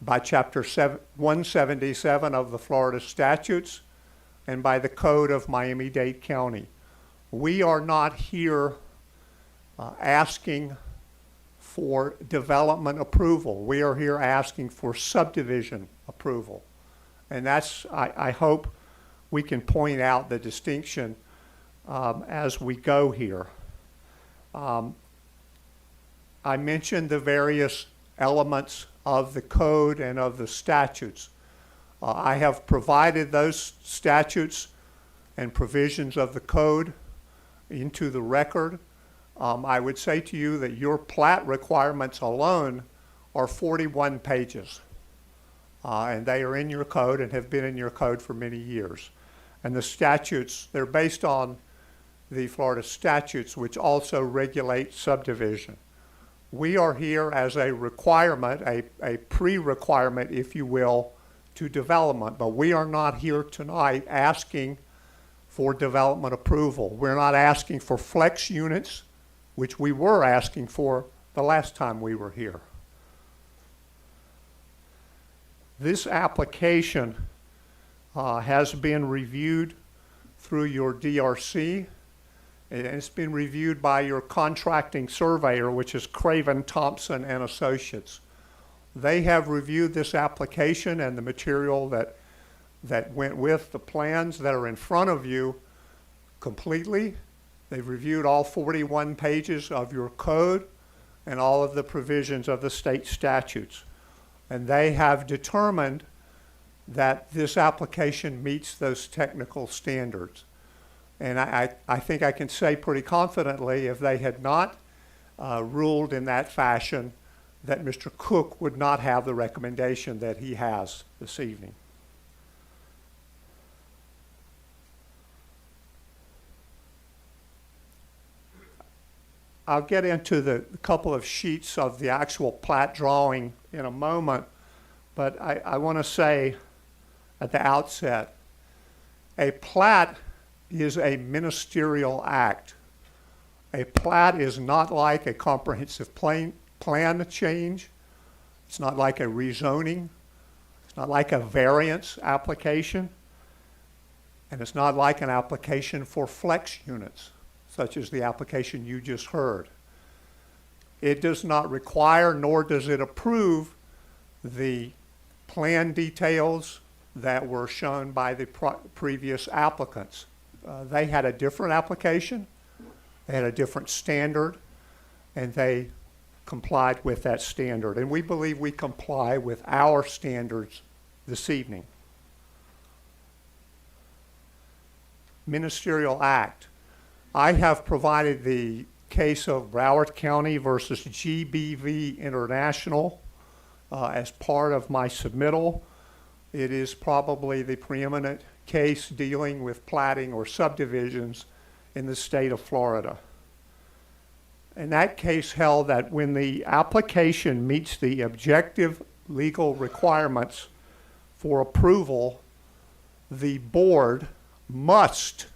by Chapter 177 of the Florida statutes, and by the Code of Miami-Dade County. We are not here asking for development approval. We are here asking for subdivision approval. And that's, I hope we can point out the distinction as we go here. I mentioned the various elements of the code and of the statutes. I have provided those statutes and provisions of the code into the record. I would say to you that your plat requirements alone are 41 pages. And they are in your code and have been in your code for many years. And the statutes, they're based on the Florida statutes, which also regulate subdivision. We are here as a requirement, a pre-requirement, if you will, to development, but we are not here tonight asking for development approval. We're not asking for flex units, which we were asking for the last time we were here. This application has been reviewed through your DRC, and it's been reviewed by your contracting surveyor, which is Craven Thompson and Associates. They have reviewed this application and the material that went with the plans that are in front of you completely. They've reviewed all 41 pages of your code and all of the provisions of the state statutes. And they have determined that this application meets those technical standards. And I think I can say pretty confidently, if they had not ruled in that fashion, that Mr. Cook would not have the recommendation that he has this evening. I'll get into the couple of sheets of the actual plat drawing in a moment, but I want to say at the outset, a plat is a ministerial act. A plat is not like a comprehensive plan change. It's not like a rezoning. It's not like a variance application. And it's not like an application for flex units, such as the application you just heard. It does not require, nor does it approve, the plan details that were shown by the previous applicants. They had a different application, they had a different standard, and they complied with that standard. And we believe we comply with our standards this evening. Ministerial act. I have provided the case of Broward County versus GBV International as part of my submittal. It is probably the preeminent case dealing with platting or subdivisions in the state of Florida. And that case held that when the application meets the objective legal requirements for approval, the board must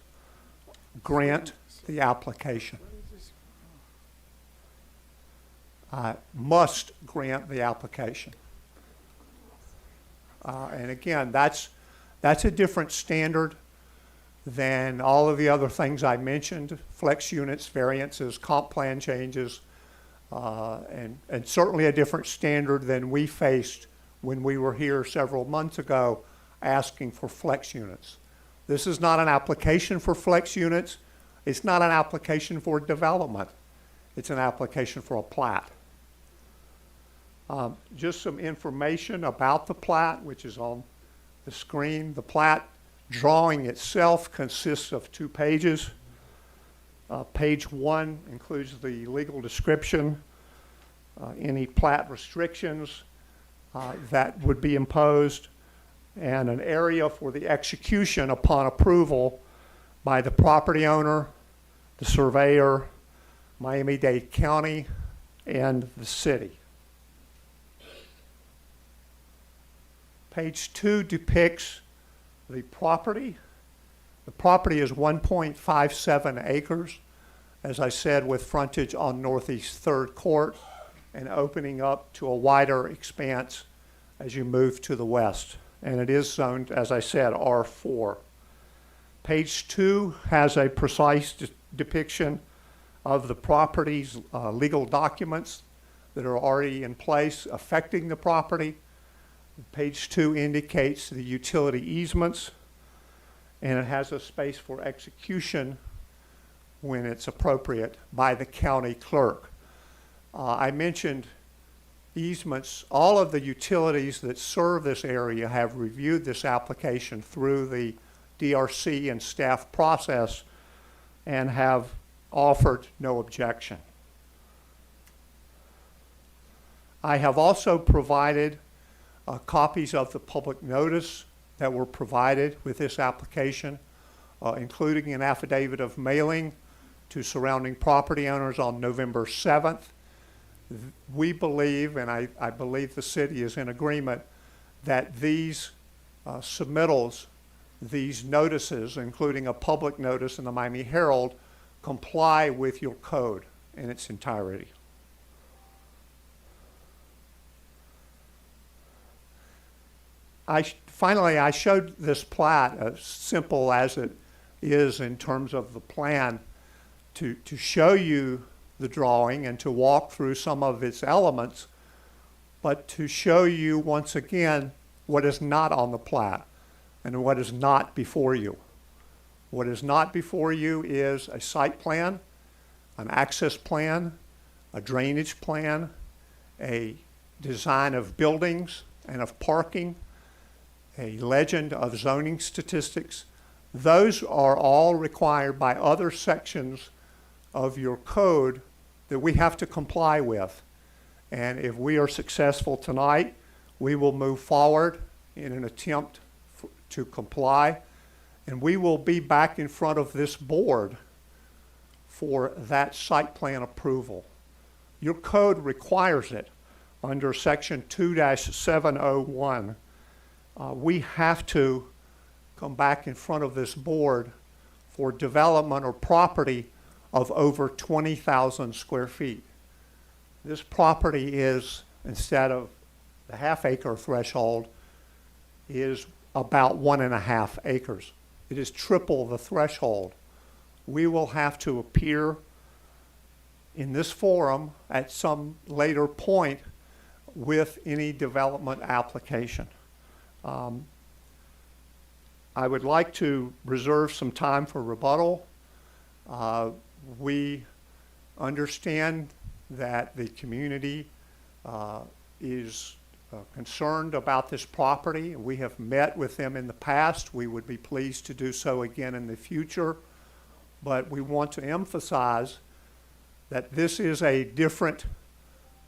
grant the application. Must grant the application. And again, that's a different standard than all of the other things I mentioned, flex units, variances, comp plan changes, and certainly a different standard than we faced when we were here several months ago asking for flex units. This is not an application for flex units. It's not an application for development. It's an application for a plat. Just some information about the plat, which is on the screen. The plat drawing itself consists of 2 pages. Page 1 includes the legal description, any plat restrictions that would be imposed, and an area for the execution upon approval by the property owner, the surveyor, Miami-Dade County, and the city. Page 2 depicts the property. The property is 1.57 acres, as I said, with frontage on Northeast 3rd Court and opening up to a wider expanse as you move to the west. And it is zoned, as I said, R4. Page 2 has a precise depiction of the property's legal documents that are already in place affecting the property. Page 2 indicates the utility easements, and it has a space for execution when it's appropriate by the county clerk. I mentioned easements. All of the utilities that serve this area have reviewed this application through the DRC and staff process and have offered no objection. I have also provided copies of the public notice that were provided with this application, including an affidavit of mailing to surrounding property owners on November 7th. We believe, and I believe the city is in agreement, that these submittals, these notices, including a public notice in the Miami Herald, comply with your code in its entirety. Finally, I showed this plat, as simple as it is in terms of the plan, to show you the drawing and to walk through some of its elements, but to show you once again what is not on the plat and what is not before you. What is not before you is a site plan, an access plan, a drainage plan, a design of buildings and of parking, a legend of zoning statistics. Those are all required by other sections of your code that we have to comply with. And if we are successful tonight, we will move forward in an attempt to comply. And we will be back in front of this board for that site plan approval. Your code requires it under section 2-701. We have to come back in front of this board for development or property of over 20,000 square feet. This property is, instead of the half-acre threshold, is about 1.5 acres. It is triple the threshold. We will have to appear in this forum at some later point with any development application. I would like to reserve some time for rebuttal. We understand that the community is concerned about this property. We have met with them in the past. We would be pleased to do so again in the future. But we want to emphasize that this is a different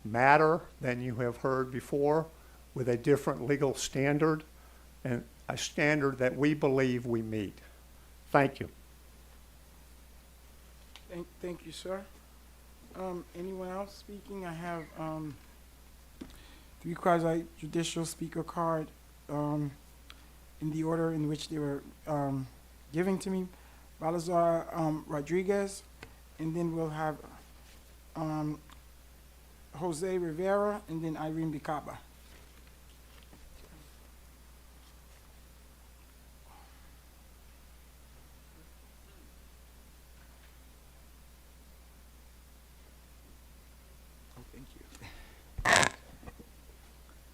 matter than you have heard before, with a different legal standard and a standard that we believe we meet. Thank you.
Thank you, sir. Anyone else speaking? I have 3 quasi-judicial speaker card in the order in which they were given to me. Balazar Rodriguez, and then we'll have Jose Rivera, and then Irene Bicaba.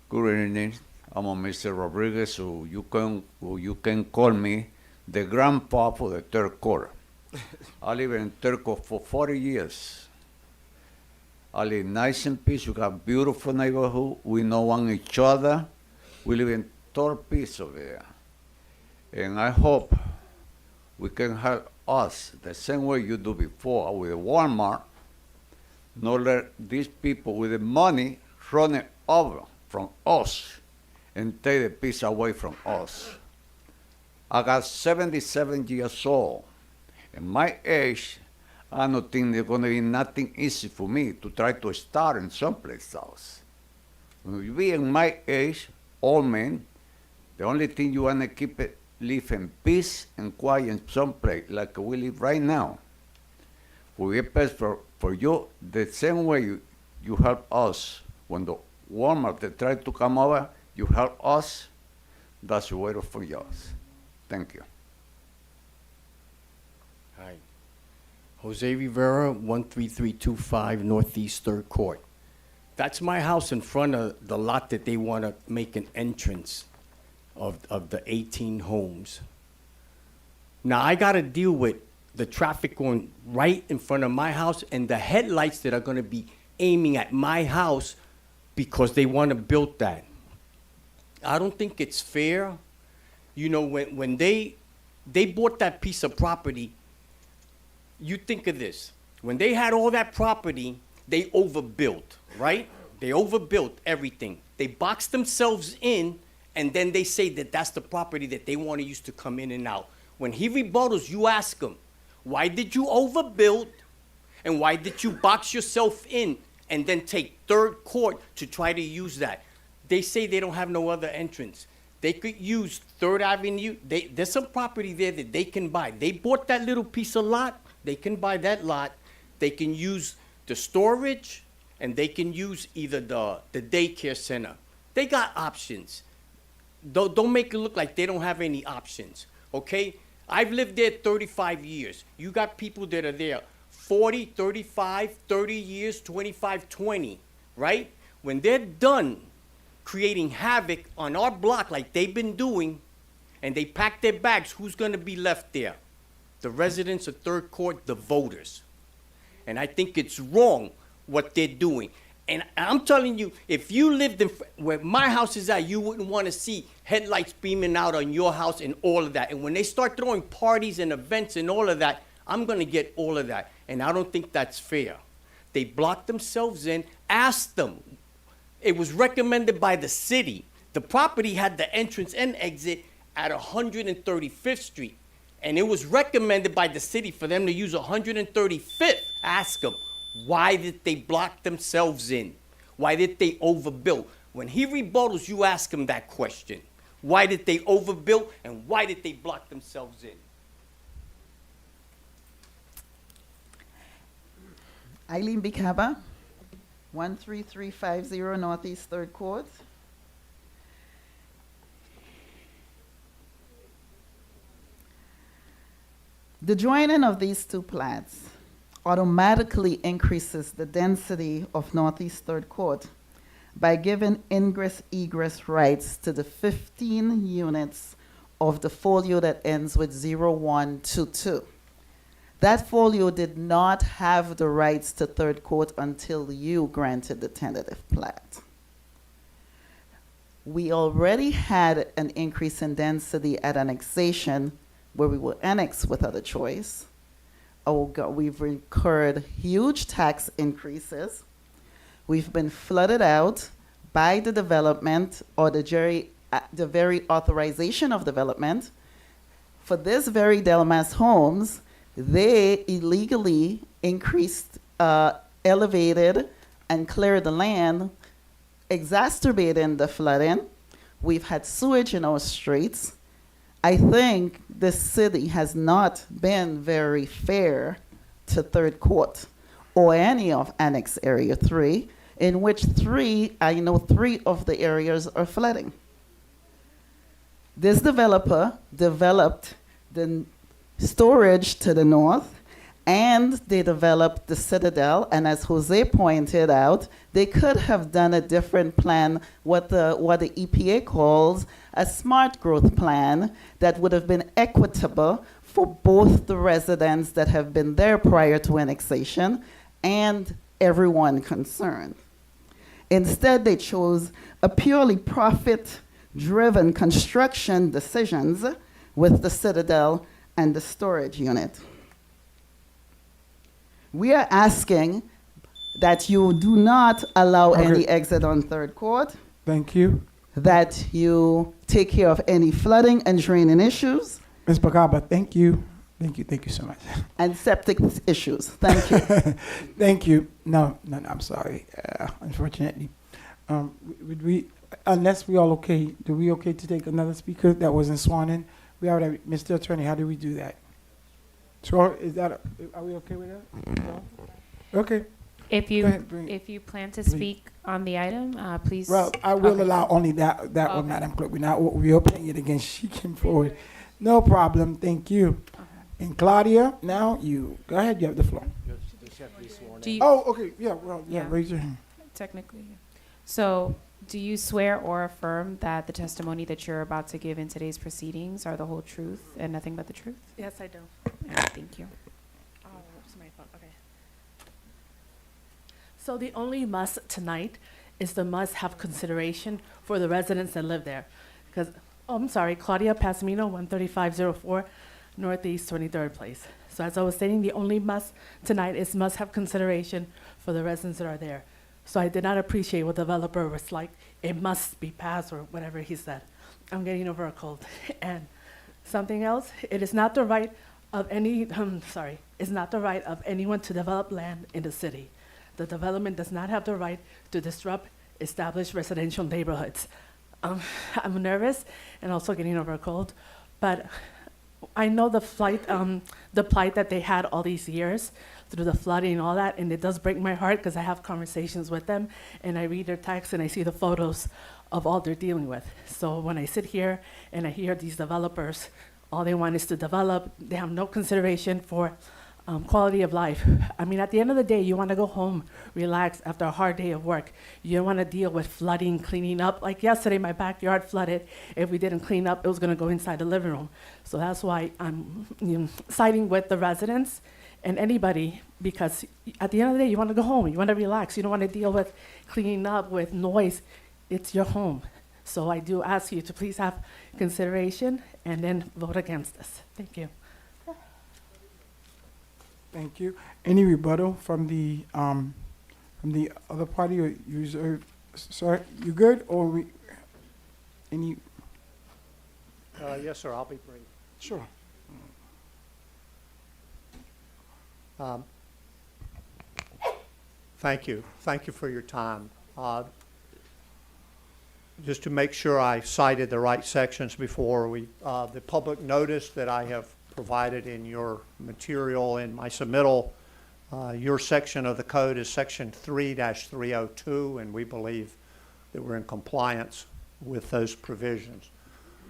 Good evening. I'm Mr. Rodriguez, so you can call me the grandpa for the third quarter. I live in third court for 40 years. I live nice and peace. We got beautiful neighborhood. We know one each other. We live in total peace over there. And I hope we can help us the same way you do before with Walmart. Not let these people with the money run it over from us and take the peace away from us. I got 77 years old. At my age, I don't think there's going to be nothing easy for me to try to start in someplace else. When you be in my age, old man, the only thing you want to keep it, live in peace and quiet in someplace like we live right now. We get best for you the same way you help us. When the Walmart they try to come over, you help us. That's the way for yours. Thank you.
Hi. Jose Rivera, 13325 Northeast 3rd Court. That's my house in front of the lot that they want to make an entrance of the 18 homes. Now, I got to deal with the traffic going right in front of my house and the headlights that are going to be aiming at my house because they want to build that. I don't think it's fair. You know, when they bought that piece of property, you think of this. When they had all that property, they overbuilt, right? They overbuilt everything. They boxed themselves in, and then they say that that's the property that they want to use to come in and out. When he rebuttals, you ask him, why did you overbuild, and why did you box yourself in and then take 3rd Court to try to use that? They say they don't have no other entrance. They could use 3rd Avenue. There's some property there that they can buy. They bought that little piece of lot. They can buy that lot. They can use the storage, and they can use either the daycare center. They got options. Don't make it look like they don't have any options, okay? I've lived there 35 years. You got people that are there 40, 35, 30 years, 25, 20, right? When they're done creating havoc on our block like they've been doing, and they pack their bags, who's going to be left there? The residents of 3rd Court, the voters. And I think it's wrong what they're doing. And I'm telling you, if you lived where my house is at, you wouldn't want to see headlights beaming out on your house and all of that. And when they start throwing parties and events and all of that, I'm going to get all of that. And I don't think that's fair. They blocked themselves in. Ask them. It was recommended by the city. The property had the entrance and exit at 135th Street. And it was recommended by the city for them to use 135th. Ask them, why did they block themselves in? Why did they overbuild? When he rebuttals, you ask him that question. Why did they overbuild, and why did they block themselves in?
Eileen Bicaba, 13350 Northeast 3rd Court. The joining of these two plats automatically increases the density of Northeast 3rd Court by giving ingress-egress rights to the 15 units of the folio that ends with 0122. That folio did not have the rights to 3rd Court until you granted the tentative plat. We already had an increase in density at annexation where we were annexed with other choice. Oh God, we've incurred huge tax increases. We've been flooded out by the development or the very authorization of development. For this very Delmas Homes, they illegally increased, elevated, and cleared the land, exacerbating the flooding. We've had sewage in our streets. I think this city has not been very fair to Third Court or any of Annex Area 3, in which I know three of the areas are flooding. This developer developed the storage to the north, and they developed the Citadel, and as Jose pointed out, they could have done a different plan, what the EPA calls a smart growth plan that would have been equitable for both the residents that have been there prior to annexation and everyone concerned. Instead, they chose a purely profit-driven construction decisions with the Citadel and the storage unit. We are asking that you do not allow any exit on Third Court,
Thank you.
that you take care of any flooding and draining issues,
Ms. Bagaba, thank you. Thank you so much.
and septic issues. Thank you.
Thank you. No, I'm sorry. Unfortunately. Would we, unless we all okay, do we okay to take another speaker that wasn't sworn in? We already, Mr. Attorney, how do we do that? So is that, are we okay with that? No? Okay.
If
Go
you,
ahead, bring it.
if you plan to
Please.
speak on the item, please.
Well, I will
Okay.
allow only that one,
Okay.
Madam Clerk. We're opening it again. She came forward. No problem. Thank you. And Claudia, now you, go ahead, you have the floor.
Do you-
Oh, okay, yeah, well, yeah,
Yeah.
raise your hand.
Technically, yeah. So, do you swear or affirm that the testimony that you're about to give in today's proceedings are the whole truth and nothing but the truth?
Yes, I do.
Thank you.
Oh, where's my phone? Okay. So the only must tonight is the must have consideration for the residents that live there. Because, oh, I'm sorry, Claudia Passamino, 13504 Northeast 23rd Place. So as I was stating, the only must tonight is must have consideration for the residents that are there. So I did not appreciate what the developer was like, it must be passed or whatever he said. I'm getting over a cold. And something else, it is not the right of any, it's not the right of anyone to develop land in the city. The development does not have the right to disrupt established residential neighborhoods. I'm nervous and also getting over a cold, but I know the plight that they had all these years through the flooding and all that, and it does break my heart because I have conversations with them and I read their texts and I see the photos of all they're dealing with. So when I sit here and I hear these developers, all they want is to develop, they have no consideration for quality of life. I mean, at the end of the day, you want to go home, relax after a hard day of work. You don't want to deal with flooding, cleaning up. Like yesterday, my backyard flooded. If we didn't clean up, it was going to go inside the living room. So that's why I'm siding with the residents and anybody, because at the end of the day, you want to go home. You want to relax. You don't want to deal with cleaning up, with noise. It's your home. So I do ask you to please have consideration and then vote against this. Thank you.
Thank you. Any rebuttal from the other party or user? Sorry, you good or we? Any?
Yes, sir, I'll be brief.
Sure.
Thank you. Thank you for your time. Just to make sure I cited the right sections before the public notice that I have provided in your material in my submittal, your section of the code is section 3-302, and we believe that we're in compliance with those provisions.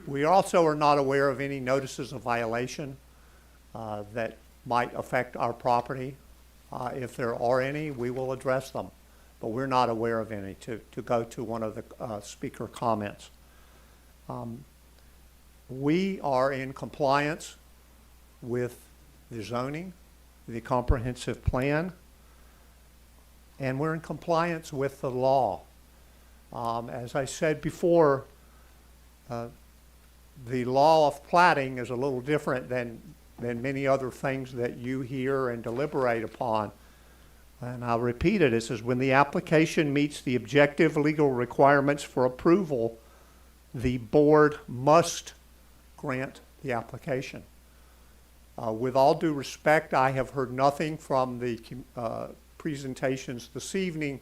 We also are not aware of any notices of violation that might affect our property. If there are any, we will address them, but we're not aware of any, to go to one of the speaker comments. We are in compliance with the zoning, the comprehensive plan, and we're in compliance with the law. As I said before, the law of platting is a little different than many other things that you hear and deliberate upon. And I'll repeat it. It says, when the application meets the objective legal requirements for approval, the board must grant the application. With all due respect, I have heard nothing from the presentations this evening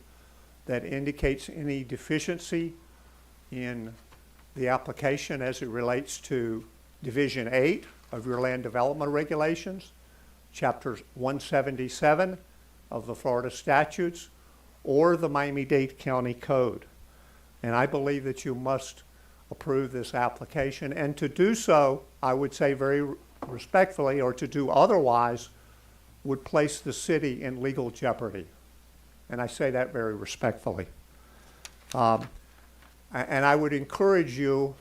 that indicates any deficiency in the application as it relates to Division 8 of your land development regulations, Chapter 177 of the Florida statutes, or the Miami-Dade County Code. And I believe that you must approve this application. And to do so, I would say very respectfully, or to do otherwise, would place the city in legal jeopardy. And I say that very respectfully. And I would encourage you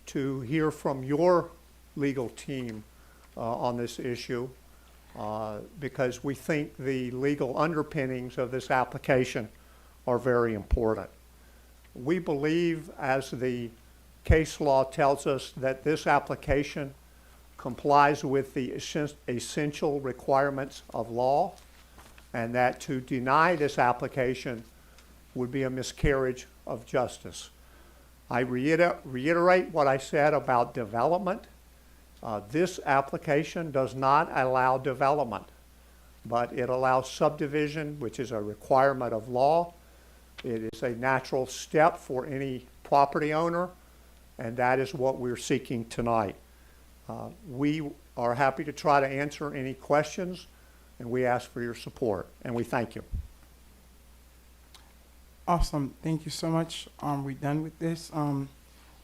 to hear from your legal team on this issue because we think the legal underpinnings of this application are very important. We believe, as the case law tells us, that this application complies with the essential requirements of law, and that to deny this application would be a miscarriage of justice. I reiterate what I said about development. This application does not allow development, but it allows subdivision, which is a requirement of law. It is a natural step for any property owner, and that is what we're seeking tonight. We are happy to try to answer any questions, and we ask for your support, and we thank you.
Awesome. Thank you so much. We're done with this.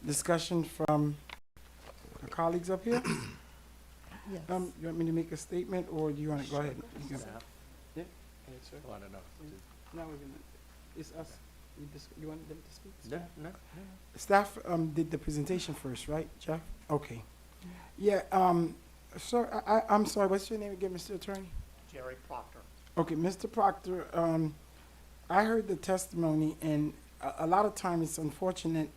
Discussion from the colleagues up here?
Yes.
You want me to make a statement, or do you want to go ahead? You can- Yeah?
Oh, I don't know.
No, we're gonna, it's us. You want them to speak?
No.
Staff did the presentation first, right, Jeff? Okay. Yeah, sir, I'm sorry, what's your name again, Mr. Attorney?
Jerry Proctor.
Okay, Mr. Proctor, I heard the testimony, and a lot of times it's unfortunate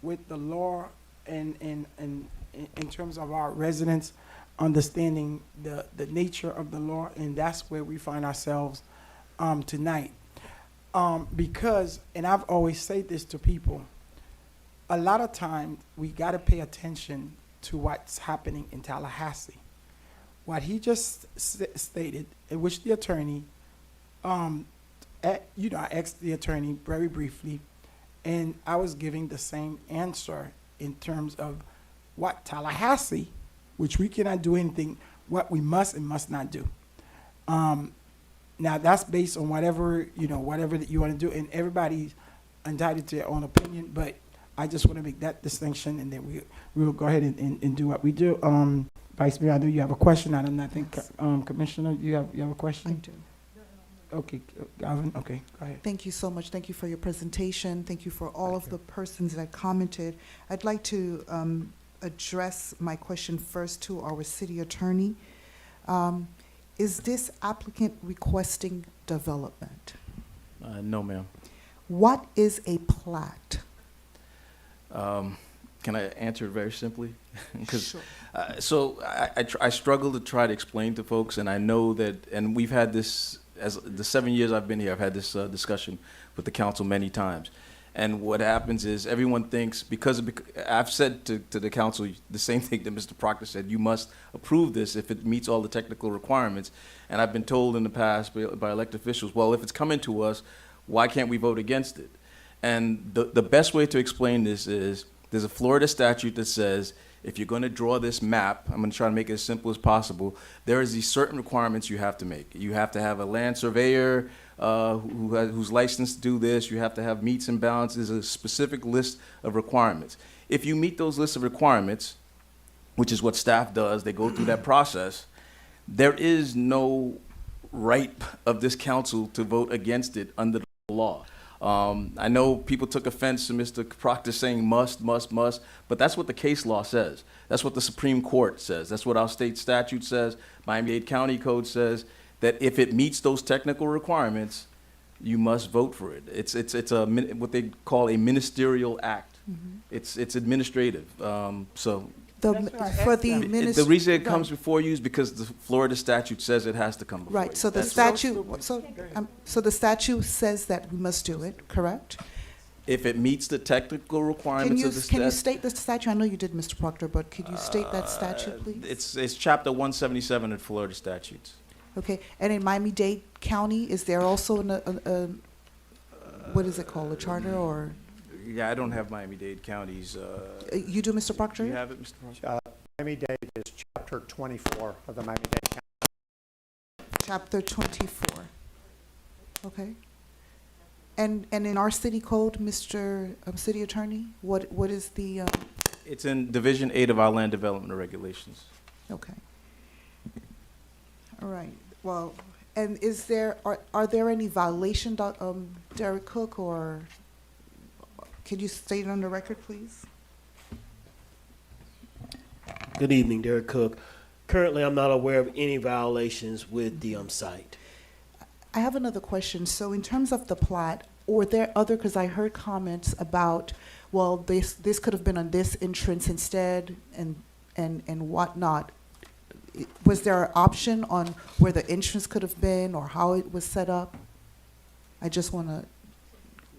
with the law and in terms of our residents understanding the nature of the law, and that's where we find ourselves tonight. Because, and I've always said this to people, a lot of times we got to pay attention to what's happening in Tallahassee. What he just stated, in which the attorney, I asked the attorney very briefly, and I was giving the same answer in terms of what Tallahassee, which we cannot do anything, what we must and must not do. Now that's based on whatever that you want to do, and everybody's entitled to their own opinion, but I just want to make that distinction, and then we will go ahead and do what we do. Vice Mayor, I know you have a question. I don't think, Commissioner, you have a question?
I do.
Okay, Galvin, okay, go ahead.
Thank you so much. Thank you for your presentation. Thank you for all of the persons that commented. I'd like to address my question first to our city attorney. Is this applicant requesting development?
No, ma'am.
What is a plat?
Can I answer it very simply?
Sure.
I struggle to try to explain to folks, and I know that, and we've had this, as the 7 years I've been here, I've had this discussion with the council many times. And what happens is everyone thinks, I've said to the council the same thing that Mr. Proctor said, you must approve this if it meets all the technical requirements. And I've been told in the past by elected officials, well, if it's coming to us, why can't we vote against it? And the best way to explain this is, there's a Florida statute that says, if you're going to draw this map, I'm going to try to make it as simple as possible, there is these certain requirements you have to make. You have to have a land surveyor who's licensed to do this. You have to have meets and bounds. There's a specific list of requirements. If you meet those lists of requirements, which is what staff does, they go through that process, there is no right of this council to vote against it under the law. I know people took offense to Mr. Proctor saying must, but that's what the case law says. That's what the Supreme Court says. That's what our state statute says. Miami-Dade County Code says that if it meets those technical requirements, you must vote for it. It's what they call a ministerial act.
Mm-hmm.
It's administrative.
The
reason it comes before you is because the Florida statute says it has to come before you.
Right, so the statute says that we must do it, correct?
If it meets the technical requirements of the statute.
Can you state the statute? I know you did, Mr. Proctor, but could you state that statute, please?
It's chapter 177 of Florida statutes.
Okay, and in Miami-Dade County, is there also what is it called, a charter or?
Yeah, I don't have Miami-Dade County's.
You do, Mr. Proctor?
You have it, Mr. Proctor?
Miami-Dade is Chapter 24 of the Miami-Dade County.
Chapter 24. Okay. And in our city code, Mr. City Attorney, what is the,
It's in Division 8 of our land development regulations.
okay. All right. Well, and are there any violation, Derek Cook, or could you state it on the record, please?
Good evening, Derek Cook. Currently, I'm not aware of any violations with the site.
I have another question. So in terms of the plat, or there other, because I heard comments about, well, this could have been on this entrance instead and whatnot. Was there an option on where the entrance could have been or how it was set up? I just want to,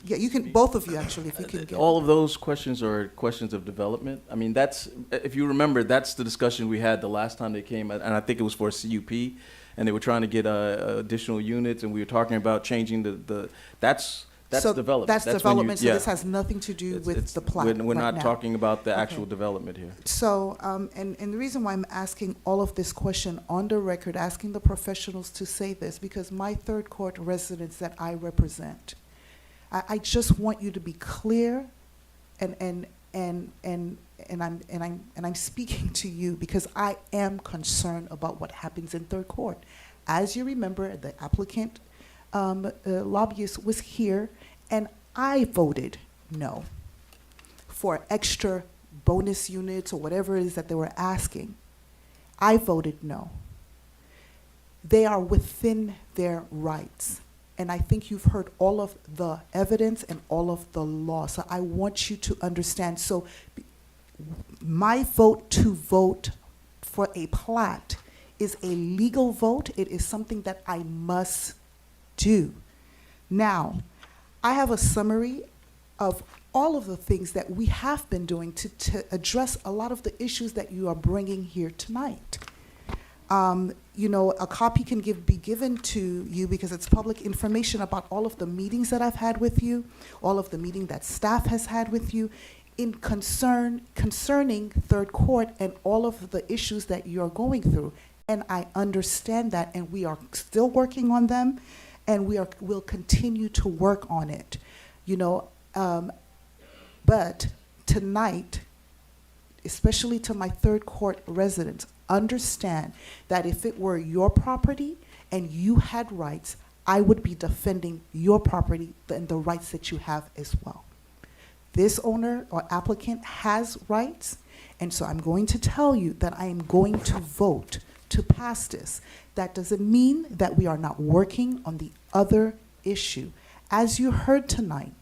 yeah, you can, both of you actually, if you can get.
All of those questions are questions of development. I mean, that's, if you remember, that's the discussion we had the last time they came, and I think it was for a CUP, and they were trying to get additional units, and we were talking about changing that's
So
development.
That's
when you-
development, so
yeah.
this has nothing to do with the plat
We're
right
not
now.
talking about the
Okay.
actual development here.
So, and the reason why I'm asking all of this question on the record, asking the professionals to say this, because my third court residents that I represent, I just want you to be clear, and I'm speaking to you because I am concerned about what happens in third court. As you remember, the applicant lobbyist was here, and I voted no for extra bonus units or whatever it is that they were asking. I voted no. They are within their rights. And I think you've heard all of the evidence and all of the law. So I want you to understand. So my vote to vote for a plat is a legal vote. It is something that I must do. Now, I have a summary of all of the things that we have been doing to address a lot of the issues that you are bringing here tonight. You know, a copy can be given to you because it's public information about all of the meetings that I've had with you, all of the meetings that staff has had with you concerning third court and all of the issues that you're going through. And I understand that, and we are still working on them, and we'll continue to work on it. You know, but tonight, especially to my third court residents, understand that if it were your property and you had rights, I would be defending your property and the rights that you have as well. This owner or applicant has rights, and so I'm going to tell you that I am going to vote to pass this. That doesn't mean that we are not working on the other issue. As you heard tonight,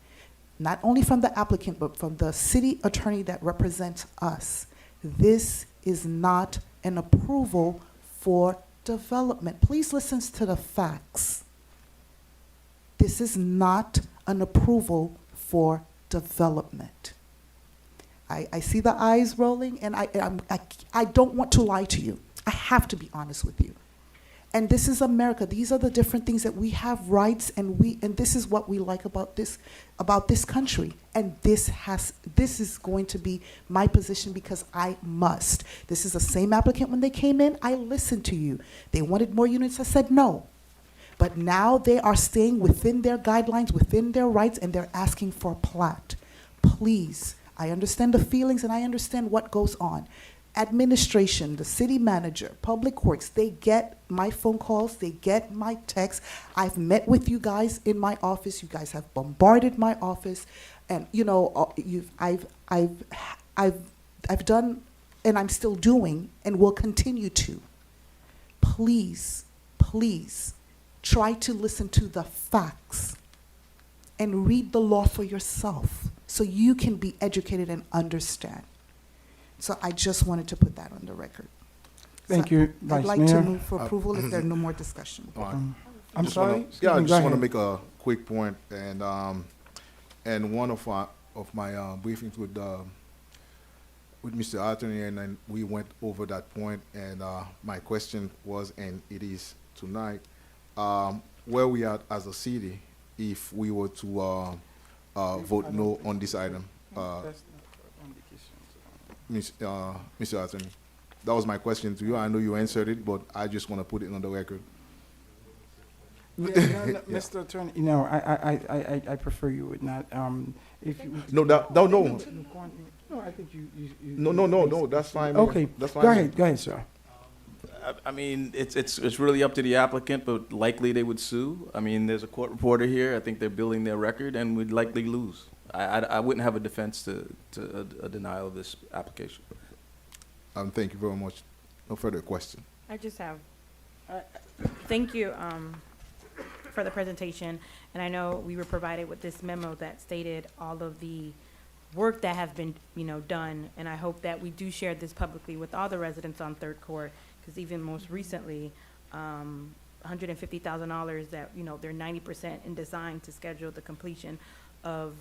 not only from the applicant, but from the city attorney that represents us, this is not an approval for development. Please listen to the facts. This is not an approval for development. I see the eyes rolling, and I don't want to lie to you. I have to be honest with you. And this is America. These are the different things that we have rights, and this is what we like about this country. And this is going to be my position because I must. This is the same applicant when they came in. I listened to you. They wanted more units. I said no. But now they are staying within their guidelines, within their rights, and they're asking for a plat. Please, I understand the feelings and I understand what goes on. Administration, the city manager, public works, they get my phone calls, they get my texts. I've met with you guys in my office. You guys have bombarded my office, and you know, I've done, and I'm still doing, and will continue to. Please, please, try to listen to the facts, and read the law for yourself, so you can be educated and understand. So I just wanted to put that on the record.
Thank
So
you, Vice
I'd like
Mayor.
to move for approval if there's no more discussion.
I'm sorry?
Yeah, I
Go
just want to
ahead.
make a quick point, and one of my briefings with Mr. Attorney, and then we went over that point, and my question was, and it is tonight, where we are as a city if we were to vote no on this item. Mr. Attorney. that was my question to you. I know you answered it, but I just want to put it on the record.
No,
Yeah.
Mr. Attorney, no, I prefer you would not, if you.
No, no.
No, I think you.
No, that's fine. Mayor.
Okay,
That's fine.
go
Mayor.
ahead, sir.
I mean, it's really up to the applicant, but likely they would sue. I mean, there's a court reporter here. I think they're building their record and would likely lose. I wouldn't have a defense to a denial of this application.
Thank you very much. No further question.
I just have, thank you for the presentation. And I know we were provided with this memo that stated all of the work that has been, done. And I hope that we do share this publicly with all the residents on Third Court, because even most recently, $150,000 that, they're 90% in design to schedule the completion of,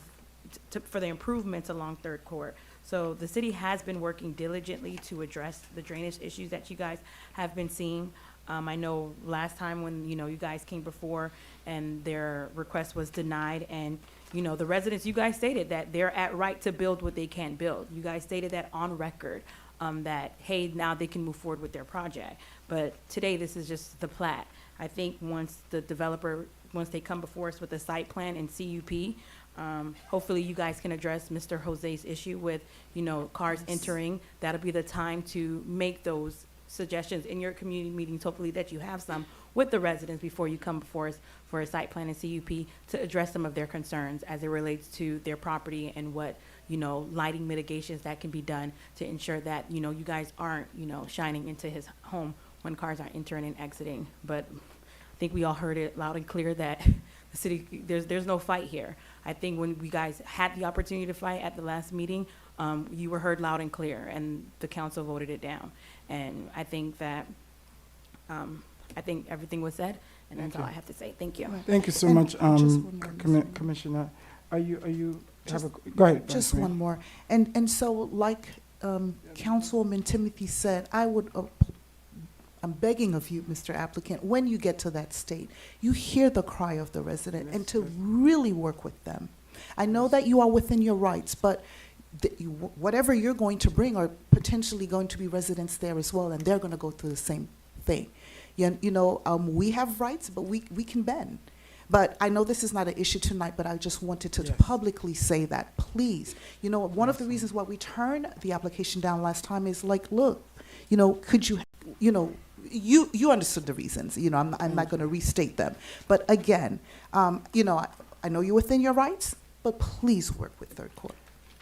for the improvements along Third Court. So the city has been working diligently to address the drainage issues that you guys have been seeing. I know last time when, you guys came before and their request was denied, and, the residents, you guys stated that they're at right to build what they can't build. You guys stated that on record, that, hey, now they can move forward with their project. But today, this is just the plat. I think once the developer, once they come before us with a site plan and CUP, hopefully you guys can address Mr. Jose's issue with, cars entering. That'll be the time to make those suggestions in your community meetings, hopefully that you have some with the residents before you come before us for a site plan and CUP to address some of their concerns as it relates to their property and what, lighting mitigations that can be done to ensure that, you guys aren't, shining into his home when cars are entering and exiting. But I think we all heard it loud and clear that the city, there's no fight here. I think when we guys had the opportunity to fight at the last meeting, you were heard loud and clear, and the council voted it down. And I think that, I think everything was said, and that's all I have to say. Thank you.
Thank you so
And
much,
just one more,
Commissioner. Are you,
Just-
go ahead.
Just
Vice Mayor.
one more. And so, like Councilwoman Timothy said, I'm begging of you, Mr. Applicant, when you get to that state, you hear the cry of the resident and to really work with them. I know that you are within your rights, but whatever you're going to bring are potentially going to be residents there as well, and they're going to go through the same thing. We have rights, but we can bend. But I know this is not an issue tonight, but I just wanted to publicly say that, please. One of the reasons why we turned the application down last time is like, look, could you, you understood the reasons. I'm not going to restate them. But again, I know you're within your rights, but please work with Third Court.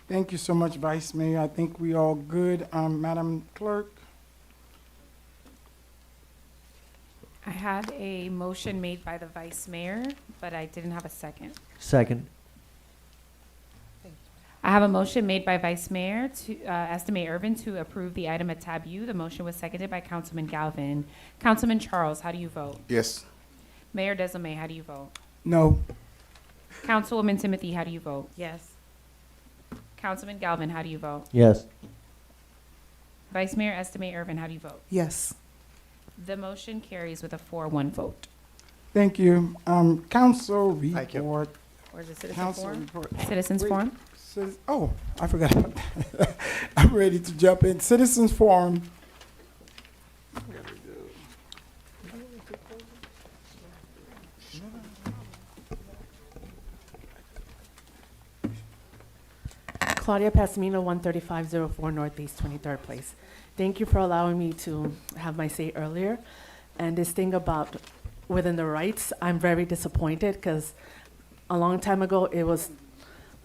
Thank you so much, Vice Mayor. I think we all good. Madam Clerk?
I had a motion made by the vice mayor, but I didn't have a second.
Second.
I have a motion made by Vice Mayor to Estimate Irvin to approve the item at tab U. The motion was seconded by Councilman Galvin. Councilman Charles, how do you vote?
Yes.
Mayor Desamay, how do you vote?
No.
Councilwoman Timothy, how do you vote?
Yes.
Councilman Galvin, how do you vote?
Yes.
Vice Mayor Estimate Irvin, how do you vote?
Yes.
The motion carries with a 4-1 vote.
Thank you. Council
Thank you.
report.
Or is it citizen
Council
forum?
report.
Citizens forum?
Oh, I forgot about that. I'm ready to jump in. Citizens forum.
Claudia Passamino, 13504 Northeast 23rd Place. Thank you for allowing me to have my say earlier. And this thing about within the rights, I'm very disappointed because a long time ago,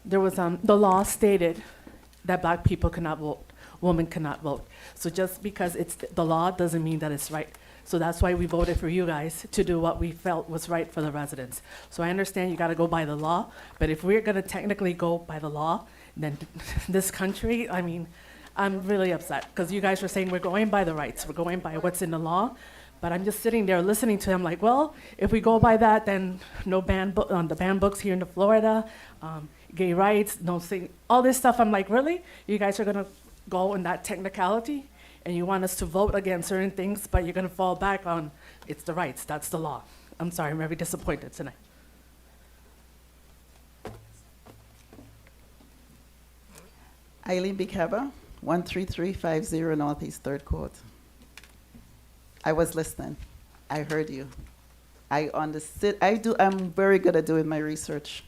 the law stated that black people cannot vote, women cannot vote. So just because it's the law doesn't mean that it's right. So that's why we voted for you guys to do what we felt was right for the residents. So I understand you gotta go by the law, but if we're gonna technically go by the law, then this country, I mean, I'm really upset because you guys were saying we're going by the rights, we're going by what's in the law. But I'm just sitting there listening to him like, well, if we go by that, then no ban book on the ban books here in Florida, gay rights, no sing, all this stuff. I'm like, really? You guys are gonna go in that technicality, and you want us to vote against certain things, but you're gonna fall back on it's the rights, that's the law. I'm sorry, I'm very disappointed tonight.
Eileen Bikeba, 13350 Northeast 3rd Court. I was listening. I heard you. I understood. I'm very good at doing my research.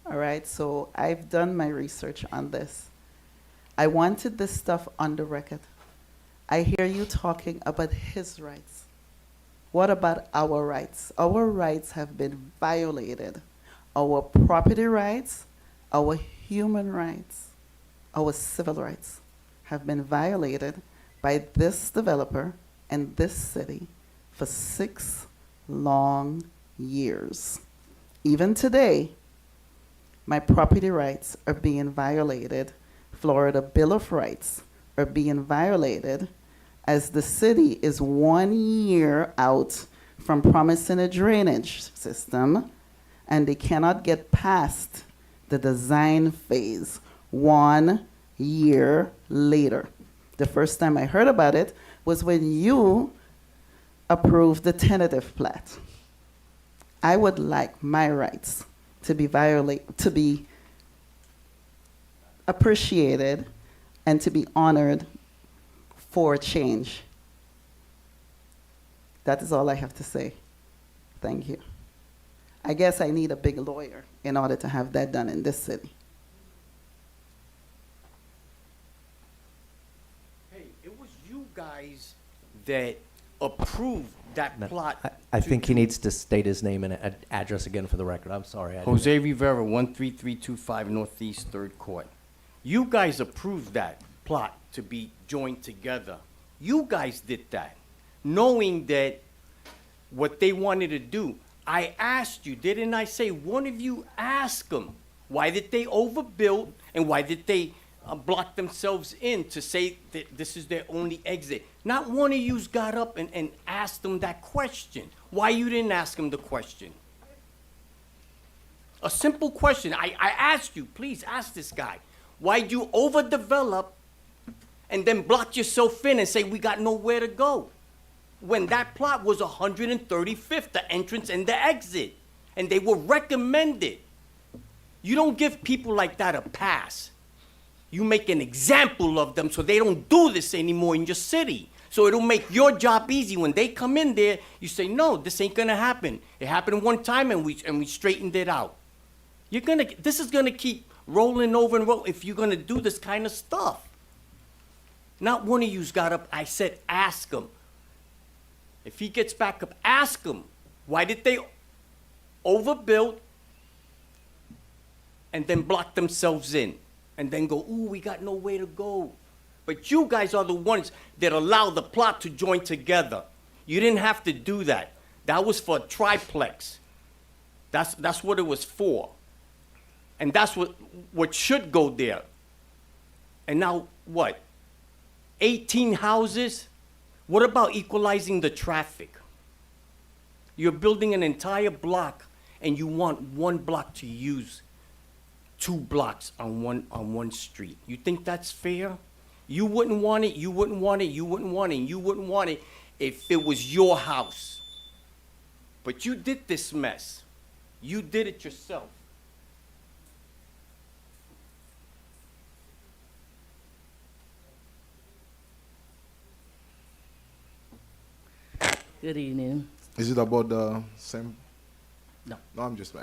All right, so I've done my research on this. I wanted this stuff on the record. I hear you talking about his rights. What about our rights? Our rights have been violated. Our property rights, our human rights, our civil rights have been violated by this developer and this city for 6 long years. Even today, my property rights are being violated. Florida Bill of Rights are being violated as the city is 1 year out from promising a drainage system, and they cannot get past the design phase 1 year later. The first time I heard about it was when you approved the tentative plat. I would like my rights to be appreciated and to be honored for change. That is all I have to say. Thank you. I guess I need a big lawyer in order to have that done in this city.
Hey, it was you guys that approved that plot.
I think he needs to state his name and address again for the record. I'm sorry.
Jose Rivera, 13325 Northeast 3rd Court. You guys approved that plot to be joined together. You guys did that, knowing that what they wanted to do. I asked you, didn't I say, one of you ask them, why did they overbuild and why did they block themselves in to say that this is their only exit? Not one of yous got up and asked them that question. Why you didn't ask them the question? A simple question. I asked you, please ask this guy. Why'd you overdevelop and then block yourself in and say we got nowhere to go? When that plot was 135th, the entrance and the exit, and they were recommended. You don't give people like that a pass. You make an example of them so they don't do this anymore in your city. So it'll make your job easy. When they come in there, you say, no, this ain't gonna happen. It happened one time and we straightened it out. This is gonna keep rolling over and roll if you're gonna do this kind of stuff. Not one of you's got up, I said ask him. If he gets back up, ask him, why did they overbuild and then block themselves in? And then go, ooh, we got nowhere to go. But you guys are the ones that allow the plot to join together. You didn't have to do that. That was for a triplex. That's what it was for. And that's what should go there. And now what? 18 houses? What about equalizing the traffic? You're building an entire block and you want one block to use 2 blocks on one street. You think that's fair? You wouldn't want it, you wouldn't want it, you wouldn't want it, you wouldn't want it if it was your house. But you did this mess. You did it yourself.
Good evening.
Is it about the same?
No.
No, I'm just.
My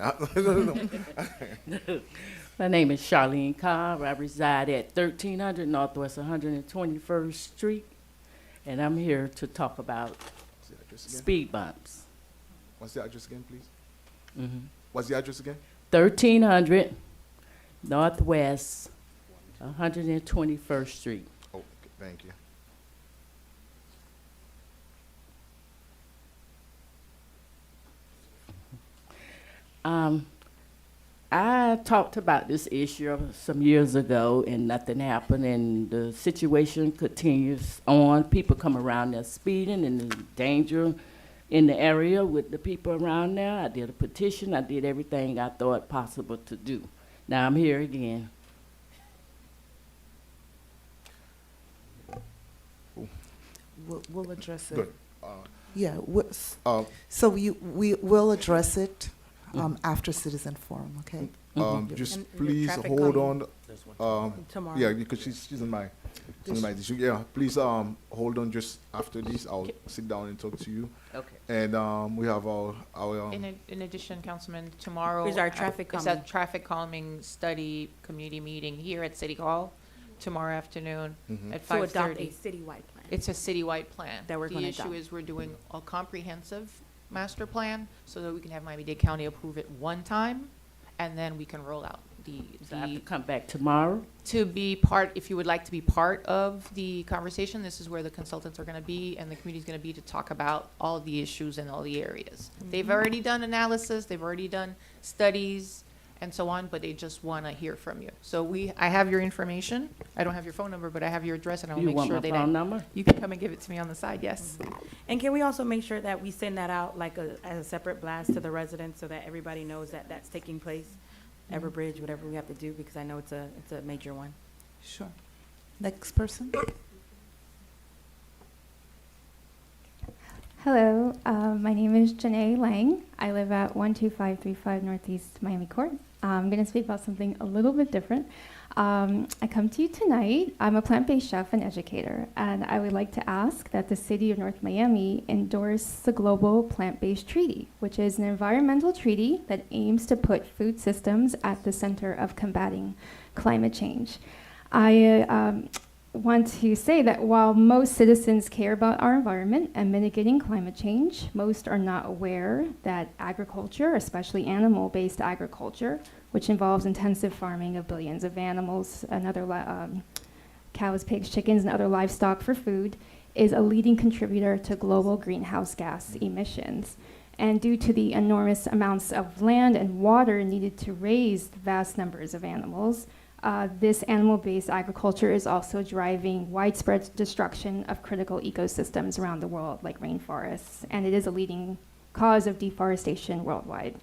name is Charlene Cobb. I reside at 1300 Northwest 121st Street, and I'm here to talk about speed bumps.
What's the address again, please?
Mm-hmm.
What's the address again?
1300 Northwest 121st Street.
Oh, okay, thank you.
I talked about this issue some years ago and nothing happened, and the situation continues on. People come around there speeding and there's danger in the area with the people around there. I did a petition. I did everything I thought possible to do. Now I'm here again.
We'll address it.
Good.
Yeah. So we will address it after citizen forum, okay?
Just
And the
please
traffic
hold
calming.
on.
Tomorrow.
Yeah, because she's in my district. Yeah, please hold on. Just after this, I'll sit down and talk to you.
Okay.
And we have our
In addition, Councilman, tomorrow.
Is our traffic
It's
calming.
a traffic calming study community meeting here at City Hall tomorrow afternoon at
To adopt
5:30.
a citywide plan.
It's a citywide plan.
That we're gonna
The issue
adopt.
is we're doing a comprehensive master plan so that we can have Miami-Dade County approve it one time, and then we can roll out
So I have to come back tomorrow?
to be part, if you would like to be part of the conversation, this is where the consultants are gonna be and the committee's gonna be to talk about all of the issues in all the areas. They've already done analysis, they've already done studies and so on, but they just wanna hear from you. So I have your information. I don't have your phone number, but I have your address and I'll
You
make
want
sure
my
that
phone number?
you can come and give it to me on the side, yes.
And can we also make sure that we send that out like as a separate blast to the residents so that everybody knows that that's taking place? Everbridge, whatever we have to do, because I know it's a major one.
Sure. Next person.
Hello, my name is Janae Lang. I live at 12535 Northeast Miami Court. I'm going to speak about something a little bit different. I come to you tonight. I'm a plant-based chef and educator, and I would like to ask that the City of North Miami endorse the Global Plant-Based Treaty, which is an environmental treaty that aims to put food systems at the center of combating climate change. I want to say that while most citizens care about our environment and mitigating climate change, most are not aware that agriculture, especially animal-based agriculture, which involves intensive farming of billions of animals and other cows, pigs, chickens, and other livestock for food, is a leading contributor to global greenhouse gas emissions. And due to the enormous amounts of land and water needed to raise vast numbers of animals, this animal-based agriculture is also driving widespread destruction of critical ecosystems around the world, like rainforests, and it is a leading cause of deforestation worldwide.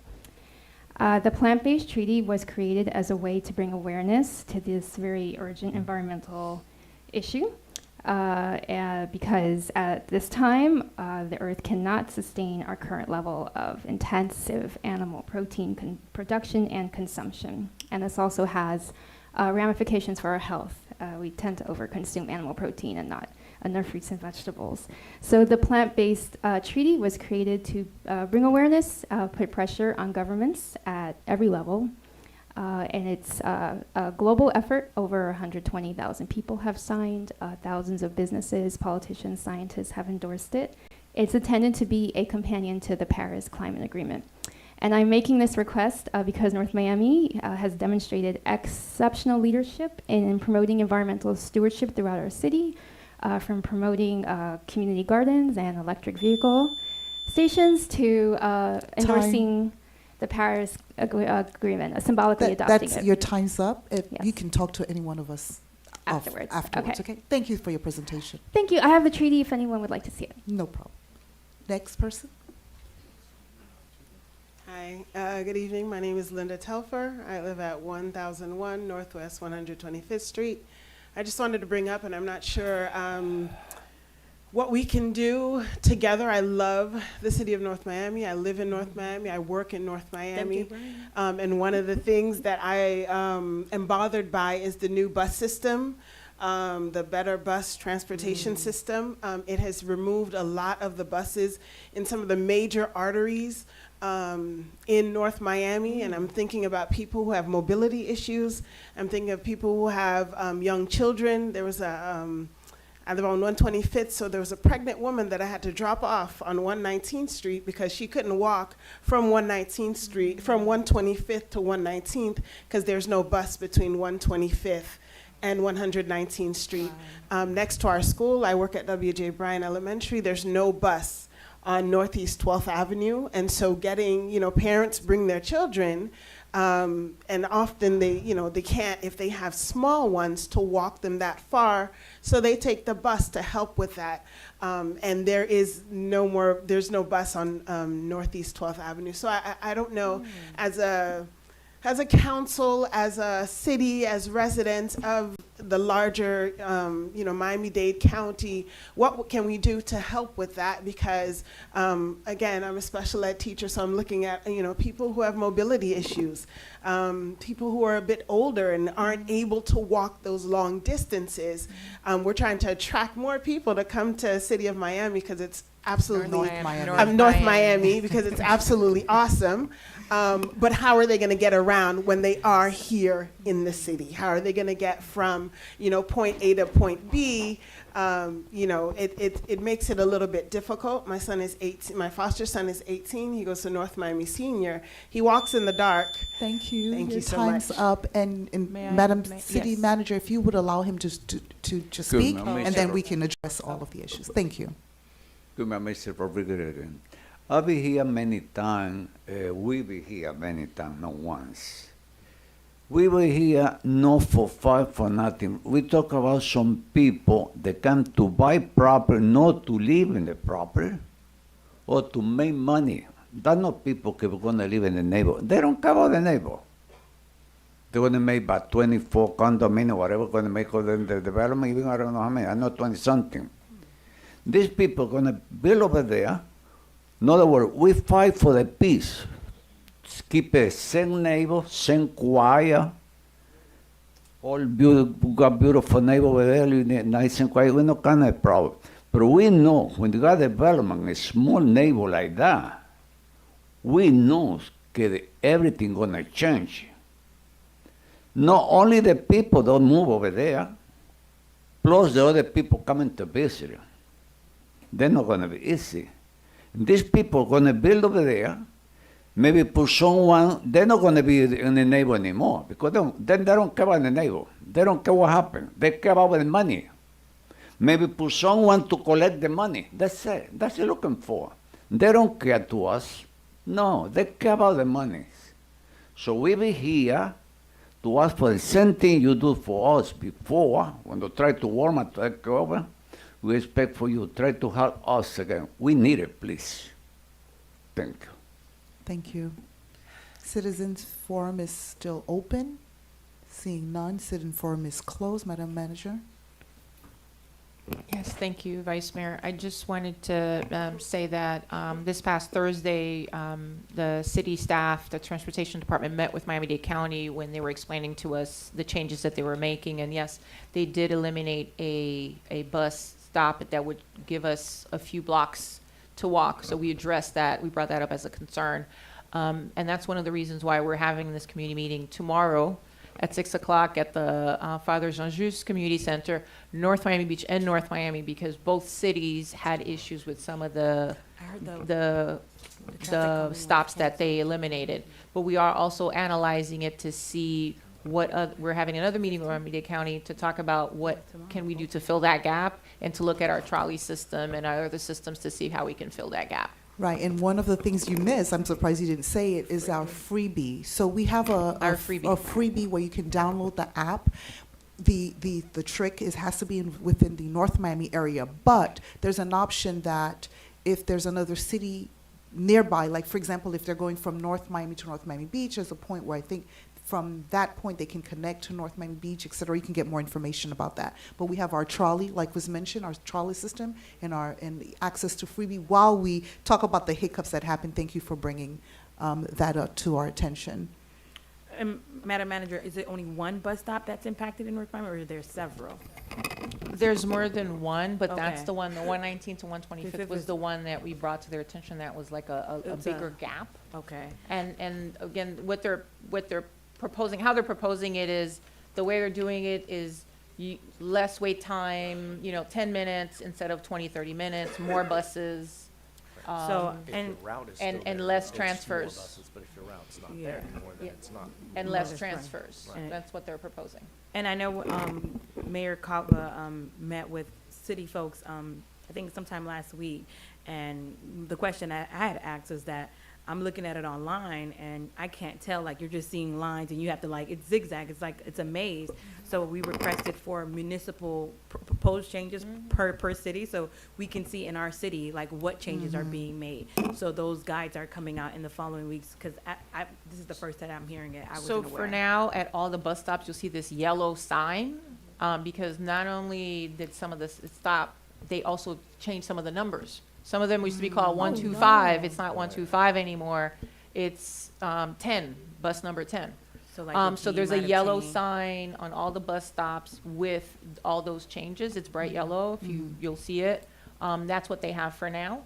The Plant-Based Treaty was created as a way to bring awareness to this very urgent environmental issue, because at this time, the Earth cannot sustain our current level of intensive animal protein production and consumption. And this also has ramifications for our health. We tend to overconsume animal protein and not enough fruits and vegetables. So the plant-based treaty was created to bring awareness, put pressure on governments at every level, and it's a global effort. Over 120,000 people have signed, thousands of businesses, politicians, scientists have endorsed it. It's intended to be a companion to the Paris Climate Agreement. And I'm making this request because North Miami has demonstrated exceptional leadership in promoting environmental stewardship throughout our city, from promoting community gardens and electric vehicle stations to endorsing the Paris Agreement, symbolically adopting
That's
it.
your time's up. If
Yes.
you can talk to any one of us
Afterwards.
afterwards.
Okay.
Okay. Thank you for your presentation.
Thank you. I have the treaty if anyone would like to see it.
No problem. Next person.
Hi, good evening. My name is Linda Telfer. I live at 1001 Northwest 125th Street. I just wanted to bring up, and I'm not sure what we can do together. I love the city of North Miami. I live in North Miami. I work in North Miami. And one of the things that I am bothered by is the new bus system, the Better Bus Transportation System. It has removed a lot of the buses in some of the major arteries in North Miami, and I'm thinking about people who have mobility issues. I'm thinking of people who have young children. There was I live on 125th, so there was a pregnant woman that I had to drop off on 119th Street because she couldn't walk from 119th Street, from 125th to 119th, because there's no bus between 125th and 119th Street. Next to our school, I work at W.J. Bryan Elementary, there's no bus on Northeast 12th Avenue, and so getting, parents bring their children, and often they can't, if they have small ones, to walk them that far, so they take the bus to help with that. And there's no bus on Northeast 12th Avenue. So I don't know, as a council, as a city, as residents of the larger, Miami-Dade County, what can we do to help with that? Because, again, I'm a special ed teacher, so I'm looking at, people who have mobility issues, people who are a bit older and aren't able to walk those long distances. We're trying to attract more people to come to City of Miami because it's absolutely North Miami because it's absolutely awesome. But how are they going to get around when they are here in the city? How are they going to get from, point A to point B? It makes it a little bit difficult. My son is 18. My foster son is 18. He goes to North Miami Senior. He walks in the dark.
Thank you.
Thank
Your
you so
time's
much.
up. And
May I-
Madam
may-
City
yes.
Manager, if you would allow him to speak,
ma'am.
and then we can address all of the issues. Thank you.
Good, Mr. Rodriguez again. I've been here many times. We be here many times, not once. We were here not for fight for nothing. We talk about some people that come to buy property, not to live in the property, or to make money. That's not people that are going to live in the neighborhood. They don't care about the neighborhood. They're going to make about 24 condominiums, whatever, going to make all the development, even I don't know how many, I know 20-something. These people are going to build over there. In other words, we fight for the peace. Keep a same neighbor, same quiet. All beautiful, got beautiful neighbor over there, living nice and quiet. We no kind of problem. But we know when you got development, a small neighbor like that, we know that everything gonna change. Not only the people don't move over there, plus the other people coming to visit. They're not gonna be easy. These people are gonna build over there, maybe put someone, they're not gonna be in the neighbor anymore, because then they don't care about the neighbor. They don't care what happened. They care about the money. Maybe put someone to collect the money. That's it. That's what they're looking for. They don't care to us. No, they care about the money. So we be here to ask for the same thing you do for us before, when you try to warm up, take over. We expect for you, try to help us again. We need it, please. Thank you.
Thank you. Citizens Forum is still open. Seeing none, Citizen Forum is closed. Madam Manager.
Yes, thank you, Vice Mayor. I just wanted to say that this past Thursday, the city staff, the Transportation Department met with Miami-Dade County when they were explaining to us the changes that they were making. And yes, they did eliminate a bus stop that would give us a few blocks to walk. So we addressed that. We brought that up as a concern. And that's one of the reasons why we're having this community meeting tomorrow at 6 o'clock at the Father Jean-Just Community Center, North Miami Beach and North Miami, because both cities had issues with some of the stops that they eliminated. But we are also analyzing it to see what we're having another meeting with Miami-Dade County to talk about what can we do to fill that gap and to look at our trolley system and our other systems to see how we can fill that gap.
Right, and one of the things you missed, I'm surprised you didn't say it, is our freebie. So we have a freebie where you can download the app. The trick is has to be within the North Miami area, but there's an option that if there's another city nearby, like for example, if they're going from North Miami to North Miami Beach, there's a point where I think from that point, they can connect to North Miami Beach, et cetera. You can get more information about that. But we have our trolley, like was mentioned, our trolley system, and the access to freebie. While we talk about the hiccups that happened, thank you for bringing that up to our attention.
Madam Manager, is it only one bus stop that's impacted in North Miami, or are there several?
There's more than one, but that's
Okay.
the one, the 119 to 125th was the one that we brought to their attention. That was like a bigger gap.
Okay.
And again, what they're proposing, how they're proposing it is, the way they're doing it is less wait time, 10 minutes instead of 20, 30 minutes, more buses. And less transfers.
But if your route's not
Yeah.
there anymore, then it's not.
And
No,
less
that's right.
transfers.
Right.
That's what they're proposing.
And I know Mayor Kava met with city folks, I think sometime last week, and the question I had asked is that I'm looking at it online and I can't tell, like, you're just seeing lines and you have to, like, it's zigzag, it's like, it's a maze. So we requested for municipal proposed changes per city, so we can see in our city, like, what changes are being made. So those guides are coming out in the following weeks, because this is the first time I'm hearing it. I wasn't
So
aware.
for now, at all the bus stops, you'll see this yellow sign because not only did some of this stop, they also changed some of the numbers. Some of them used to be called 125. It's not 125 anymore. It's 10, bus number 10.
So like the
So
G
there's a
might have
yellow
changed.
sign on all the bus stops with all those changes. It's bright yellow, if you'll see it. That's what they have for now.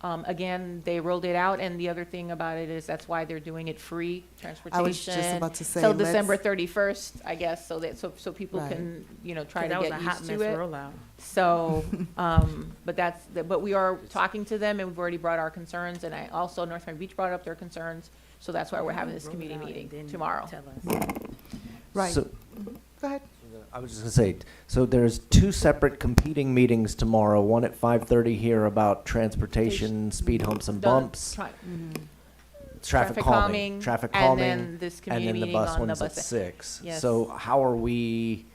Again, they rolled it out, and the other thing about it is that's why they're doing it free transportation.
I was just about to say,
Till
let's-
December 31st, I guess, so that, so people
Right.
can, try to
That was
get
a hot
used to
mess
it.
rollout.
So, but we are talking to them, and we've already brought our concerns, and I also, North Miami Beach brought up their concerns, so that's why we're having this committee meeting tomorrow.
Right.
So-
Go ahead.
I was just gonna say, so there's two separate competing meetings tomorrow, one at 5:30 here about transportation, speed humps and
The
bumps,
tri-
traffic calming,
and
and
then this committee
then the
meeting
bus
on the
one's at
bus.
6.
Yes.
So how are we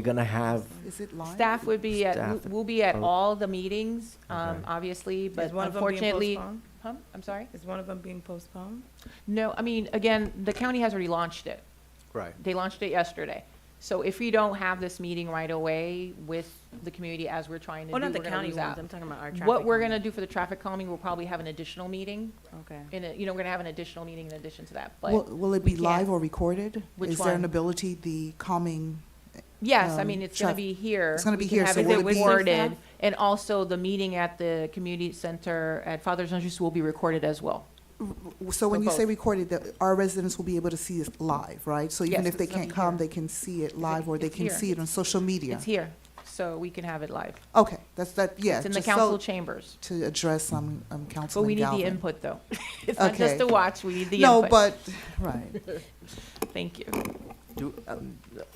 gonna have?
Is it live?
Staff would be at,
Staff.
we'll be at
Oh.
all the meetings,
Okay.
obviously, but
Is one of them being
unfortunately.
postponed?
Huh? I'm sorry?
Is one of them being postponed?
No, I mean, again, the county has already launched it.
Right.
They launched it yesterday. So if we don't have this meeting right away with the community as we're trying to
Oh,
do,
not the
we're gonna
county
lose
ones.
out.
I'm talking about our traffic.
What we're
calming.
gonna do for the traffic calming, we'll probably have an additional meeting.
Okay.
We're gonna have an additional meeting in addition to that, but.
Will it
we
be
can't-
live or recorded?
Which
Is there an
one?
ability, the calming?
Yes, I mean, it's gonna
traf-
be here.
It's gonna be
We can
here,
have
so
it
will it be-
recorded, and also the meeting at the community center at Father Jean Just will be recorded as well.
So when
For
you say
both.
recorded, our residents will be able to see it live, right? So even
Yes,
if they
it's gonna
can't
be
come,
here.
they can see it live, or they
It's
can
here.
see it on social media?
It's here, so we can have it live.
Okay, yeah.
It's in the
just so-
council chambers.
To address some
But
Councilman
we need the
Galvin.
input, though. It's not just
Okay.
to watch, we need the
No,
input.
but, right.
Thank you.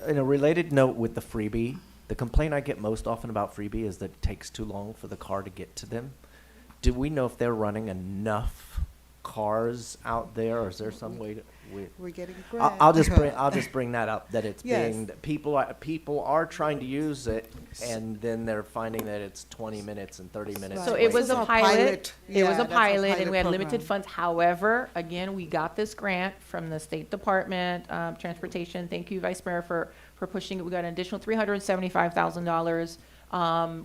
In a related note with the freebie, the complaint I get most often about freebie is that it takes too long for the car to get to them. Do we know if they're running enough cars out there, or is there some way to?
We're getting a
I'll just
grant.
bring that up, that it's
Yes.
being, that people are trying to use it, and then they're finding that it's 20 minutes and 30 minutes.
So
wait.
it was a pilot. It was
Yeah,
a
that's a
pilot, and
pilot
we had
program.
limited funds. However, again, we got this grant from the State Department, Transportation. Thank you, Vice Mayor, for pushing it. We got an additional $375,000,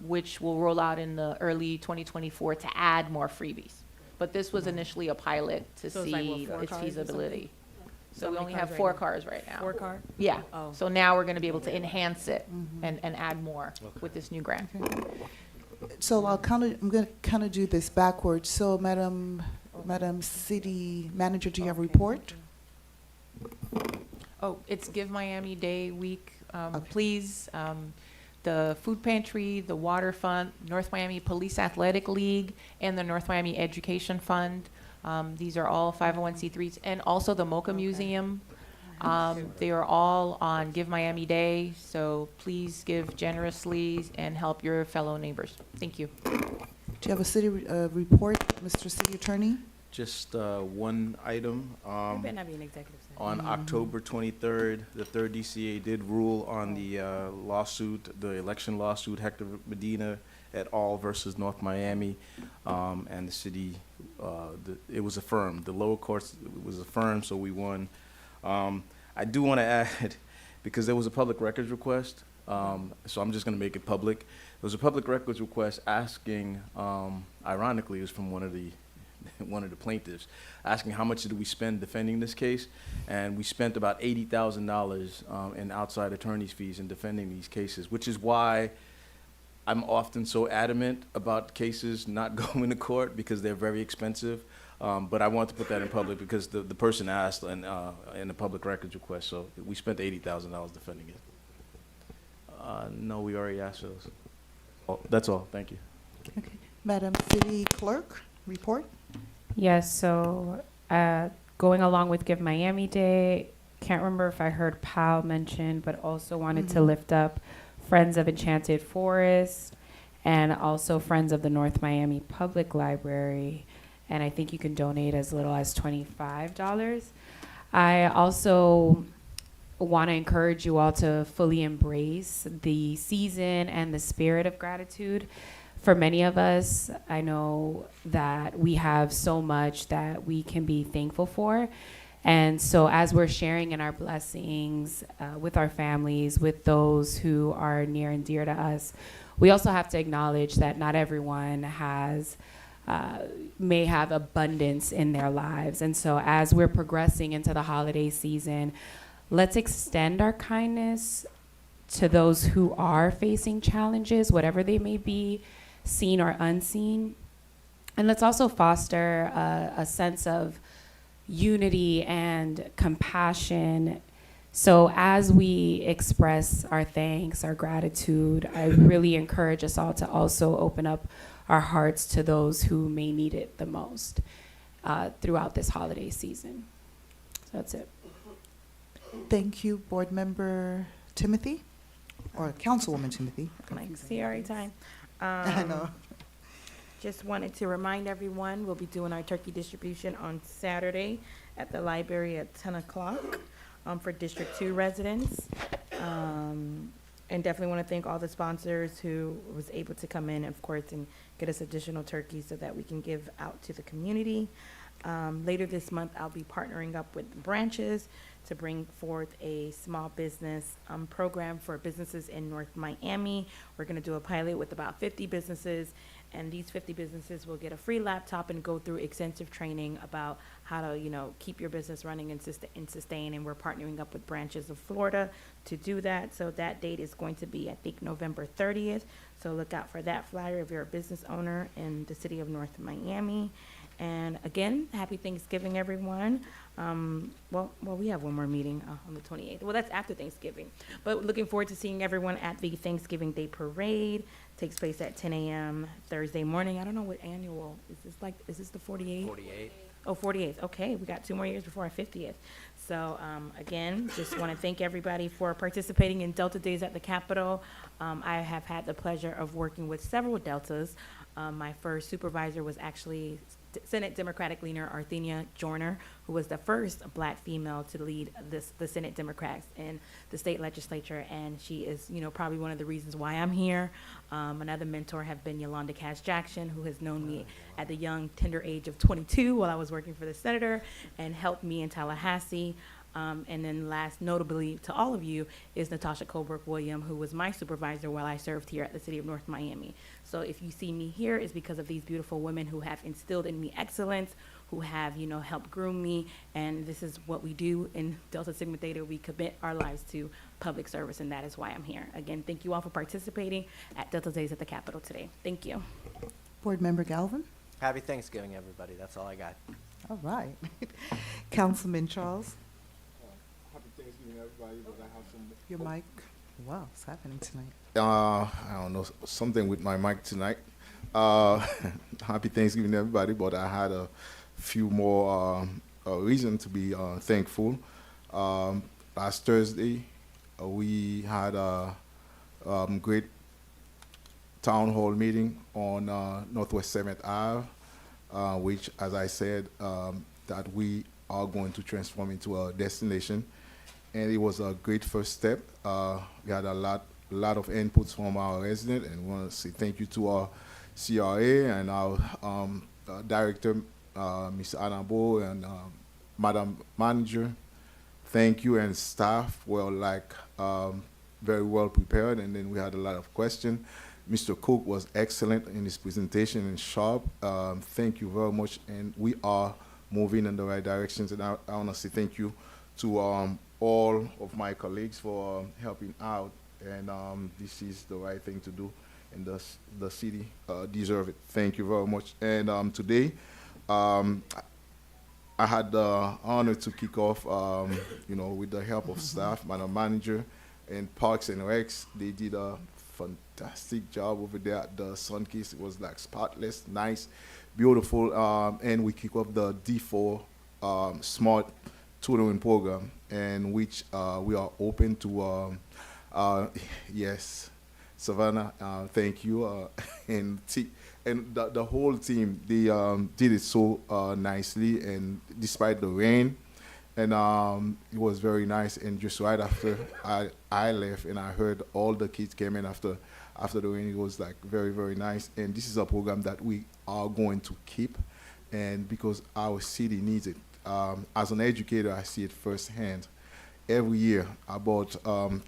which will roll out in the early 2024 to add more freebies. But this was initially a pilot to
So it's like, what,
see
4
its
cars or
feasibility. So
How
we
many
only
cars
have
right
4
now?
cars right now.
4 car?
Yeah.
Oh.
So now we're gonna be able to enhance it and add more with this new grant.
So I'm going to kind of do this backwards. So Madam City Manager, do you have a report?
Oh, it's Give Miami Day week. Please, the food pantry, the water fund, North Miami Police Athletic League, and the North Miami Education Fund. These are all 501c3s, and also the MoCA Museum. They are all on Give Miami Day, so please give generously and help your fellow neighbors. Thank you.
Do you have a city report, Mr. City Attorney?
Just one item.
It better not be an executive session.
On October 23rd, the 3rd DCA did rule on the lawsuit, the election lawsuit, Hector Medina et al. Versus North Miami, and the city, it was affirmed. The lower courts was affirmed, so we won. I do want to add, because there was a public records request, so I'm just going to make it public. There was a public records request asking, ironically, it was from one of the plaintiffs, asking how much did we spend defending this case, and we spent about $80,000 in outside attorney's fees in defending these cases, which is why I'm often so adamant about cases not going to court, because they're very expensive. But I want to put that in public because the person asked in the public records request, so we spent $80,000 defending it. No, we already asked those. Oh, that's all. Thank you.
Okay. Madam City Clerk, report?
Yes, so going along with Give Miami Day, can't remember if I heard Pal mention, but also wanted to lift up Friends of Enchanted Forest and also Friends of the North Miami Public Library. And I think you can donate as little as $25. I also want to encourage you all to fully embrace the season and the spirit of gratitude. For many of us, I know that we have so much that we can be thankful for. And so as we're sharing in our blessings with our families, with those who are near and dear to us, we also have to acknowledge that not everyone may have abundance in their lives. And so as we're progressing into the holiday season, let's extend our kindness to those who are facing challenges, whatever they may be, seen or unseen. And let's also foster a sense of unity and compassion. So as we express our thanks, our gratitude, I really encourage us all to also open up our hearts to those who may need it the most throughout this holiday season. So that's it.
Thank you, Board Member Timothy, or Councilwoman Timothy.
Like CRA time.
I know.
Just wanted to remind everyone, we'll be doing our turkey distribution on Saturday at the library at 10 o'clock for District 2 residents. And definitely want to thank all the sponsors who was able to come in, of course, and get us additional turkeys so that we can give out to the community. Later this month, I'll be partnering up with Branches to bring forth a small business program for businesses in North Miami. We're going to do a pilot with about 50 businesses, and these 50 businesses will get a free laptop and go through extensive training about how to, you know, keep your business running and sustain. And we're partnering up with Branches of Florida to do that. So that date is going to be, I think, November 30th. So look out for that flyer if you're a business owner in the city of North Miami. And again, happy Thanksgiving, everyone. Well, we have one more meeting on the 28th. Well, that's after Thanksgiving. But looking forward to seeing everyone at the Thanksgiving Day Parade. Takes place at 10 a.m. Thursday morning. I don't know what annual. Is this the 48th?
48.
Oh, 48th. Okay, we got 2 more years before our 50th. So again, just want to thank everybody for participating in Delta Days at the Capitol. I have had the pleasure of working with several Deltas. My first supervisor was actually Senate Democratic leader Arthenia Joyner, who was the first Black female to lead the Senate Democrats in the state legislature, and she is, you know, probably one of the reasons why I'm here. Another mentor have been Yolanda Cash Jackson, who has known me at the young, tender age of 22 while I was working for the senator and helped me in Tallahassee. And then last notably to all of you is Natasha Colbrook-William, who was my supervisor while I served here at the city of North Miami. So if you see me here, it's because of these beautiful women who have instilled in me excellence, who have, you know, helped groom me. And this is what we do in Delta Sigma Theta. We commit our lives to public service, and that is why I'm here. Again, thank you all for participating at Delta Days at the Capitol today. Thank you.
Board Member Galvin.
Happy Thanksgiving, everybody. That's all I got.
All right. Councilman Charles.
Happy Thanksgiving, everybody. But I have some.
Your mic. Wow, what's happening tonight?
I don't know, something with my mic tonight. Happy Thanksgiving, everybody. But I had a few more reasons to be thankful. Last Thursday, we had a great town hall meeting on Northwest 7th Ave, which, as I said, that we are going to transform into a destination. And it was a great first step. We had a lot of inputs from our residents, and we want to say thank you to our CRA and our director, Ms. Anabo, and Madam Manager. Thank you, and staff were very well prepared, and then we had a lot of questions. Mr. Cook was excellent in his presentation and sharp. Thank you very much, and we are moving in the right directions. And I want to say thank you to all of my colleagues for helping out, and this is the right thing to do, and the city deserve it. Thank you very much. And today, I had the honor to kick off, with the help of staff, Madam Manager, and Parks and Recs. They did a fantastic job over there at the Sunkist. It was like spotless, nice, beautiful, and we kick off the D4 Smart Tutoring Program, and which we are open to, yes, Savannah, thank you, and the whole team, they did it so nicely, and despite the rain, and it was very nice. And just right after I left, and I heard all the kids came in after the rain, it was like very, very nice. And this is a program that we are going to keep, and because our city needs it. as an educator, I see it firsthand. Every year, about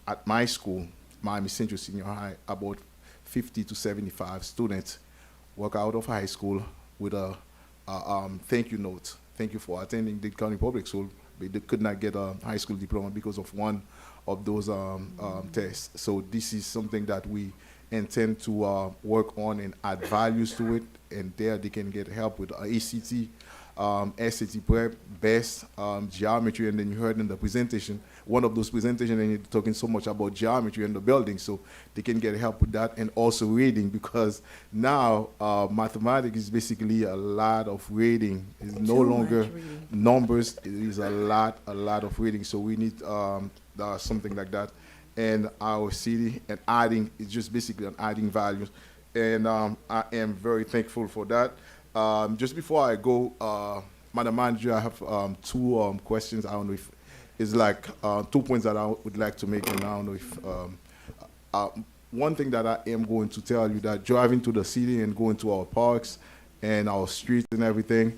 at my school, Miami Central Senior High, about 50 to 75 students walk out of high school with a thank you note. Thank you for attending Dade County Public School. But they could not get a high school diploma because of one of those tests. So this is something that we intend to work on and add values to it. And there they can get help with ACT, SAT prep, BEST, geometry, and then you heard in the presentation, one of those presentations, and you're talking so much about geometry in the building, so they can get help with that, and also reading, because now mathematics is basically a lot of reading. It's no longer numbers, it is a lot of reading, so we need something like that. And our city, and adding, it's just basically an adding values, and I am very thankful for that. Just before I go, Madam Manager, I have two questions. I don't know if it's like 2 points that I would like to make, and I don't know if one thing that I am going to tell you, that driving to the city and going to our parks and our streets and everything,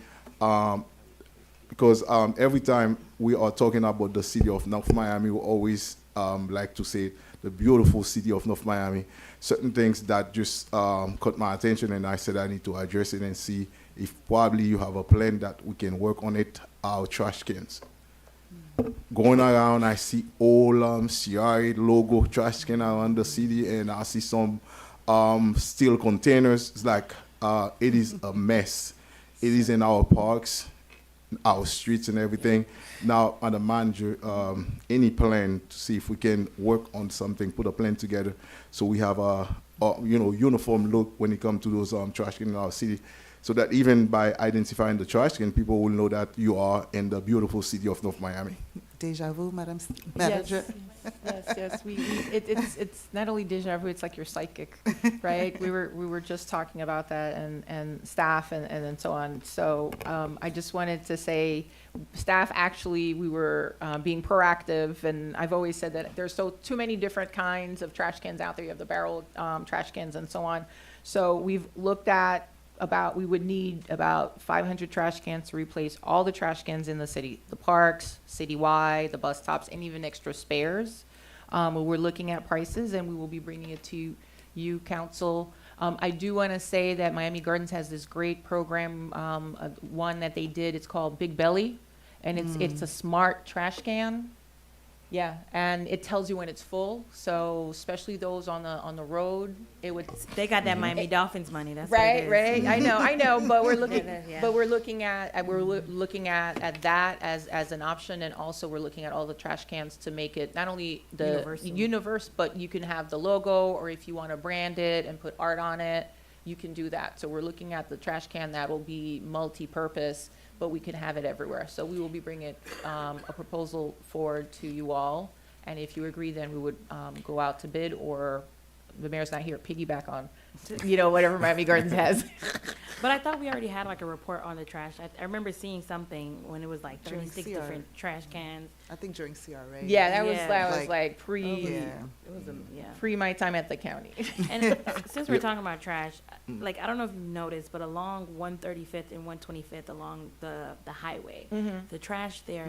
because every time we are talking about the city of North Miami, we always like to say the beautiful city of North Miami. Certain things that just caught my attention, and I said I need to address it and see if probably you have a plan that we can work on it. Our trash cans. Going around, I see all CRA logo trash can around the city, and I see some steel containers. It's like it is a mess. It is in our parks, our streets, and everything. Now, Madam Manager, any plan to see if we can work on something, put a plan together, so we have a uniform look when it comes to those trash cans in our city, so that even by identifying the trash can, people will know that you are in the beautiful city of North Miami.
Deja vu, Madam Manager.
Yes. It's not only deja vu, it's like you're psychic, right? We were just talking about that, and staff and so on. So I just wanted to say, staff, actually, we were being proactive, and I've always said that there's too many different kinds of trash cans out there. You have the barrel trash cans and so on. So we've looked at we would need about 500 trash cans to replace all the trash cans in the city, the parks, citywide, the bus stops, and even extra spares. We're looking at prices, and we will be bringing it to you, council. I do want to say that Miami Gardens has this great program, one that they did. It's called Big Belly, and it's a smart trash can. Yeah, and it tells you when it's full. So especially those on the road, it would.
They got that Miami Dolphins money. That's
right,
what it is.
right. I know, but we're looking,
Yeah.
but we're looking at that as an option, and also we're looking at all the trash cans to make it not only the universe, but you can have the logo, or if you want to brand it and put art on it, you can do that. So we're looking at the trash can that will be multi-purpose, but we can have it everywhere. So we will be bringing a proposal forward to you all, and if you agree, then we would go out to bid, or the mayor's not here, piggyback on, whatever Miami Gardens has.
But I thought we already had like a report on the trash. I remember seeing something when it was like 36 different trash cans.
I think during CRA.
Yeah, that was like pre my time at the county.
And since we're talking about trash, like, I don't know if you've noticed, but along 135th and 125th along the highway, the trash there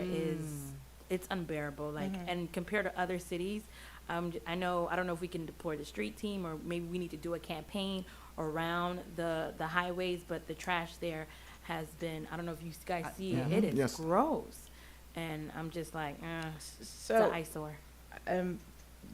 it's unbearable. Like, and compared to other cities, I don't know if we can deploy the street team, or maybe we need to do a campaign around the highways, but the trash there has been, I don't know if you guys see it, it is gross. And I'm just like, it's an eyesore.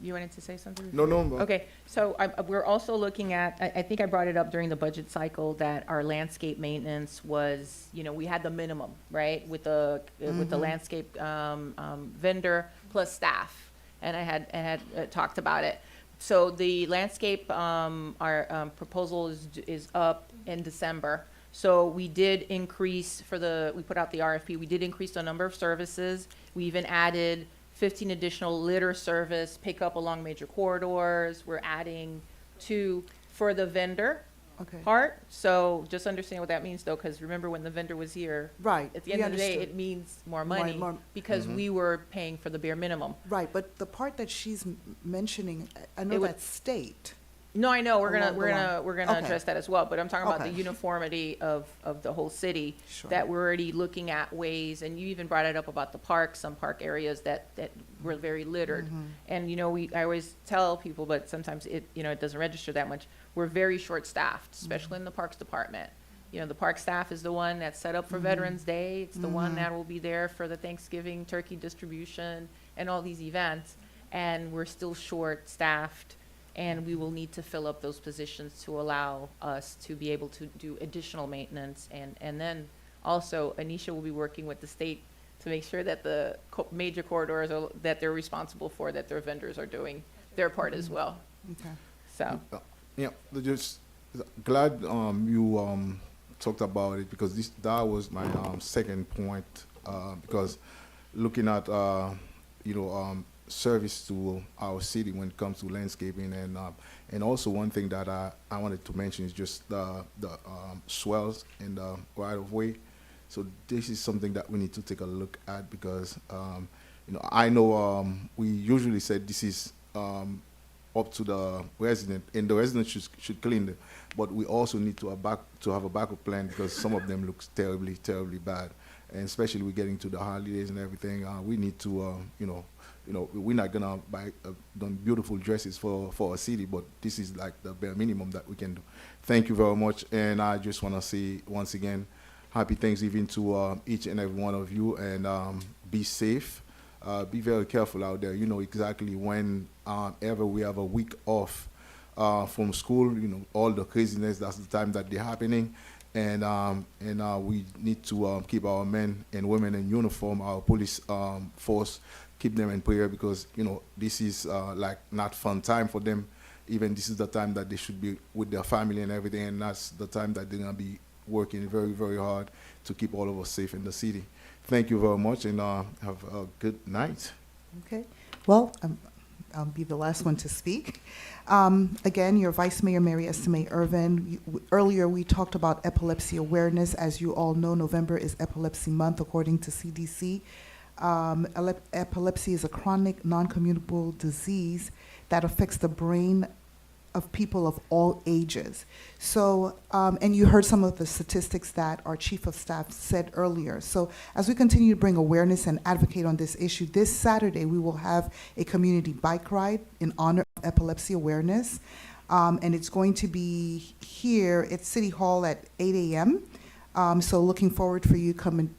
You wanted to say something?
No.
Okay, so we're also looking at, I think I brought it up during the budget cycle, that our landscape maintenance was, we had the minimum, right? With the landscape vendor plus staff. And I had talked about it. So the landscape, our proposal is up in December. So we did increase we put out the RFP, we did increase the number of services. We even added 15 additional litter service pickup along major corridors. We're adding 2 for the vendor part. So just understand what that means, though, because remember when the vendor was here,
right?
At the end of the day, it means more money because we were paying for the bare minimum.
Right, but the part that she's mentioning, I know that's state.
No, I know, we're
Along the line.
we're gonna
Okay.
address that as well, but I'm talking about the
Okay.
uniformity of the whole city.
Sure.
That we're already looking at ways, and you even brought it up about the parks, some park areas that were very littered.
Mm-hmm.
And, you know, I always tell people, but sometimes it doesn't register that much. We're very short-staffed, especially in the Parks Department. You know, the park staff is the one that's set up for Veterans Day. It's the one that will be there for the Thanksgiving turkey distribution and all these events. And we're still short-staffed, and we will need to fill up those positions to allow us to be able to do additional maintenance. And then also, Anisha will be working with the state to make sure that the major corridors that they're responsible for, that their vendors are doing their part as well.
Okay.
So,
Yeah, just glad you talked about it, because that was my second point, because looking at service to our city when it comes to landscaping, and also one thing that I wanted to mention is just the swells in the right of way. So this is something that we need to take a look at, because I know we usually said this is up to the resident, and the resident should clean it, but we also need to have a backup plan, because some of them look terribly, terribly bad, and especially we're getting to the holidays and everything. We need to, we're not gonna buy done beautiful dresses for a city, but this is like the bare minimum that we can do. Thank you very much, and I just want to say once again, happy Thanksgiving to each and every one of you, and be safe. Be very careful out there. You know exactly when ever we have a week off from school, all the craziness, that's the time that they're happening. And we need to keep our men and women in uniform, our police force, keep them in prayer, because, this is like not fun time for them. Even this is the time that they should be with their family and everything, and that's the time that they're going to be working very, very hard to keep all of us safe in the city. Thank you very much, and have a good night.
Okay. Well, I'll be the last one to speak. Again, your Vice Mayor, Mary Estime Irvin. Earlier, we talked about epilepsy awareness. As you all know, November is Epilepsy Month, according to CDC. Epilepsy is a chronic, non-communicable disease that affects the brain of people of all ages. So, and you heard some of the statistics that our Chief of Staff said earlier. So as we continue to bring awareness and advocate on this issue, this Saturday we will have a community bike ride in honor of epilepsy awareness. And it's going to be here at City Hall at 8 a.m. So looking forward for you come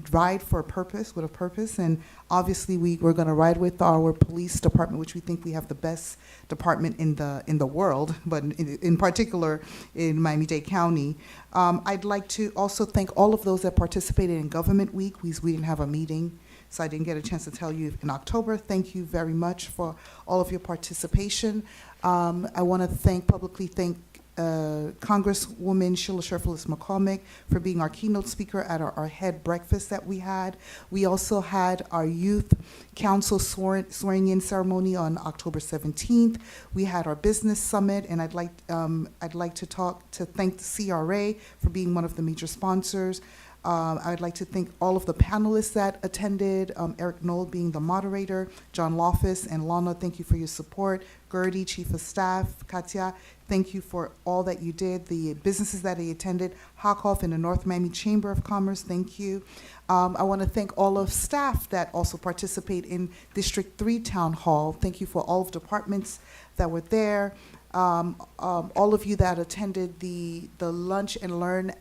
ride for a purpose, with a purpose. And obviously we're going to ride with our police department, which we think we have the best department in the world, but in particular in Miami-Dade County. I'd like to also thank all of those that participated in Government Week. We didn't have a meeting, so I didn't get a chance to tell you in October. Thank you very much for all of your participation. I want to publicly thank Congresswoman Sheila Sherfilis McCormick for being our keynote speaker at our head breakfast that we had. We also had our Youth Council swearing-in ceremony on October 17th. We had our business summit, and I'd like to thank the CRA for being one of the major sponsors. I'd like to thank all of the panelists that attended, Eric Knoll being the moderator, John Loftus and Lana, thank you for your support. Gertie, Chief of Staff, Katya, thank you for all that you did. The businesses that they attended, Hockhoff and the North Miami Chamber of Commerce, thank you. I want to thank all of staff that also participate in District 3 Town Hall. Thank you for all of the departments that were there. All of you that attended the lunch and learn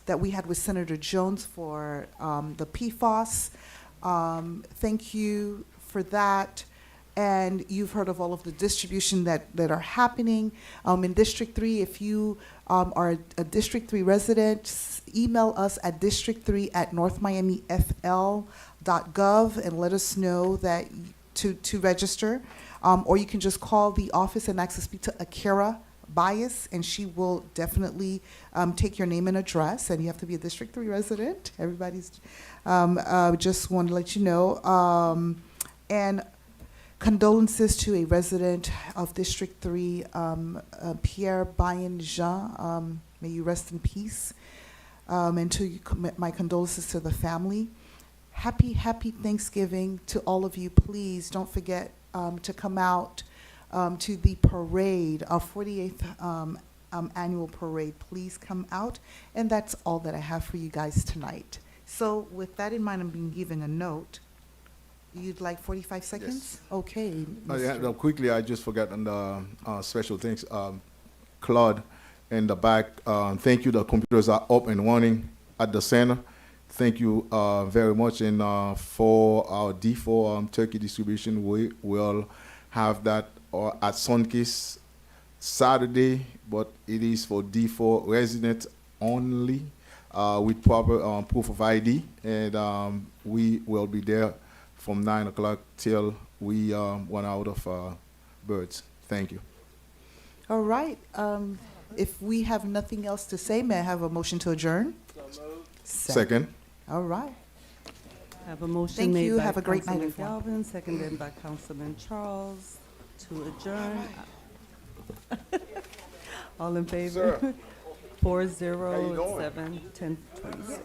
that we had with Senator Jones for the PFAS. Thank you for that. And you've heard of all of the distribution that are happening. In District 3, if you are a District 3 resident, email us at district3@northmiamifl.gov and let us know that to register. Or you can just call the office and ask to speak to Akira Bias, and she will definitely take your name and address, and you have to be a District 3 resident. Everybody's just want to let you know. And condolences to a resident of District 3, Pierre Bayan Jean. May you rest in peace. And my condolences to the family. Happy Thanksgiving to all of you. Please don't forget to come out to the parade, our 48th annual parade, please come out. And that's all that I have for you guys tonight. So with that in mind, I'm being given a note. You'd like 45 seconds?
Yes.
Okay.
Yeah,
Mr.
no, quickly, I just forgot on the special things. Claude in the back, thank you. The computers are up and running at the center. Thank you very much. And for our D4 turkey distribution, we will have that at Sunkist Saturday, but it is for D4 residents only with proper proof of ID. And we will be there from 9 o'clock till we run out of birds. Thank you.
All right. If we have nothing else to say, may I have a motion to adjourn?
Second.
All right.
I have a motion
Thank
made
you.
by
Have a great night,
Councilman
everyone.
Galvin, seconded by Councilman Charles to adjourn. All in favor?
Sir.
4-0, 7, 10, 26.